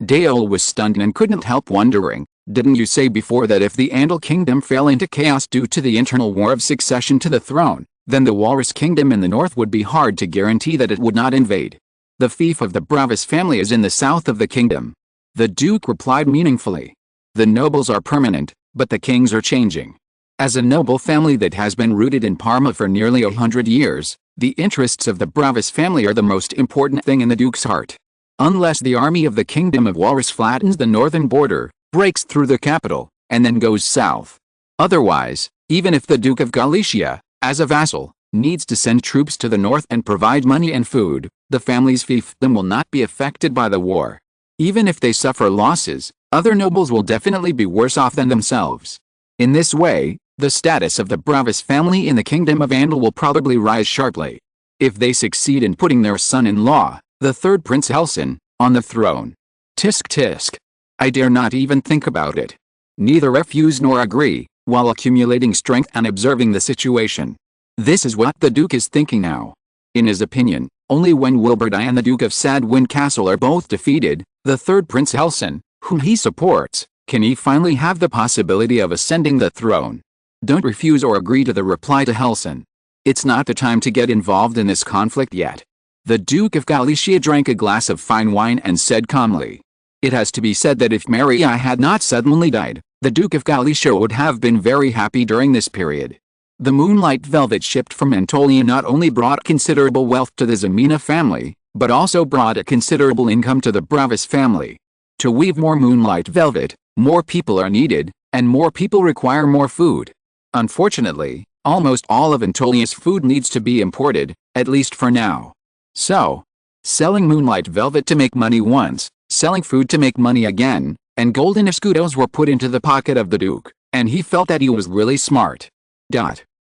A: Dale was stunned and couldn't help wondering, didn't you say before that if the Andal kingdom fell into chaos due to the internal war of succession to the throne, then the Walrus kingdom in the north would be hard to guarantee that it would not invade? The fief of the Bravis family is in the south of the kingdom. The Duke replied meaningfully. The nobles are permanent, but the kings are changing. As a noble family that has been rooted in Parma for nearly 100 years, the interests of the Bravis family are the most important thing in the Duke's heart. Unless the army of the Kingdom of Walrus flattens the northern border, breaks through the capital, and then goes south. Otherwise, even if the Duke of Galicia, as a vassal, needs to send troops to the north and provide money and food, the family's fiefdom will not be affected by the war. Even if they suffer losses, other nobles will definitely be worse off than themselves. In this way, the status of the Bravis family in the Kingdom of Andal will probably rise sharply. If they succeed in putting their son-in-law, the third Prince Helson, on the throne. Tisk tisk. I dare not even think about it. Neither refuse nor agree, while accumulating strength and observing the situation. This is what the Duke is thinking now. In his opinion, only when Wilbur and the Duke of Sadwind Castle are both defeated, the third Prince Helson, whom he supports, can he finally have the possibility of ascending the throne. Don't refuse or agree to the reply to Helson. It's not the time to get involved in this conflict yet. The Duke of Galicia drank a glass of fine wine and said calmly. It has to be said that if Maria had not suddenly died, the Duke of Galicia would have been very happy during this period. The moonlight velvet shipped from Anatolia not only brought considerable wealth to the Ximena family, but also brought a considerable income to the Bravis family. To weave more moonlight velvet, more people are needed, and more people require more food. Unfortunately, almost all of Antolia's food needs to be imported, at least for now. So, selling moonlight velvet to make money once, selling food to make money again, and golden escudos were put into the pocket of the Duke, and he felt that he was really smart.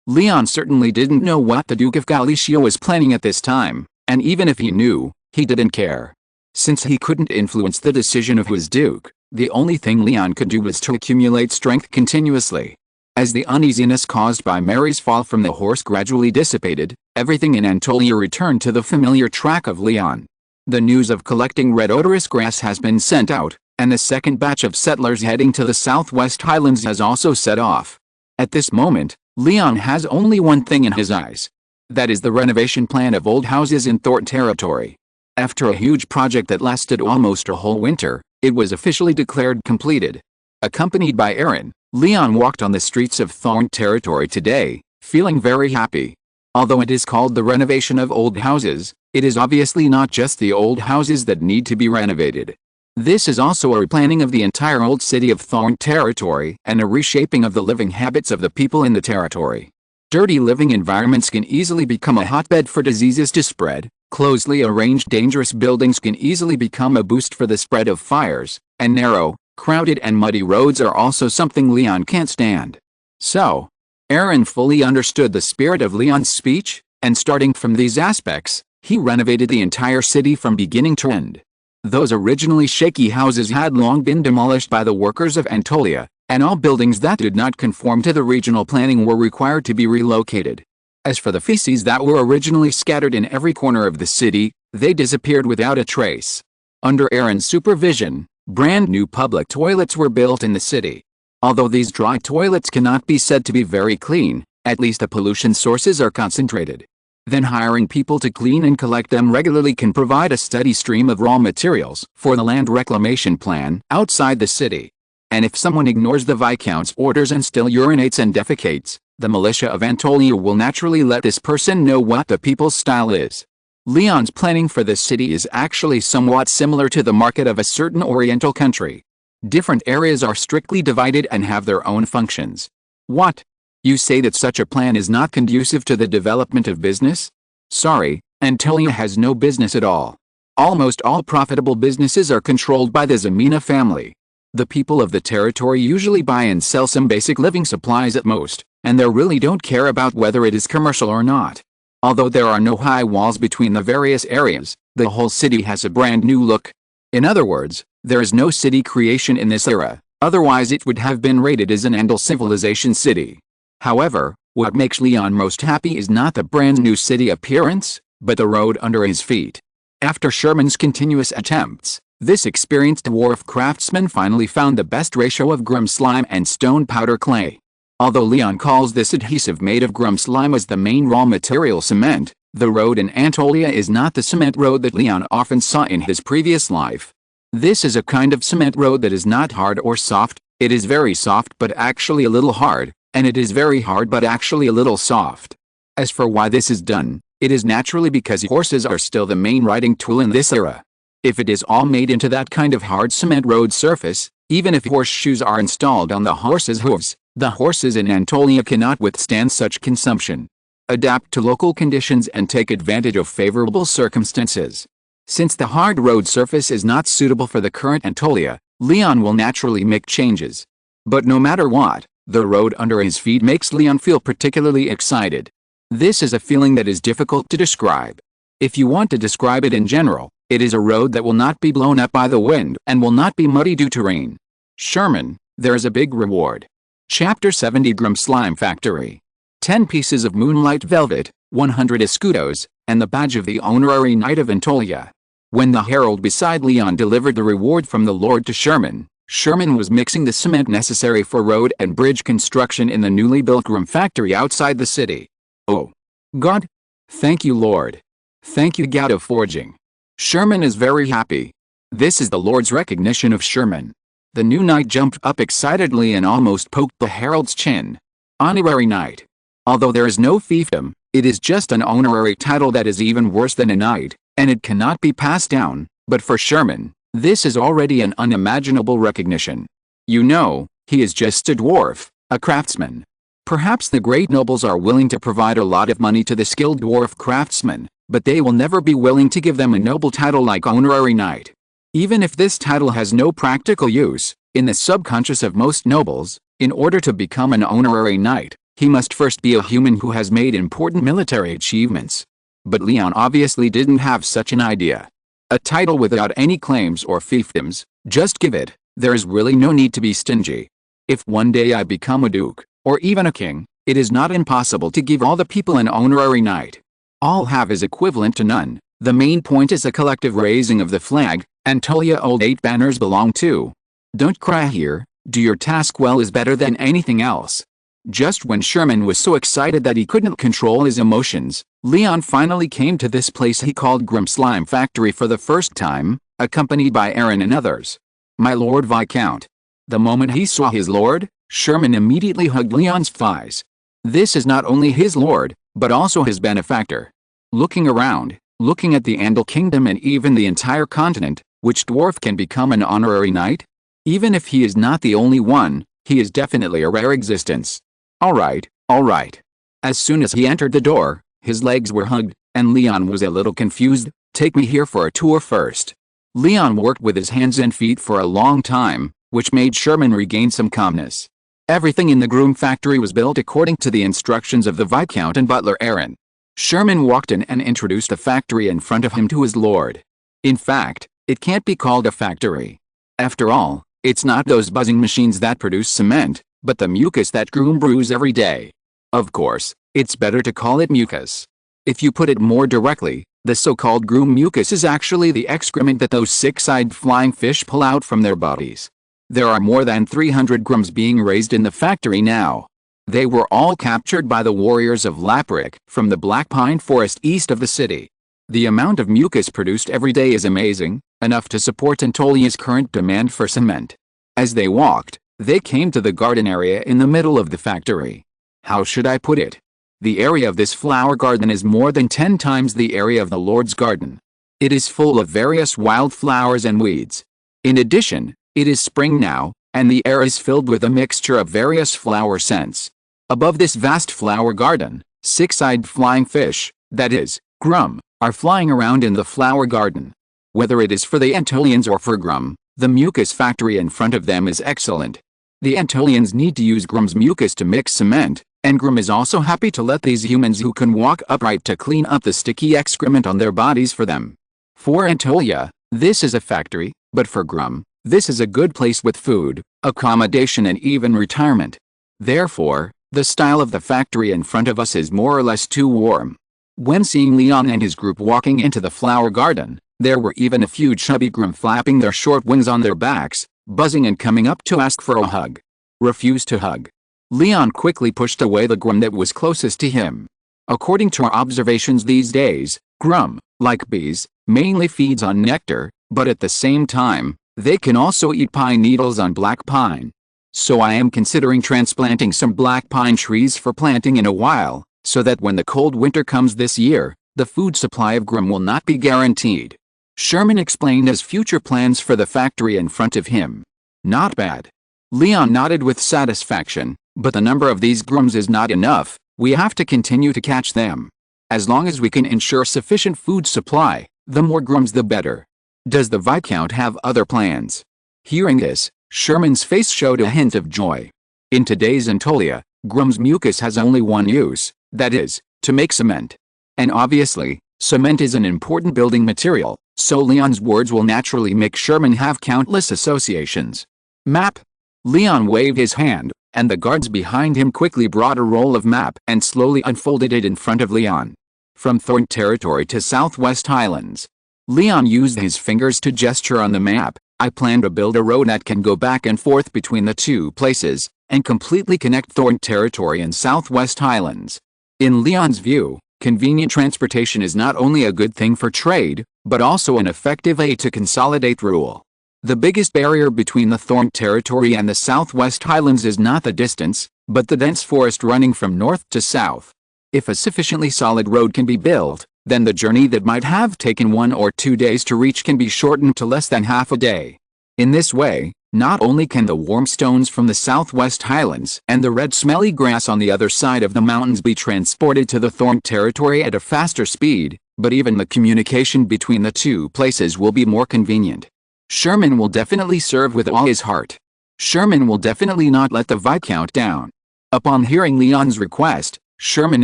A: Leon certainly didn't know what the Duke of Galicia was planning at this time, and even if he knew, he didn't care. Since he couldn't influence the decision of his Duke, the only thing Leon could do was to accumulate strength continuously. As the uneasiness caused by Mary's fall from the horse gradually dissipated, everything in Anatolia returned to the familiar track of Leon. The news of collecting red odorous grass has been sent out, and the second batch of settlers heading to the southwest highlands has also set off. At this moment, Leon has only one thing in his eyes. That is the renovation plan of old houses in Thorn territory. After a huge project that lasted almost a whole winter, it was officially declared completed. Accompanied by Aaron, Leon walked on the streets of Thorn territory today, feeling very happy. Although it is called the renovation of old houses, it is obviously not just the old houses that need to be renovated. This is also a replanning of the entire old city of Thorn territory and a reshaping of the living habits of the people in the territory. Dirty living environments can easily become a hotbed for diseases to spread, closely arranged dangerous buildings can easily become a boost for the spread of fires, and narrow, crowded and muddy roads are also something Leon can't stand. So, Aaron fully understood the spirit of Leon's speech, and starting from these aspects, he renovated the entire city from beginning to end. Those originally shaky houses had long been demolished by the workers of Anatolia, and all buildings that did not conform to the regional planning were required to be relocated. As for the feces that were originally scattered in every corner of the city, they disappeared without a trace. Under Aaron's supervision, brand new public toilets were built in the city. Although these dry toilets cannot be said to be very clean, at least the pollution sources are concentrated. Then hiring people to clean and collect them regularly can provide a steady stream of raw materials for the land reclamation plan outside the city. And if someone ignores the Viscount's orders and still urinates and defecates, the militia of Anatolia will naturally let this person know what the people's style is. Leon's planning for the city is actually somewhat similar to the market of a certain oriental country. Different areas are strictly divided and have their own functions. What? You say that such a plan is not conducive to the development of business? Sorry, Antolia has no business at all. Almost all profitable businesses are controlled by the Ximena family. The people of the territory usually buy and sell some basic living supplies at most, and they really don't care about whether it is commercial or not. Although there are no high walls between the various areas, the whole city has a brand new look. In other words, there is no city creation in this era, otherwise it would have been rated as an Andal civilization city. However, what makes León most happy is not the brand new city appearance, but the road under his feet. After Sherman's continuous attempts, this experienced dwarf craftsman finally found the best ratio of grum slime and stone powder clay. Although León calls this adhesive made of grum slime as the main raw material cement, the road in Antolia is not the cement road that León often saw in his previous life. This is a kind of cement road that is not hard or soft, it is very soft but actually a little hard, and it is very hard but actually a little soft. As for why this is done, it is naturally because horses are still the main riding tool in this era. If it is all made into that kind of hard cement road surface, even if horseshoes are installed on the horse's hooves, the horses in Antolia cannot withstand such consumption. Adapt to local conditions and take advantage of favorable circumstances. Since the hard road surface is not suitable for the current Antolia, León will naturally make changes. But no matter what, the road under his feet makes León feel particularly excited. This is a feeling that is difficult to describe. If you want to describe it in general, it is a road that will not be blown up by the wind and will not be muddy due to rain. Sherman, there is a big reward. Chapter 70 Grum Slime Factory. 10 pieces of moonlight velvet, 100 escudos, and the badge of the honorary knight of Antolia. When the herald beside León delivered the reward from the Lord to Sherman, Sherman was mixing the cement necessary for road and bridge construction in the newly built Grum factory outside the city. Oh, God! Thank you, Lord. Thank you, God of forging. Sherman is very happy. This is the Lord's recognition of Sherman. The new knight jumped up excitedly and almost poked the herald's chin. Honorary knight. Although there is no fiefdom, it is just an honorary title that is even worse than a knight, and it cannot be passed down, but for Sherman, this is already an unimaginable recognition. You know, he is just a dwarf, a craftsman. Perhaps the great nobles are willing to provide a lot of money to the skilled dwarf craftsman, but they will never be willing to give them a noble title like honorary knight. Even if this title has no practical use, in the subconscious of most nobles, in order to become an honorary knight, he must first be a human who has made important military achievements. But León obviously didn't have such an idea. A title without any claims or fiefdoms, just give it, there is really no need to be stingy. If one day I become a duke, or even a king, it is not impossible to give all the people an honorary knight. All have is equivalent to none. The main point is a collective raising of the flag. Antolia old 8 banners belong to. Don't cry here, do your task well is better than anything else. Just when Sherman was so excited that he couldn't control his emotions, León finally came to this place he called Grum Slime Factory for the first time, accompanied by Aaron and others. My Lord Viscount. The moment he saw his lord, Sherman immediately hugged León's thighs. This is not only his lord, but also his benefactor. Looking around, looking at the Andal kingdom and even the entire continent, which dwarf can become an honorary knight? Even if he is not the only one, he is definitely a rare existence. Alright, alright. As soon as he entered the door, his legs were hugged, and León was a little confused. Take me here for a tour first. León worked with his hands and feet for a long time, which made Sherman regain some calmness. Everything in the Gloom factory was built according to the instructions of the Viscount and butler Aaron. Sherman walked in and introduced the factory in front of him to his lord. In fact, it can't be called a factory. After all, it's not those buzzing machines that produce cement, but the mucus that Gloom brews every day. Of course, it's better to call it mucus. If you put it more directly, the so-called Gloom mucus is actually the excrement that those six-eyed flying fish pull out from their bodies. There are more than 300 grums being raised in the factory now. They were all captured by the warriors of Laprik from the Black Pine Forest east of the city. The amount of mucus produced every day is amazing, enough to support Antolia's current demand for cement. As they walked, they came to the garden area in the middle of the factory. How should I put it? The area of this flower garden is more than 10 times the area of the Lord's garden. It is full of various wild flowers and weeds. In addition, it is spring now, and the air is filled with a mixture of various flower scents. Above this vast flower garden, six-eyed flying fish, that is, Gloom, are flying around in the flower garden. Whether it is for the Antolians or for Gloom, the mucus factory in front of them is excellent. The Antolians need to use Gloom's mucus to mix cement, and Gloom is also happy to let these humans who can walk upright to clean up the sticky excrement on their bodies for them. For Antolia, this is a factory, but for Gloom, this is a good place with food, accommodation and even retirement. Therefore, the style of the factory in front of us is more or less too warm. When seeing Leon and his group walking into the flower garden, there were even a few chubby Gloom flapping their short wings on their backs, buzzing and coming up to ask for a hug. Refused to hug. Leon quickly pushed away the Gloom that was closest to him. According to our observations these days, Gloom, like bees, mainly feeds on nectar, but at the same time, they can also eat pine needles on black pine. So I am considering transplanting some black pine trees for planting in a while, so that when the cold winter comes this year, the food supply of Gloom will not be guaranteed. Sherman explained his future plans for the factory in front of him. Not bad. Leon nodded with satisfaction, but the number of these Glooms is not enough, we have to continue to catch them. As long as we can ensure sufficient food supply, the more Glooms the better. Does the Viscount have other plans? Hearing this, Sherman's face showed a hint of joy. In today's Antolia, Gloom's mucus has only one use, that is, to make cement. And obviously, cement is an important building material, so Leon's words will naturally make Sherman have countless associations. Map? Leon waved his hand, and the guards behind him quickly brought a roll of map and slowly unfolded it in front of Leon. From Thorn Territory to Southwest Highlands. Leon used his fingers to gesture on the map. I plan to build a road that can go back and forth between the two places, and completely connect Thorn Territory and Southwest Highlands. In Leon's view, convenient transportation is not only a good thing for trade, but also an effective aid to consolidate rule. The biggest barrier between the Thorn Territory and the Southwest Highlands is not the distance, but the dense forest running from north to south. If a sufficiently solid road can be built, then the journey that might have taken 1 or 2 days to reach can be shortened to less than half a day. In this way, not only can the warm stones from the Southwest Highlands and the red smelly grass on the other side of the mountains be transported to the Thorn Territory at a faster speed, but even the communication between the two places will be more convenient. Sherman will definitely serve with all his heart. Sherman will definitely not let the Viscount down. Upon hearing Leon's request, Sherman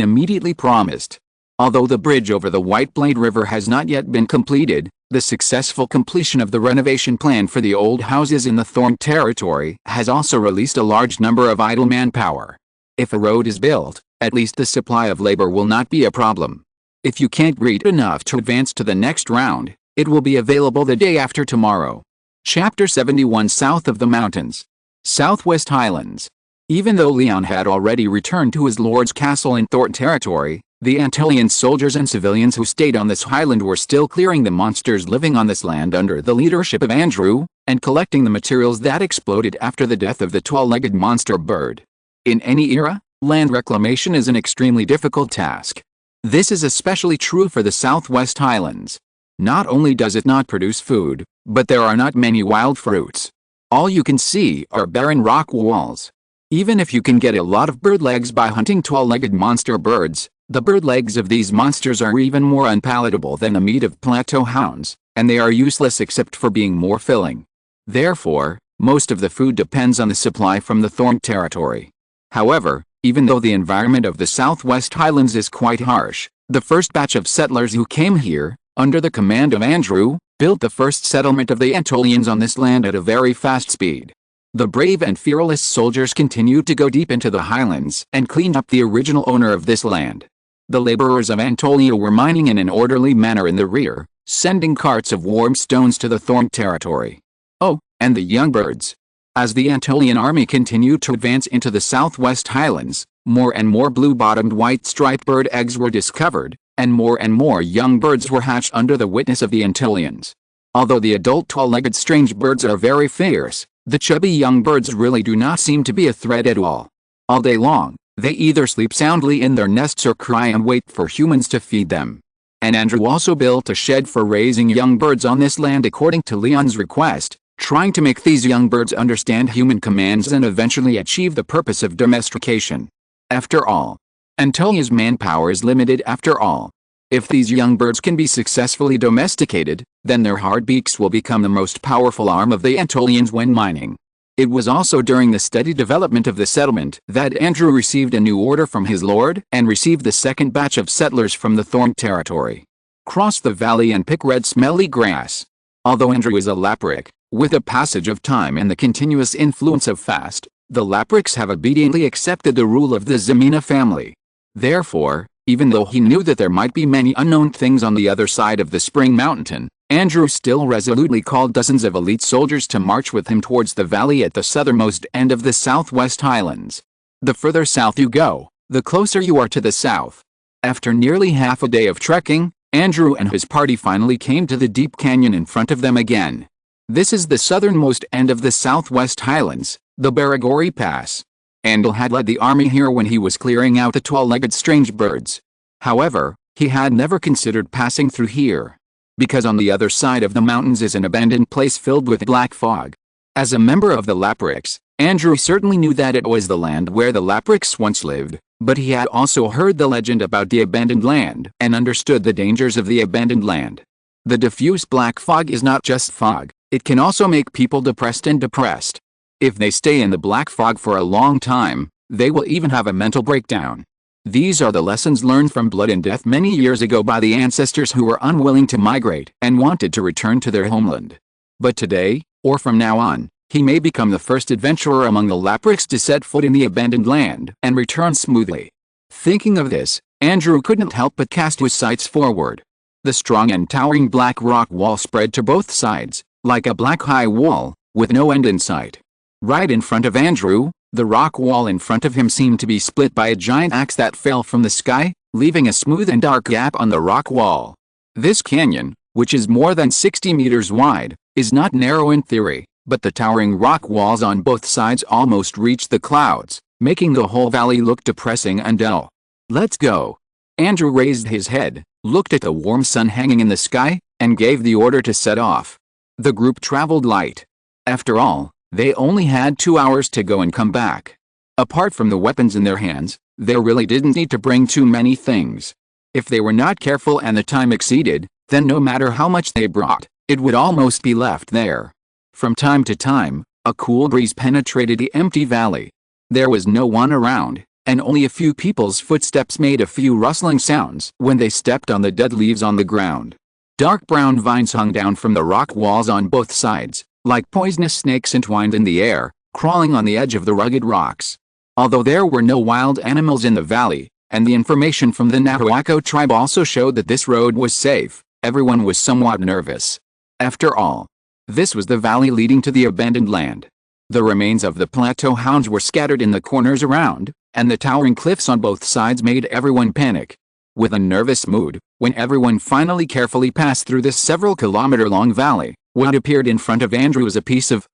A: immediately promised. Although the bridge over the White Blade River has not yet been completed, the successful completion of the renovation plan for the old houses in the Thorn Territory has also released a large number of idle manpower. If a road is built, at least the supply of labor will not be a problem. If you can't read enough to advance to the next round, it will be available the day after tomorrow. Chapter 71 South of the Mountains. Southwest Highlands. Even though Leon had already returned to his lord's castle in Thorn Territory, the Antolian soldiers and civilians who stayed on this highland were still clearing the monsters living on this land under the leadership of Andrew, and collecting the materials that exploded after the death of the tall-legged monster bird. In any era, land reclamation is an extremely difficult task. This is especially true for the Southwest Highlands. Not only does it not produce food, but there are not many wild fruits. All you can see are barren rock walls. Even if you can get a lot of bird legs by hunting tall-legged monster birds, the bird legs of these monsters are even more unpalatable than the meat of plateau hounds, and they are useless except for being more filling. Therefore, most of the food depends on the supply from the Thorn Territory. However, even though the environment of the Southwest Highlands is quite harsh, the first batch of settlers who came here, under the command of Andrew, built the first settlement of the Antolians on this land at a very fast speed. The brave and fearless soldiers continued to go deep into the highlands and clean up the original owner of this land. The laborers of Antolia were mining in an orderly manner in the rear, sending carts of warm stones to the Thorn Territory. Oh, and the young birds. As the Antolian army continued to advance into the Southwest Highlands, more and more blue-bottomed white-striped bird eggs were discovered, and more young birds were hatched under the witness of the Antolians. Although the adult tall-legged strange birds are very fierce, the chubby young birds really do not seem to be a threat at all. All day long, they either sleep soundly in their nests or cry and wait for humans to feed them. And Andrew also built a shed for raising young birds on this land according to Leon's request, trying to make these young birds understand human commands and eventually achieve the purpose of domestication. After all, Antolia's manpower is limited after all. If these young birds can be successfully domesticated, then their hard beaks will become the most powerful arm of the Antolians when mining. It was also during the steady development of the settlement that Andrew received a new order from his lord and received the second batch of settlers from the Thorn territory. Cross the valley and pick red smelly grass. Although Andrew is a Lapric, with the passage of time and the continuous influence of fast, the Laprics have obediently accepted the rule of the Ximena family. Therefore, even though he knew that there might be many unknown things on the other side of the Spring Mountain, Andrew still resolutely called dozens of elite soldiers to march with him towards the valley at the southernmost end of the Southwest Highlands. The further south you go, the closer you are to the south. After nearly half a day of trekking, Andrew and his party finally came to the deep canyon in front of them again. This is the southernmost end of the Southwest Highlands, the Baragori Pass. Andal had led the army here when he was clearing out the tall-legged strange birds. However, he had never considered passing through here, because on the other side of the mountains is an abandoned place filled with black fog. As a member of the Laprics, Andrew certainly knew that it was the land where the Laprics once lived, but he had also heard the legend about the abandoned land and understood the dangers of the abandoned land. The diffuse black fog is not just fog, it can also make people depressed. If they stay in the black fog for a long time, they will even have a mental breakdown. These are the lessons learned from blood and death many years ago by the ancestors who were unwilling to migrate and wanted to return to their homeland. But today, or from now on, he may become the first adventurer among the Laprics to set foot in the abandoned land and return smoothly. Thinking of this, Andrew couldn't help but cast his sights forward. The strong and towering black rock wall spread to both sides, like a black high wall, with no end in sight. Right in front of Andrew, the rock wall in front of him seemed to be split by a giant axe that fell from the sky, leaving a smooth and dark gap on the rock wall. This canyon, which is more than 60 meters wide, is not narrow in theory, but the towering rock walls on both sides almost reach the clouds, making the whole valley look depressing and dull. Let's go. Andrew raised his head, looked at the warm sun hanging in the sky, and gave the order to set off. The group traveled light. After all, they only had 2 hours to go and come back. Apart from the weapons in their hands, they really didn't need to bring too many things. If they were not careful and the time exceeded, then no matter how much they brought, it would almost be left there. From time to time, a cool breeze penetrated the empty valley. There was no one around, and only a few people's footsteps made a few rustling sounds when they stepped on the dead leaves on the ground. Dark brown vines hung down from the rock walls on both sides, like poisonous snakes entwined in the air, crawling on the edge of the rugged rocks. Although there were no wild animals in the valley, and the information from the Nahuaco tribe also showed that this road was safe, everyone was somewhat nervous. After all, this was the valley leading to the abandoned land. The remains of the plateau hounds were scattered in the corners around, and the towering cliffs on both sides made everyone panic. With a nervous mood, when everyone finally carefully passed through this several-kilometer-long valley, what appeared in front of Andrew was a piece of...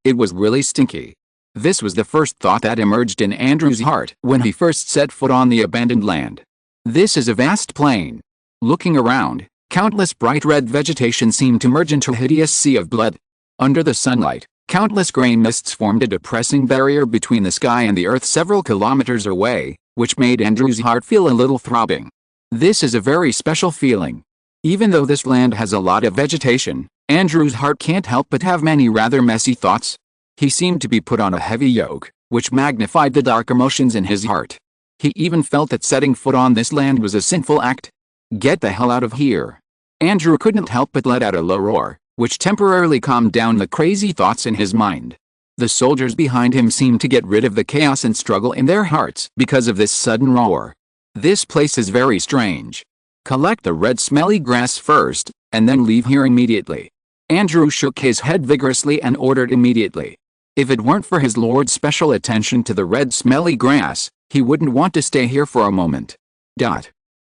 A: it was really stinky. This was the first thought that emerged in Andrew's heart when he first set foot on the abandoned land. This is a vast plain. Looking around, countless bright red vegetation seemed to merge into a hideous sea of blood. Under the sunlight, countless gray mists formed a depressing barrier between the sky and the earth several kilometers away, which made Andrew's heart feel a little throbbing. This is a very special feeling. Even though this land has a lot of vegetation, Andrew's heart can't help but have many rather messy thoughts. He seemed to be put on a heavy yoke, which magnified the dark emotions in his heart. He even felt that setting foot on this land was a sinful act. Get the hell out of here. Andrew couldn't help but let out a low roar, which temporarily calmed down the crazy thoughts in his mind. The soldiers behind him seemed to get rid of the chaos and struggle in their hearts because of this sudden roar. This place is very strange. Collect the red smelly grass first, and then leave here immediately. Andrew shook his head vigorously and ordered immediately. If it weren't for his lord's special attention to the red smelly grass, he wouldn't want to stay here for a moment.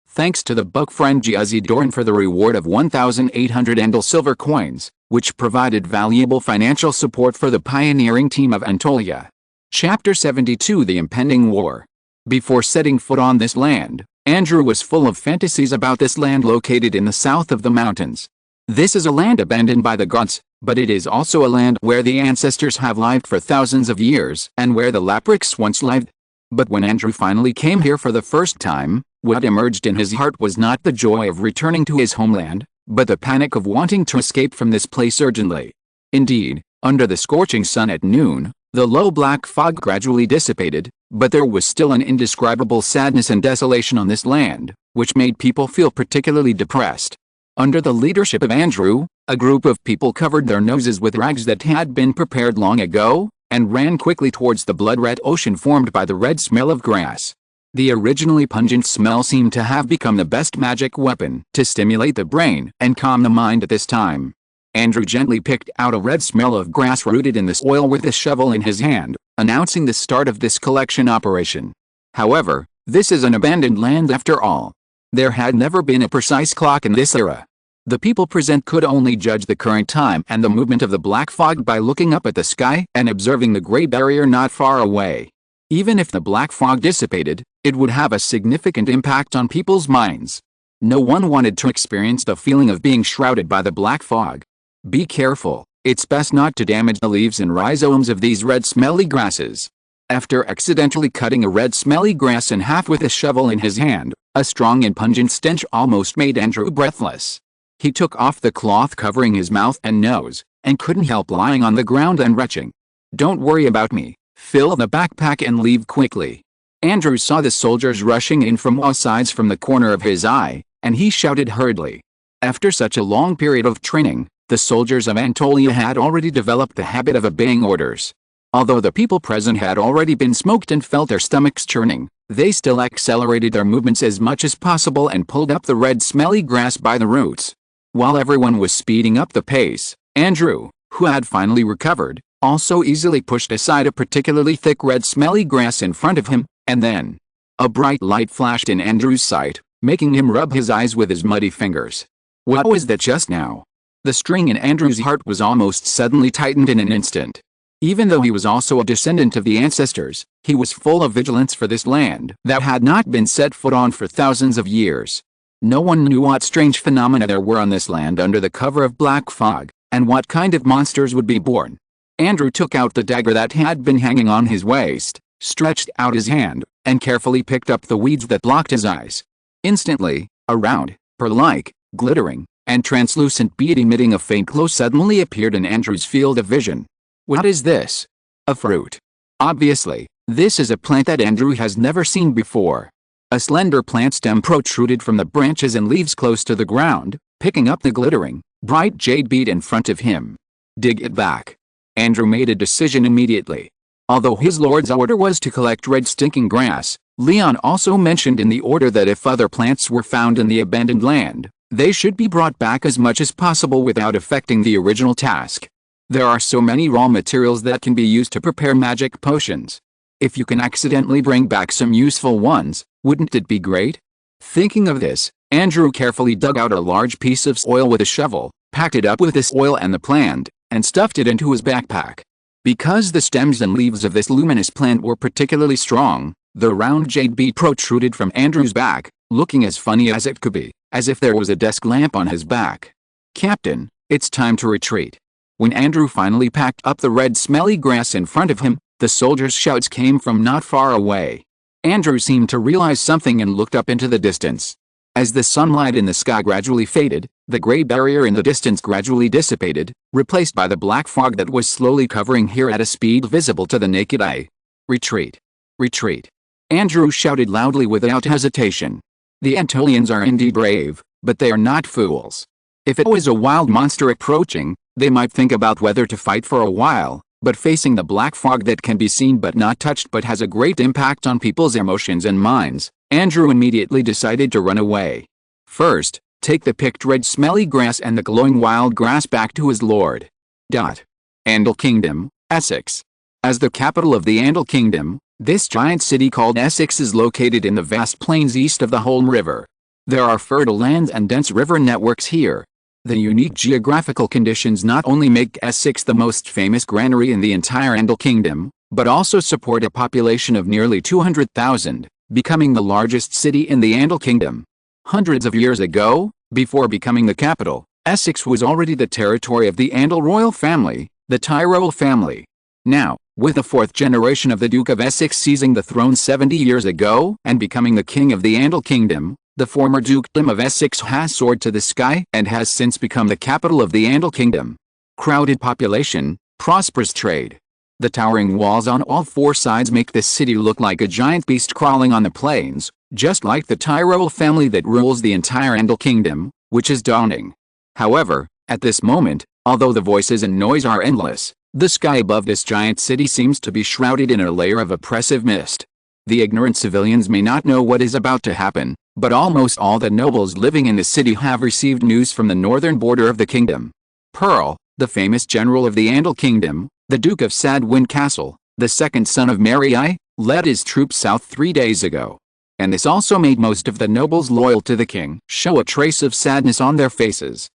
A: Thanks to the buck friend Giazzi Dorn for the reward of 1,800 Endel silver coins, which provided valuable financial support for the pioneering team of Antolia. Chapter 72: The Impending War. Before setting foot on this land, Andrew was full of fantasies about this land located in the south of the mountains. This is a land abandoned by the gods, but it is also a land where the ancestors have lived for thousands of years and where the Laprics once lived. But when Andrew finally came here for the first time, what emerged in his heart was not the joy of returning to his homeland, but the panic of wanting to escape from this place urgently. Indeed, under the scorching sun at noon, the low black fog gradually dissipated, but there was still an indescribable sadness and desolation on this land, which made people feel particularly depressed. Under the leadership of Andrew, a group of people covered their noses with rags that had been prepared long ago, and ran quickly towards the blood-red ocean formed by the red smell of grass. The originally pungent smell seemed to have become the best magic weapon to stimulate the brain and calm the mind at this time. Andrew gently picked out a red smell of grass rooted in the soil with a shovel in his hand, announcing the start of this collection operation. However, this is an abandoned land after all. There had never been a precise clock in this era. The people present could only judge the current time and the movement of the black fog by looking up at the sky and observing the gray barrier not far away. Even if the black fog dissipated, it would have a significant impact on people's minds. No one wanted to experience the feeling of being shrouded by the black fog. Be careful, it's best not to damage the leaves and rhizomes of these red smelly grasses. After accidentally cutting a red smelly grass in half with a shovel in his hand, a strong and pungent stench almost made Andrew breathless. He took off the cloth covering his mouth and nose, and couldn't help lying on the ground and retching. "Don't worry about me. Fill the backpack and leave quickly." Andrew saw the soldiers rushing in from all sides from the corner of his eye, and he shouted hurriedly. After such a long period of training, the soldiers of Anatolia had already developed the habit of obeying orders. Although the people present had already been smoked and felt their stomachs churning, they still accelerated their movements as much as possible and pulled up the red smelly grass by the roots. While everyone was speeding up the pace, Andrew, who had finally recovered, also easily pushed aside a particularly thick red smelly grass in front of him, and then a bright light flashed in Andrew's sight, making him rub his eyes with his muddy fingers. What was that just now? The string in Andrew's heart was almost suddenly tightened in an instant. Even though he was also a descendant of the ancestors, he was full of vigilance for this land that had not been set foot on for thousands of years. No one knew what strange phenomena there were on this land under the cover of black fog, and what kind of monsters would be born. Andrew took out the dagger that had been hanging on his waist, stretched out his hand, and carefully picked up the weeds that blocked his eyes. Instantly, a round, pearl-like, glittering, and translucent bead emitting a faint glow suddenly appeared in Andrew's field of vision. What is this? A fruit. Obviously, this is a plant that Andrew has never seen before. A slender plant stem protruded from the branches and leaves close to the ground, picking up the glittering, bright jade bead in front of him. Dig it back. Andrew made a decision immediately. Although his lord's order was to collect red stinking grass, Leon also mentioned in the order that if other plants were found in the abandoned land, they should be brought back as much as possible without affecting the original task. There are so many raw materials that can be used to prepare magic potions. If you can accidentally bring back some useful ones, wouldn't it be great? Thinking of this, Andrew carefully dug out a large piece of soil with a shovel, packed it up with the soil and the plant, and stuffed it into his backpack. Because the stems and leaves of this luminous plant were particularly strong, the round jade bead protruded from Andrew's back, looking as funny as it could be, as if there was a desk lamp on his back. "Captain, it's time to retreat." When Andrew finally packed up the red smelly grass in front of him, the soldiers' shouts came from not far away. Andrew seemed to realize something and looked up into the distance. As the sunlight in the sky gradually faded, the gray barrier in the distance gradually dissipated, replaced by the black fog that was slowly covering here at a speed visible to the naked eye. "Retreat! Retreat!" Andrew shouted loudly without hesitation. The Anatolians are indeed brave, but they are not fools. If it was a wild monster approaching, they might think about whether to fight for a while, but facing the black fog that can be seen but not touched but has a great impact on people's emotions and minds, Andrew immediately decided to run away. First, take the picked red smelly grass and the glowing wild grass back to his lord. Andal Kingdom, Essex. As the capital of the Andal Kingdom, this giant city called Essex is located in the vast plains east of the Holme River. There are fertile lands and dense river networks here. The unique geographical conditions not only make Essex the most famous granary in the entire Andal Kingdom, but also support a population of nearly 200,000, becoming the largest city in the Andal Kingdom. Hundreds of years ago, before becoming the capital, Essex was already the territory of the Andal royal family, the Tyrol family. Now, With the fourth generation of the Duke of Essex seizing the throne 70 years ago and becoming the king of the Andal Kingdom, the former Dukedom of Essex has soared to the sky and has since become the capital of the Andal Kingdom. Crowded population, prosperous trade. The towering walls on all four sides make this city look like a giant beast crawling on the plains, just like the Tyrol family that rules the entire Andal Kingdom, which is daunting. However, at this moment, although the voices and noise are endless, the sky above this giant city seems to be shrouded in a layer of oppressive mist. The ignorant civilians may not know what is about to happen, but almost all the nobles living in the city have received news from the northern border of the kingdom. Pearl, the famous general of the Andal Kingdom, the Duke of Sadwin Castle, the second son of Mary I, led his troops south 3 days ago. And this also made most of the nobles loyal to the king show a trace of sadness on their faces.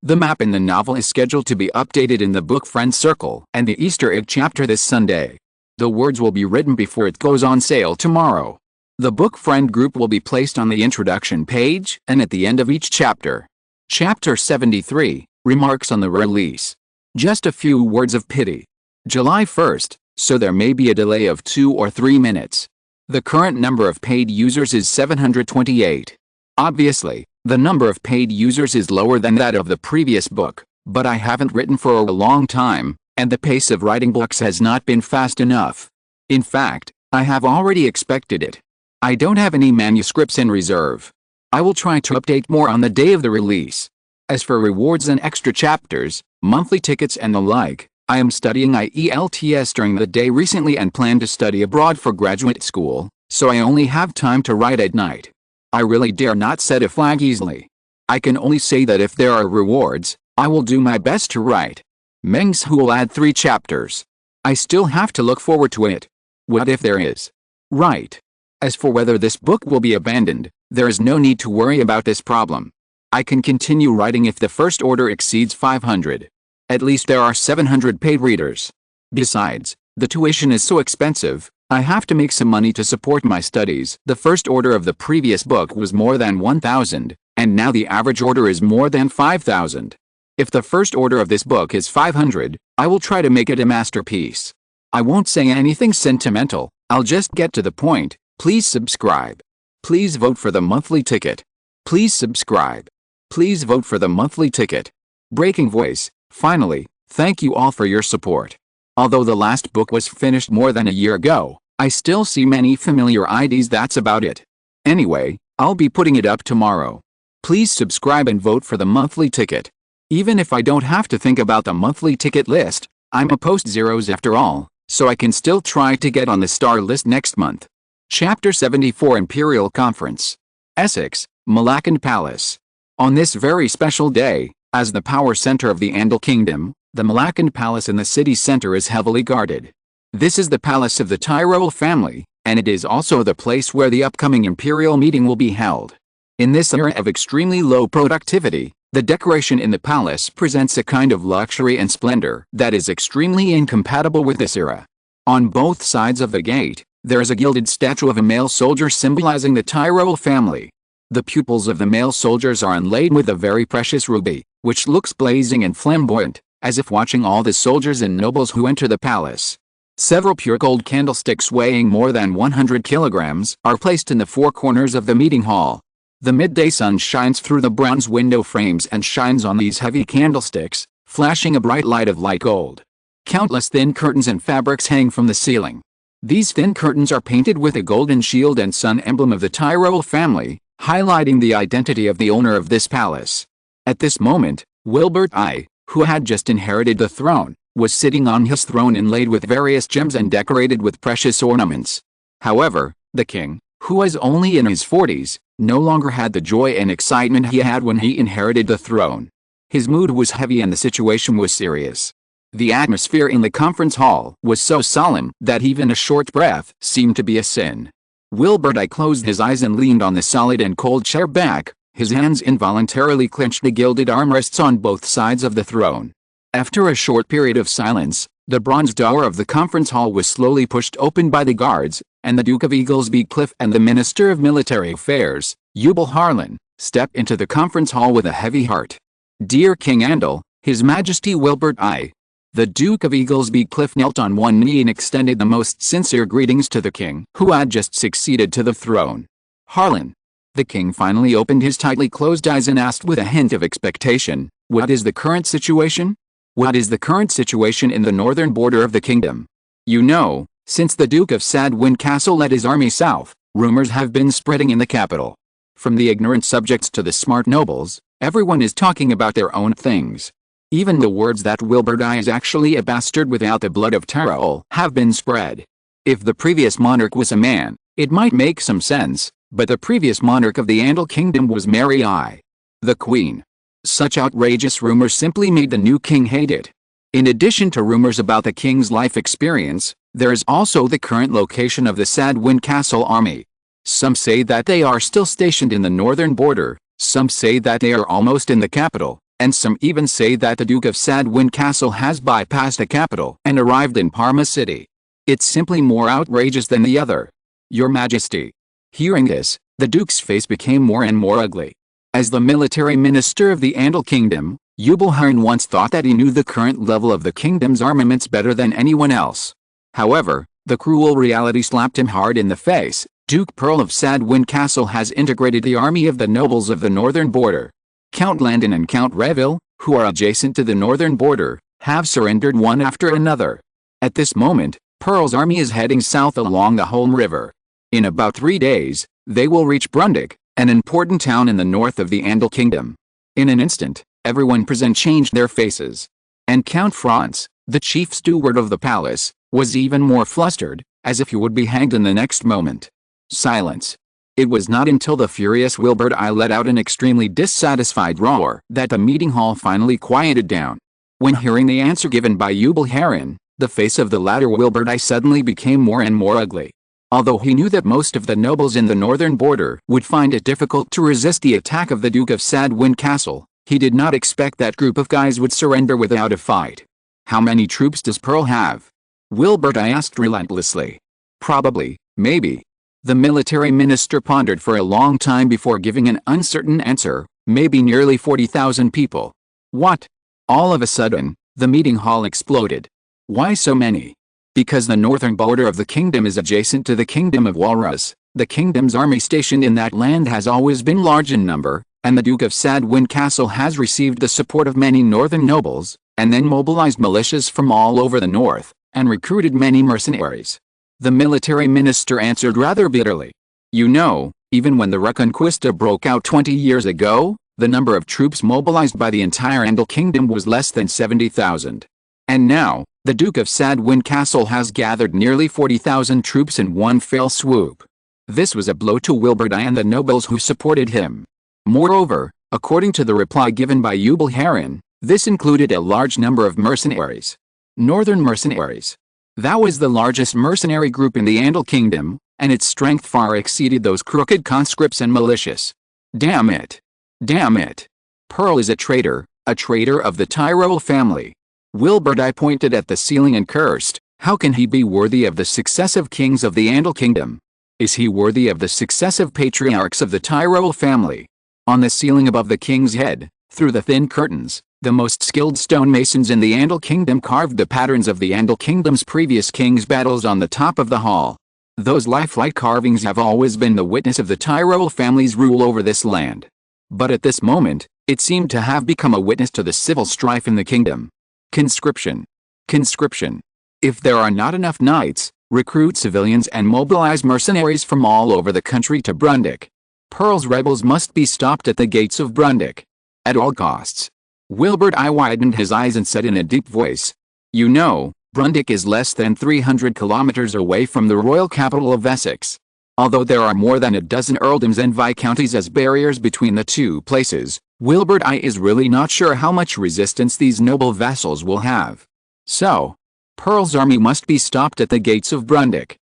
A: The map in the novel is scheduled to be updated in the book Friend Circle and the Easter egg chapter this Sunday. The words will be written before it goes on sale tomorrow. The book Friend group will be placed on the introduction page and at the end of each chapter. Chapter 73, Remarks on the Release. Just a few words of pity. July 1st, so there may be a delay of 2 or 3 minutes. The current number of paid users is 728. Obviously, the number of paid users is lower than that of the previous book, but I haven't written for a long time, and the pace of writing books has not been fast enough. In fact, I have already expected it. I don't have any manuscripts in reserve. I will try to update more on the day of the release. As for rewards and extra chapters, monthly tickets and the like, I am studying IELTS during the day recently and plan to study abroad for graduate school, so I only have time to write at night. I really dare not set a flag easily. I can only say that if there are rewards, I will do my best to write. Mengs who will add 3 chapters. I still have to look forward to it. What if there is? Right. As for whether this book will be abandoned, there is no need to worry about this problem. I can continue writing if the first order exceeds 500. At least there are 700 paid readers. Besides, the tuition is so expensive, I have to make some money to support my studies. The first order of the previous book was more than 1,000, and now the average order is more than 5,000. If the first order of this book is 500, I will try to make it a masterpiece. I won't say anything sentimental, I'll just get to the point. Please subscribe. Please vote for the monthly ticket. Please subscribe. Please vote for the monthly ticket. Breaking voice. Finally, thank you all for your support. Although the last book was finished more than a year ago, I still see many familiar IDs. That's about it. Anyway, I'll be putting it up tomorrow. Please subscribe and vote for the monthly ticket. Even if I don't have to think about the monthly ticket list, I'm a post zeros after all, so I can still try to get on the star list next month. Chapter 74 Imperial Conference. Essex, Malakand Palace. On this very special day, as the power center of the Andal Kingdom, the Malakand Palace in the city center is heavily guarded. This is the palace of the Tyrol family, and it is also the place where the upcoming imperial meeting will be held. In this era of extremely low productivity, the decoration in the palace presents a kind of luxury and splendor that is extremely incompatible with this era. On both sides of the gate, there is a gilded statue of a male soldier symbolizing the Tyrol family. The pupils of the male soldiers are inlaid with a very precious ruby, which looks blazing and flamboyant, as if watching all the soldiers and nobles who enter the palace. Several pure gold candlesticks weighing more than 100 kilograms are placed in the 4 corners of the meeting hall. The midday sun shines through the bronze window frames and shines on these heavy candlesticks, flashing a bright light of light gold. Countless thin curtains and fabrics hang from the ceiling. These thin curtains are painted with a golden shield and sun emblem of the Tyrol family, highlighting the identity of the owner of this palace. At this moment, Wilbert I, who had just inherited the throne, was sitting on his throne inlaid with various gems and decorated with precious ornaments. However, the king, who was only in his 40s, no longer had the joy and excitement he had when he inherited the throne. His mood was heavy and the situation was serious. The atmosphere in the conference hall was so solemn that even a short breath seemed to be a sin. Wilbert I closed his eyes and leaned on the solid and cold chair back, his hands involuntarily clenched the gilded armrests on both sides of the throne. After a short period of silence, the bronze door of the conference hall was slowly pushed open by the guards, and the Duke of Eaglesby Cliff and the Minister of Military Affairs, Eubal Harlan, stepped into the conference hall with a heavy heart. "Dear King Andal, His Majesty Wilbert I." The Duke of Eaglesby Cliff knelt on one knee and extended the most sincere greetings to the king who had just succeeded to the throne. Harlan. The king finally opened his tightly closed eyes and asked with a hint of expectation, "What is the current situation?" "What is the current situation in the northern border of the kingdom? You know, since the Duke of Sadwin Castle led his army south, rumors have been spreading in the capital. From the ignorant subjects to the smart nobles, everyone is talking about their own things. Even the words that Wilbur is actually a bastard without the blood of Tyrol have been spread. If the previous monarch was a man, it might make some sense, but the previous monarch of the Andal Kingdom was Mary I, the Queen. Such outrageous rumors simply made the new king hate it. In addition to rumors about the king's life experience, there is also the current location of the Sadwin Castle army. Some say that they are still stationed in the northern border, some say that they are almost in the capital, and some even say that the Duke of Sadwin Castle has bypassed the capital and arrived in Parma City. It's simply more outrageous than the other. Your Majesty." Hearing this, the Duke's face became more and more ugly. As the military minister of the Andal Kingdom, Eubelheim once thought that he knew the current level of the kingdom's armaments better than anyone else. However, the cruel reality slapped him hard in the face. Duke Pearl of Sadwin Castle has integrated the army of the nobles of the northern border. Count Landon and Count Reville, who are adjacent to the northern border, have surrendered one after another. At this moment, Pearl's army is heading south along the Holm River. In about 3 days, they will reach Brundick, an important town in the north of the Andal Kingdom. In an instant, everyone present changed their faces. And Count Franz, the chief steward of the palace, was even more flustered, as if he would be hanged in the next moment. Silence. It was not until the furious Wilbert I let out an extremely dissatisfied roar that the meeting hall finally quieted down. When hearing the answer given by Eubelheim, the face of the latter Wilbert I suddenly became more and more ugly. Although he knew that most of the nobles in the northern border would find it difficult to resist the attack of the Duke of Sadwin Castle, he did not expect that group of guys would surrender without a fight. "How many troops does Pearl have?" Wilbert I asked relentlessly. "Probably, maybe." The military minister pondered for a long time before giving an uncertain answer. "Maybe nearly 40,000 people." "What?" All of a sudden, the meeting hall exploded. "Why so many?" "Because the northern border of the kingdom is adjacent to the kingdom of Walrus. The kingdom's army stationed in that land has always been large in number, and the Duke of Sadwin Castle has received the support of many northern nobles, and then mobilized militias from all over the north, and recruited many mercenaries." The military minister answered rather bitterly. "You know, even when the Reconquista broke out 20 years ago, the number of troops mobilized by the entire Andal Kingdom was less than 70,000. And now, the Duke of Sadwin Castle has gathered nearly 40,000 troops in one fell swoop." This was a blow to Wilbert I and the nobles who supported him. Moreover, according to the reply given by Eubelheim, this included a large number of mercenaries. Northern mercenaries. That was the largest mercenary group in the Andal Kingdom, and its strength far exceeded those crooked conscripts and militias. Damn it! Damn it! Pearl is a traitor of the Tyrol family. Wilbert I pointed at the ceiling and cursed. How can he be worthy of the successive kings of the Andal Kingdom? Is he worthy of the successive patriarchs of the Tyrol family? On the ceiling above the king's head, through the thin curtains, the most skilled stonemasons in the Andal Kingdom carved the patterns of the Andal Kingdom's previous kings' battles on the top of the hall. Those lifelike carvings have always been the witness of the Tyrol family's rule over this land. But at this moment, it seemed to have become a witness to the civil strife in the kingdom. Conscription. Conscription. If there are not enough knights, recruit civilians and mobilize mercenaries from all over the country to Brundick. Pearl's rebels must be stopped at the gates of Brundick. At all costs. Wilbert I widened his eyes and said in a deep voice, "You know, Brundick is less than 300 kilometers away from the royal capital of Essex. Although there are more than a dozen earldoms and viscounties as barriers between the two places, Wilbert I is really not sure how much resistance these noble vassals will have. So, Pearl's army must be stopped at the gates of Brundick.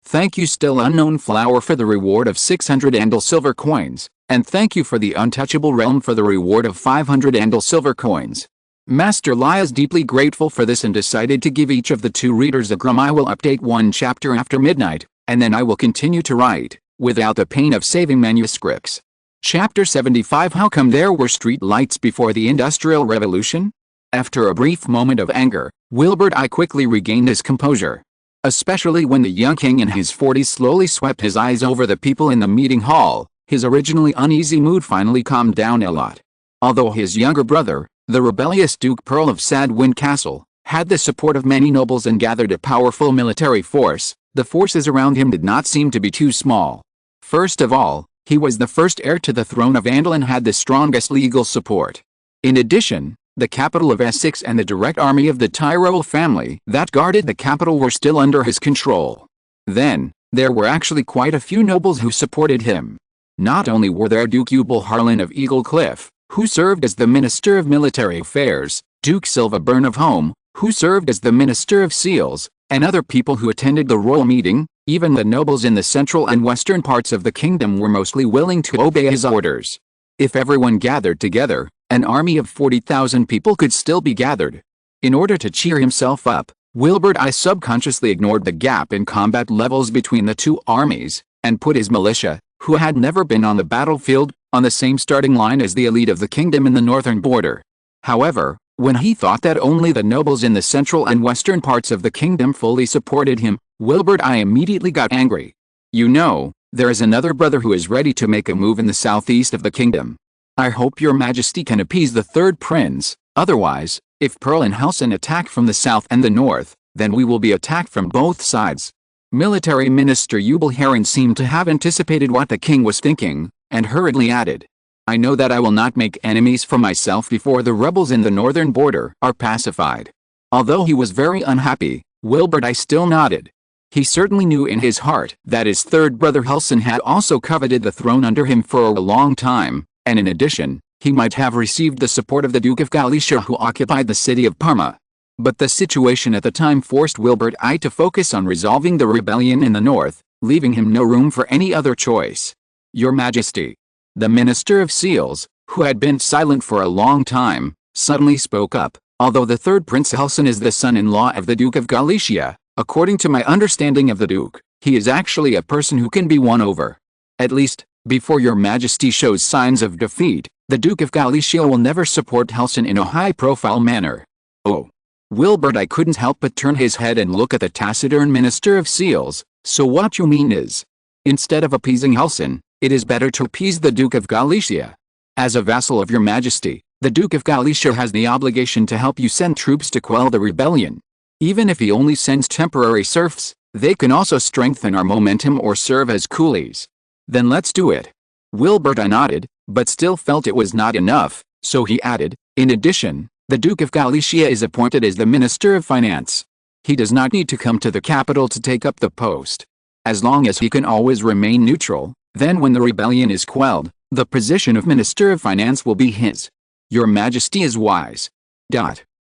A: Thank you still unknown flower for the reward of 600 Andal silver coins, and thank you for the untouchable realm for the reward of 500 Andal silver coins." Master Lai is deeply grateful for this and decided to give each of the two readers a Gloom. I will update one chapter after midnight, and then I will continue to write, without the pain of saving manuscripts. Chapter 75. How come there were street lights before the Industrial Revolution? After a brief moment of anger, Wilbert I quickly regained his composure. Especially when the young king in his 40s slowly swept his eyes over the people in the meeting hall, his originally uneasy mood finally calmed down a lot. Although his younger brother, the rebellious Duke Pearl of Sadwind Castle, had the support of many nobles and gathered a powerful military force, the forces around him did not seem to be too small. First of all, he was the first heir to the throne of Andal and had the strongest legal support. In addition, the capital of Essex and the direct army of the Tyrrell family that guarded the capital were still under his control. Then, there were actually quite a few nobles who supported him. Not only were there Duke Eubal Harlan of Eagle Cliff, who served as the Minister of Military Affairs, Duke Silverburn of Home, who served as the Minister of Seals, and other people who attended the royal meeting. Even the nobles in the central and western parts of the kingdom were mostly willing to obey his orders. If everyone gathered together, an army of 40,000 people could still be gathered. In order to cheer himself up, Wilbert I subconsciously ignored the gap in combat levels between the two armies, and put his militia, who had never been on the battlefield, on the same starting line as the elite of the kingdom in the northern border. However, when he thought that only the nobles in the central and western parts of the kingdom fully supported him, Wilbert I immediately got angry. You know, there is another brother who is ready to make a move in the southeast of the kingdom. I hope your majesty can appease the third prince, otherwise, if Pearl and Halsin attack from the south and the north, then we will be attacked from both sides. Military Minister Eubal Harlan seemed to have anticipated what the king was thinking, and hurriedly added, I know that I will not make enemies for myself before the rebels in the northern border are pacified. Although he was very unhappy, Wilbert I still nodded. He certainly knew in his heart that his third brother Halsin had also coveted the throne under him for a long time, and in addition, he might have received the support of the Duke of Galicia who occupied the city of Parma. But the situation at the time forced Wilbert I to focus on resolving the rebellion in the north, leaving him no room for any other choice. Your Majesty. The Minister of Seals, who had been silent for a long time, suddenly spoke up. Although the third Prince Halsin is the son-in-law of the Duke of Galicia, according to my understanding of the Duke, he is actually a person who can be won over. At least, before your Majesty shows signs of defeat, the Duke of Galicia will never support Halsin in a high-profile manner. Oh. Wilbert I couldn't help but turn his head and look at the taciturn Minister of Seals. So what you mean is, instead of appeasing Halsin, it is better to appease the Duke of Galicia. As a vassal of your Majesty, the Duke of Galicia has the obligation to help you send troops to quell the rebellion. Even if he only sends temporary serfs, they can also strengthen our momentum or serve as coolies. Then let's do it. Wilbert I nodded, but still felt it was not enough, so he added, in addition, the Duke of Galicia is appointed as the Minister of Finance. He does not need to come to the capital to take up the post. As long as he can always remain neutral, then when the rebellion is quelled, the position of Minister of Finance will be his. Your Majesty is wise.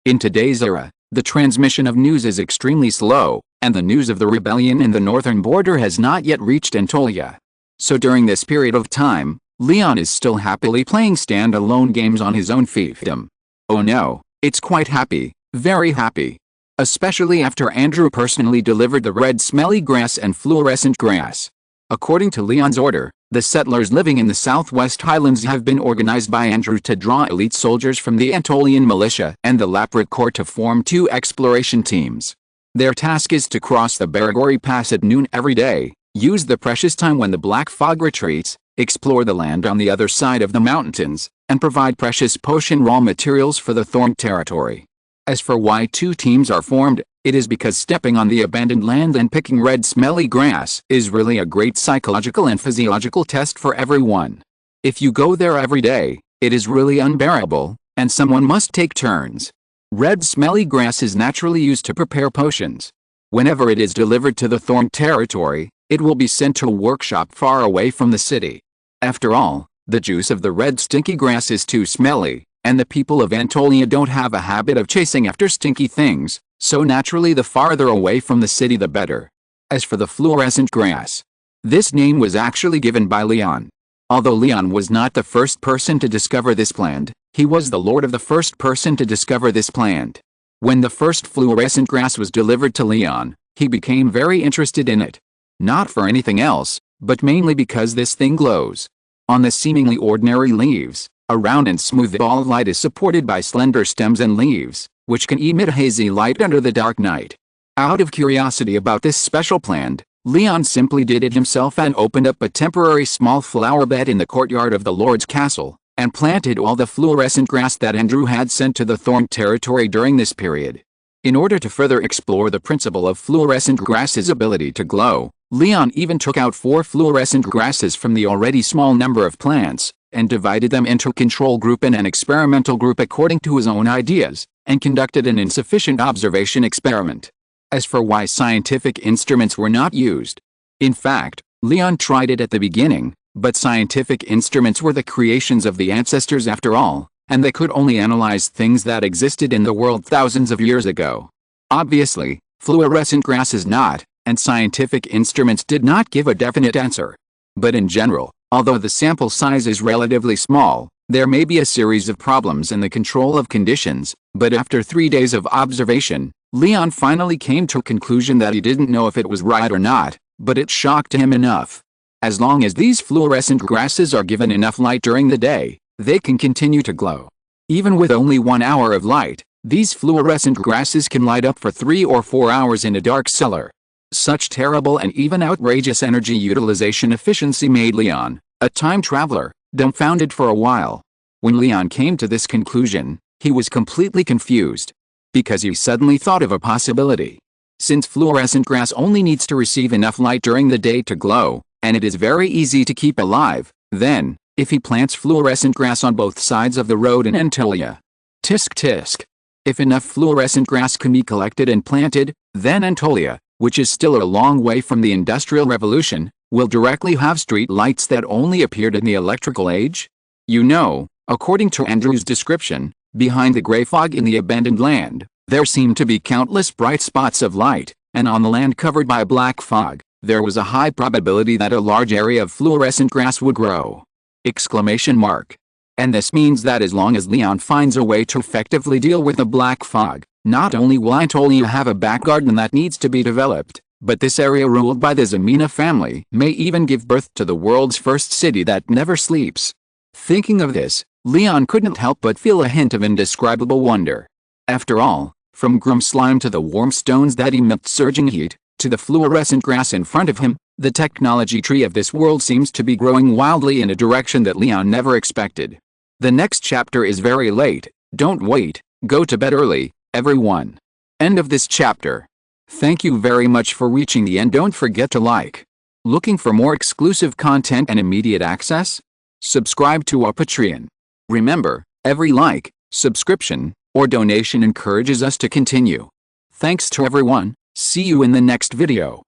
A: In today's era, the transmission of news is extremely slow, and the news of the rebellion in the northern border has not yet reached Anatolia. So during this period of time, Leon is still happily playing stand-alone games on his own fiefdom. Oh no, it's quite happy, very happy. Especially after Andrew personally delivered the red smelly grass and fluorescent grass. According to Leon's order, the settlers living in the southwest highlands have been organized by Andrew to draw elite soldiers from the Anatolian militia and the Laprid Corps to form 2 exploration teams. Their task is to cross the Baragori Pass at noon every day, use the precious time when the black fog retreats, explore the land on the other side of the mountains, and provide precious potion raw materials for the Thorn territory. As for why 2 teams are formed, it is because stepping on the abandoned land and picking red smelly grass is really a great psychological and physiological test for everyone. If you go there every day, it is really unbearable, and someone must take turns. Red smelly grass is naturally used to prepare potions. Whenever it is delivered to the Thorn territory, it will be sent to a workshop far away from the city. After all, the juice of the red stinky grass is too smelly, and the people of Anatolia don't have a habit of chasing after stinky things, so naturally the farther away from the city the better. As for the fluorescent grass, this name was actually given by Leon. Although Leon was not the first person to discover this plant, he was the lord of the first person to discover this plant. When the first fluorescent grass was delivered to Leon, he became very interested in it. Not for anything else, but mainly because this thing glows. On the seemingly ordinary leaves, A round and smooth ball of light is supported by slender stems and leaves, which can emit hazy light under the dark night. Out of curiosity about this special plant, León simply did it himself and opened up a temporary small flower bed in the courtyard of the Lord's castle, and planted all the fluorescent grass that Andrew had sent to the Thorn territory during this period. In order to further explore the principle of fluorescent grass's ability to glow, León even took out 4 fluorescent grasses from the already small number of plants, and divided them into a control group and an experimental group according to his own ideas, and conducted an insufficient observation experiment. As for why scientific instruments were not used, in fact, León tried it at the beginning, but scientific instruments were the creations of the ancestors after all, and they could only analyze things that existed in the world thousands of years ago. Obviously, fluorescent grass is not, and scientific instruments did not give a definite answer. But in general, although the sample size is relatively small, there may be a series of problems in the control of conditions, but after 3 days of observation, León finally came to a conclusion that he didn't know if it was right or not, but it shocked him enough. As long as these fluorescent grasses are given enough light during the day, they can continue to glow. Even with only 1 hour of light, these fluorescent grasses can light up for 3 or 4 hours in a dark cellar. Such terrible and even outrageous energy utilization efficiency made León, a time traveler, dumbfounded for a while. When León came to this conclusion, he was completely confused, because he suddenly thought of a possibility. Since fluorescent grass only needs to receive enough light during the day to glow, and it is very easy to keep alive, then, if he plants fluorescent grass on both sides of the road in Anatolia, tisk tisk. If enough fluorescent grass can be collected and planted, then Anatolia, which is still a long way from the Industrial Revolution, will directly have street lights that only appeared in the electrical age. You know, according to Andrew's description, behind the gray fog in the abandoned land, there seemed to be countless bright spots of light, and on the land covered by black fog, there was a high probability that a large area of fluorescent grass would grow. Exclamation mark. And this means that as long as León finds a way to effectively deal with the black fog, not only will Anatolia have a back garden that needs to be developed, but this area ruled by the Ximena family may even give birth to the world's first city that never sleeps. Thinking of this, León couldn't help but feel a hint of indescribable wonder. After all, from Gloom slime to the warm stones that emit surging heat, to the fluorescent grass in front of him, the technology tree of this world seems to be growing wildly in a direction that León never expected. The next chapter is very late. Don't wait, go to bed early, everyone. End of this chapter. Thank you very much for reaching the end. Don't forget to like. Looking for more exclusive content and immediate access? Subscribe to our Patreon. Remember, every like, subscription, or donation encourages us to continue. Thanks to everyone. See you in the next video.